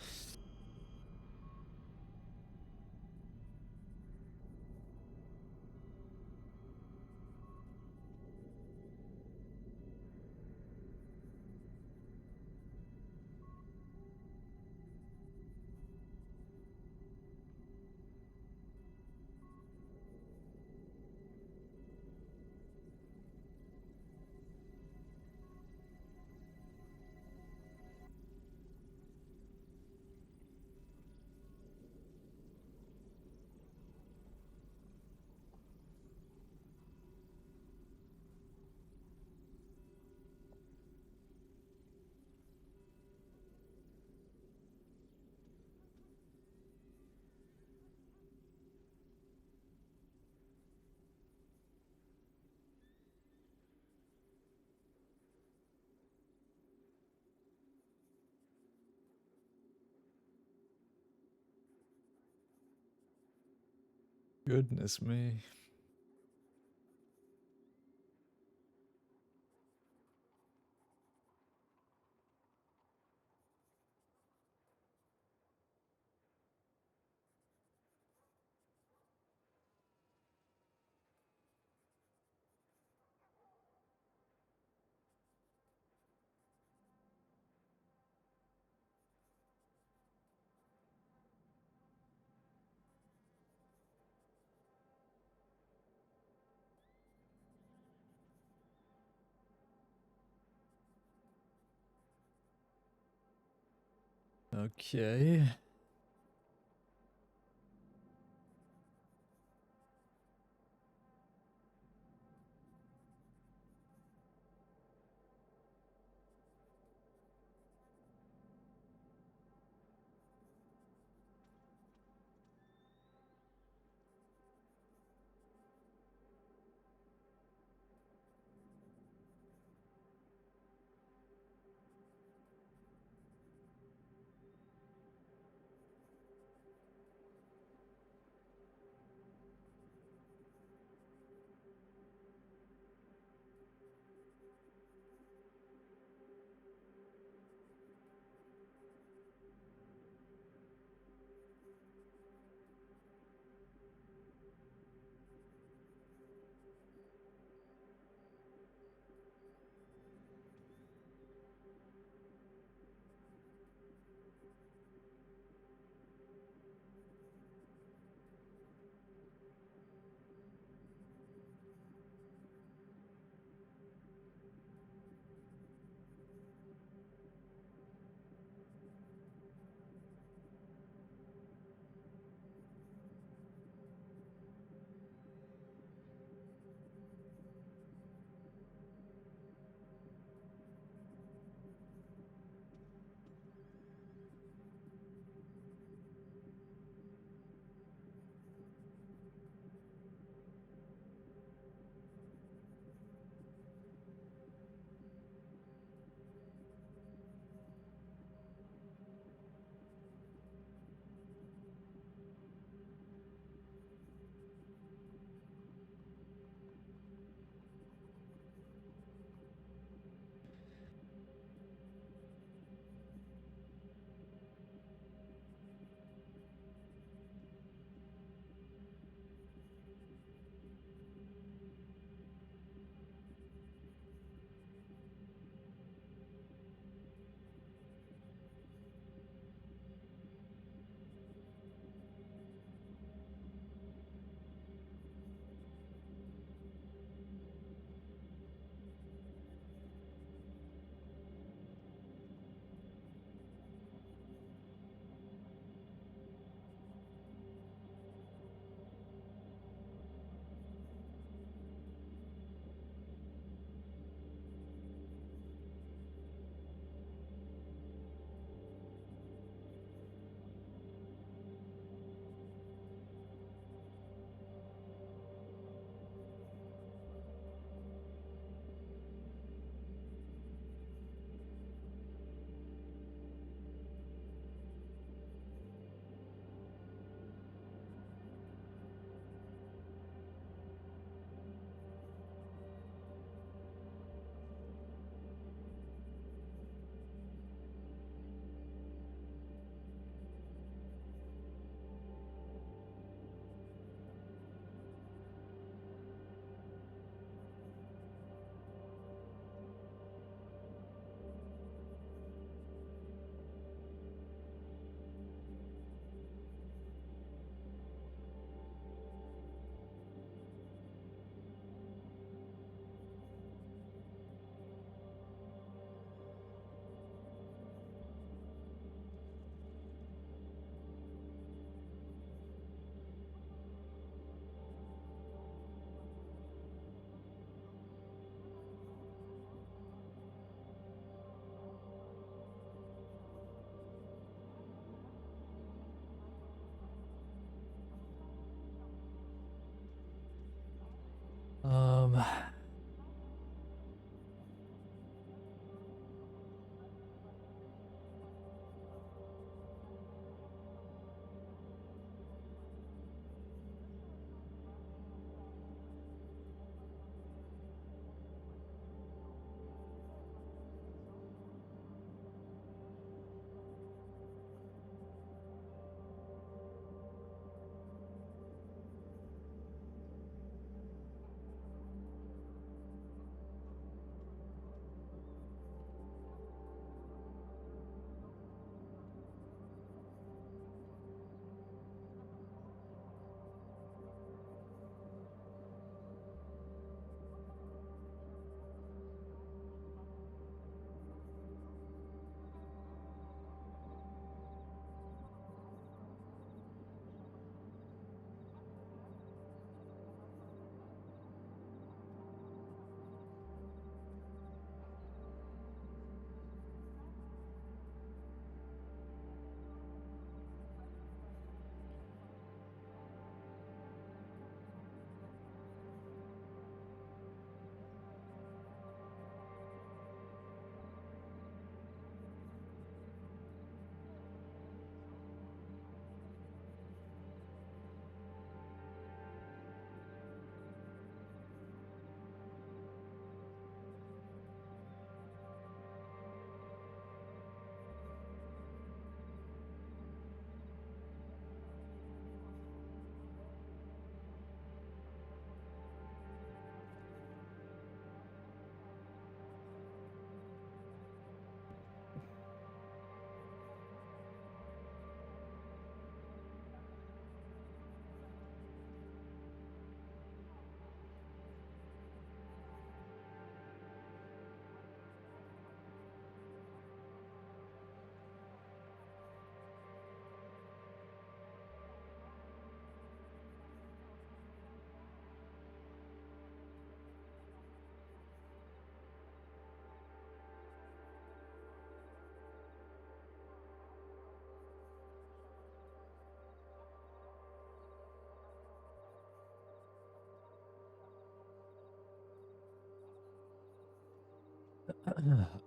Speaker 1: Goodness me. Okay.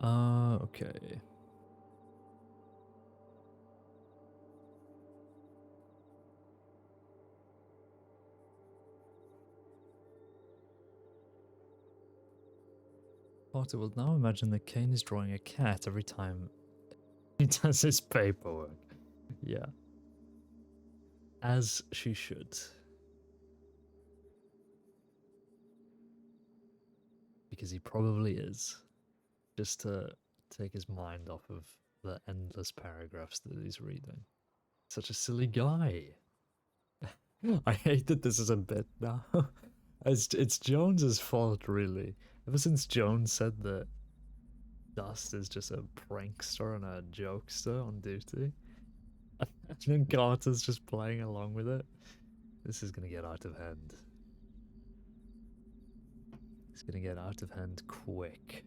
Speaker 1: Okay. Potter will now imagine that Caine is drawing a cat every time he does his paperwork. Yeah. As she should. Because he probably is. Just to take his mind off of the endless paragraphs that he's reading. Such a silly guy. I hate that this is a bit now. It's Jones's fault, really. Ever since Jones said that Dust is just a prankster and a jokester on duty, and then Carter's just playing along with it. This is gonna get out of hand. It's gonna get out of hand quick.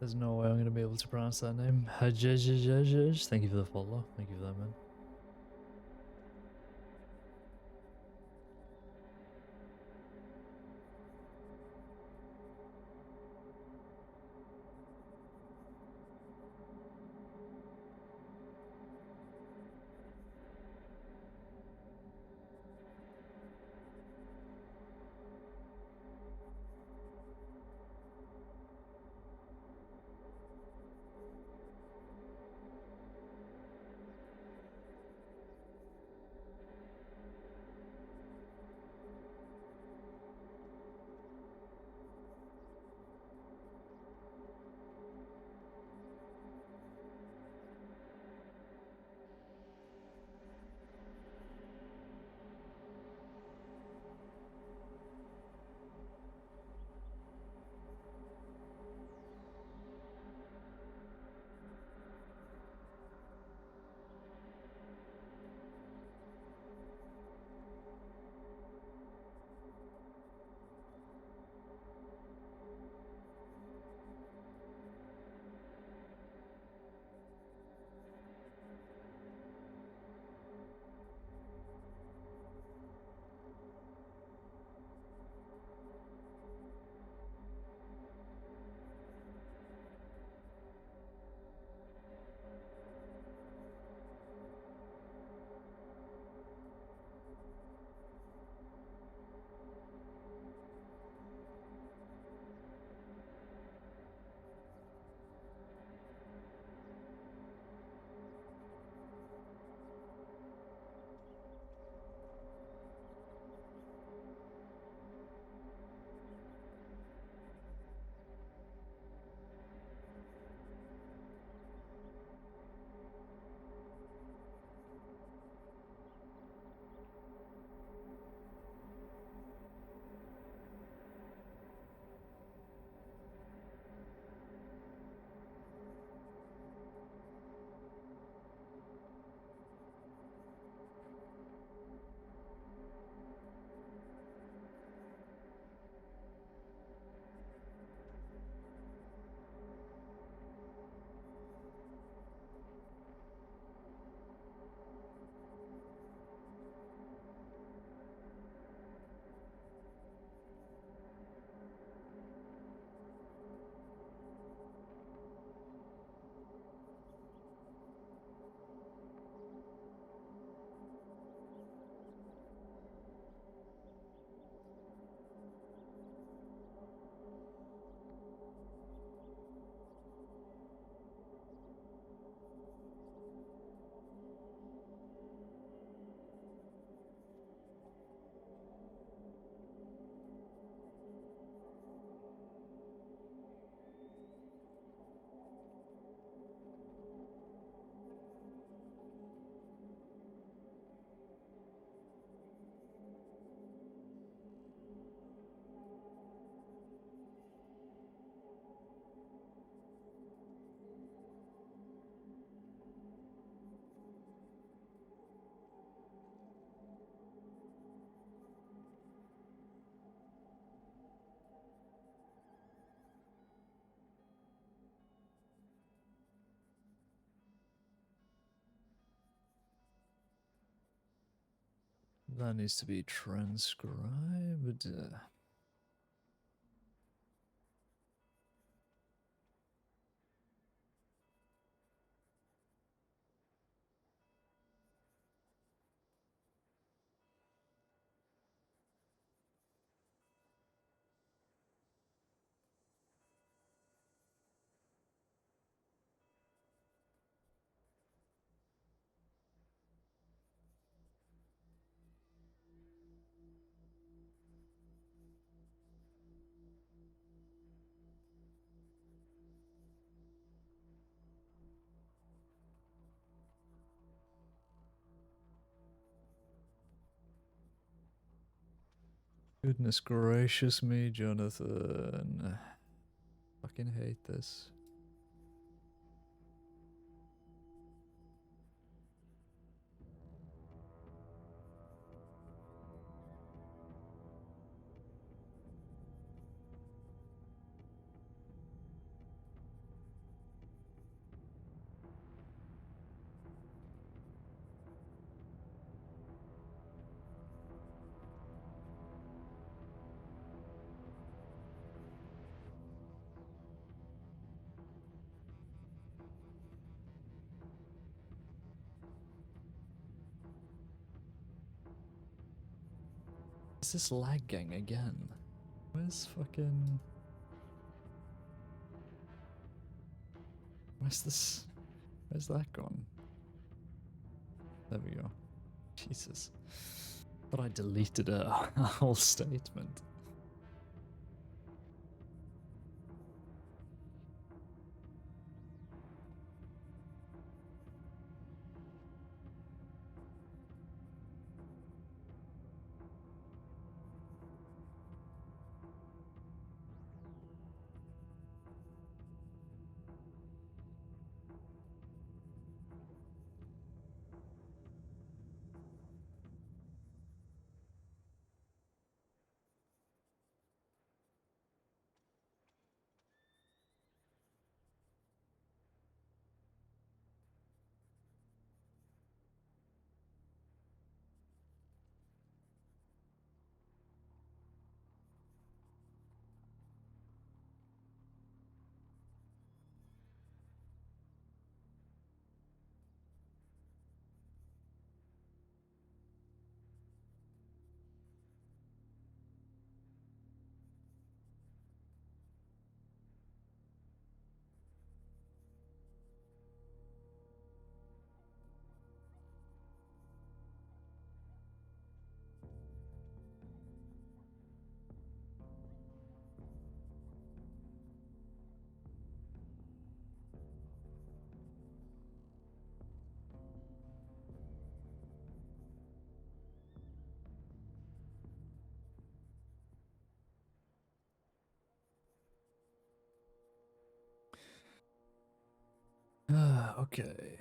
Speaker 1: There's no way I'm going to be able to pronounce that name. Hajjajajajaj. Thank you for the follow. Thank you for that, man. That needs to be transcribed. Goodness gracious me, Jonathan. Fucking hate this. Is this lagging again? Where's fucking... Where's this? Where's that gone? There we go. Jesus. Thought I deleted a whole statement. Okay.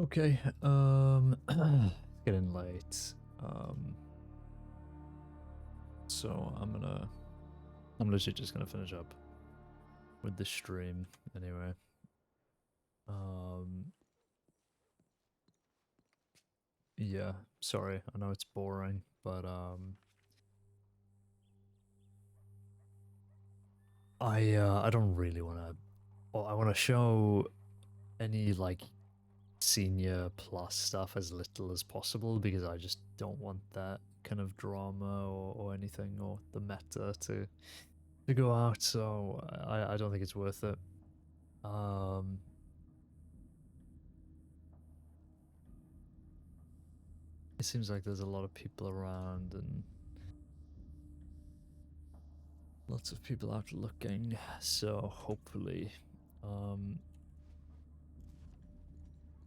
Speaker 1: Okay, it's getting late. So I'm literally just gonna finish up with the stream anyway. Yeah, sorry, I know it's boring, but I don't really wanna, well, I wanna show any like senior plus stuff as little as possible because I just don't want that kind of drama or anything or the meta to go out, so I don't think it's worth it. It seems like there's a lot of people around and lots of people out looking, so hopefully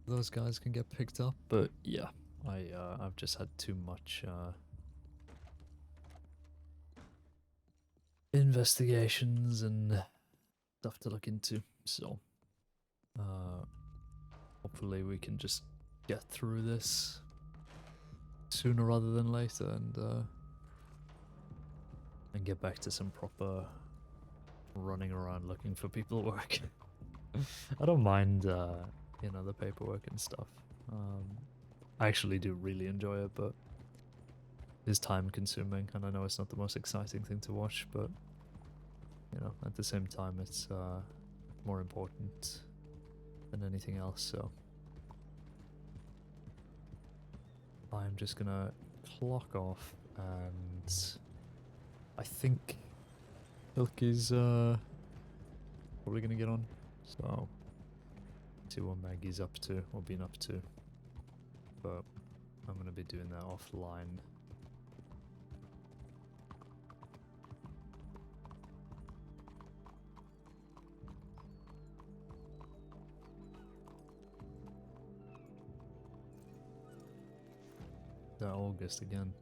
Speaker 1: those guys can get picked up. But yeah, I've just had too much investigations and stuff to look into, so hopefully we can just get through this sooner rather than later and get back to some proper running around looking for people work. I don't mind you know, the paperwork and stuff. I actually do really enjoy it, but it's time consuming, and I know it's not the most exciting thing to watch, but you know, at the same time it's more important than anything else, so I'm just gonna clock off, and I think Ilk is probably gonna get on, so see what Maggie's up to or been up to, but I'm gonna be doing that offline. That August again.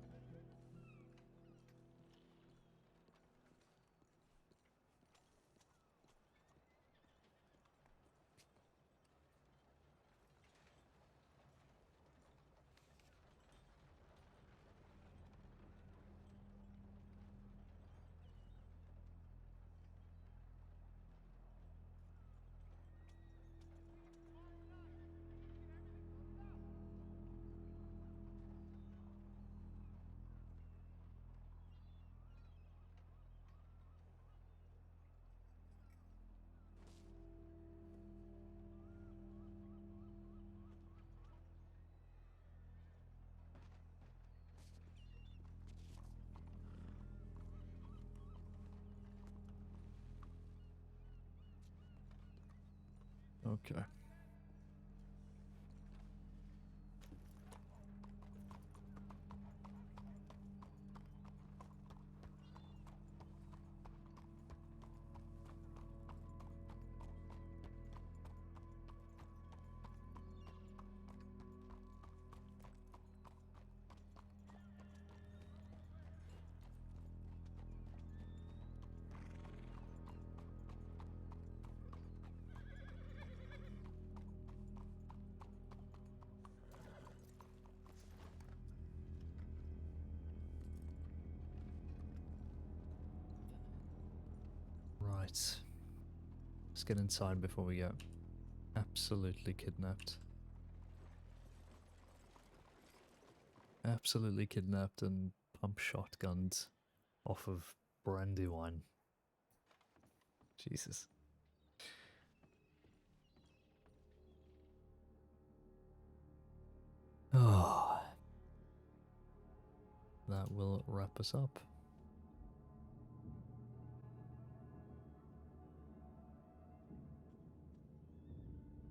Speaker 1: Okay. Right. Let's get inside before we get absolutely kidnapped. Absolutely kidnapped and pump shotgunned off of Brandywine. Jesus. Oh. That will wrap us up.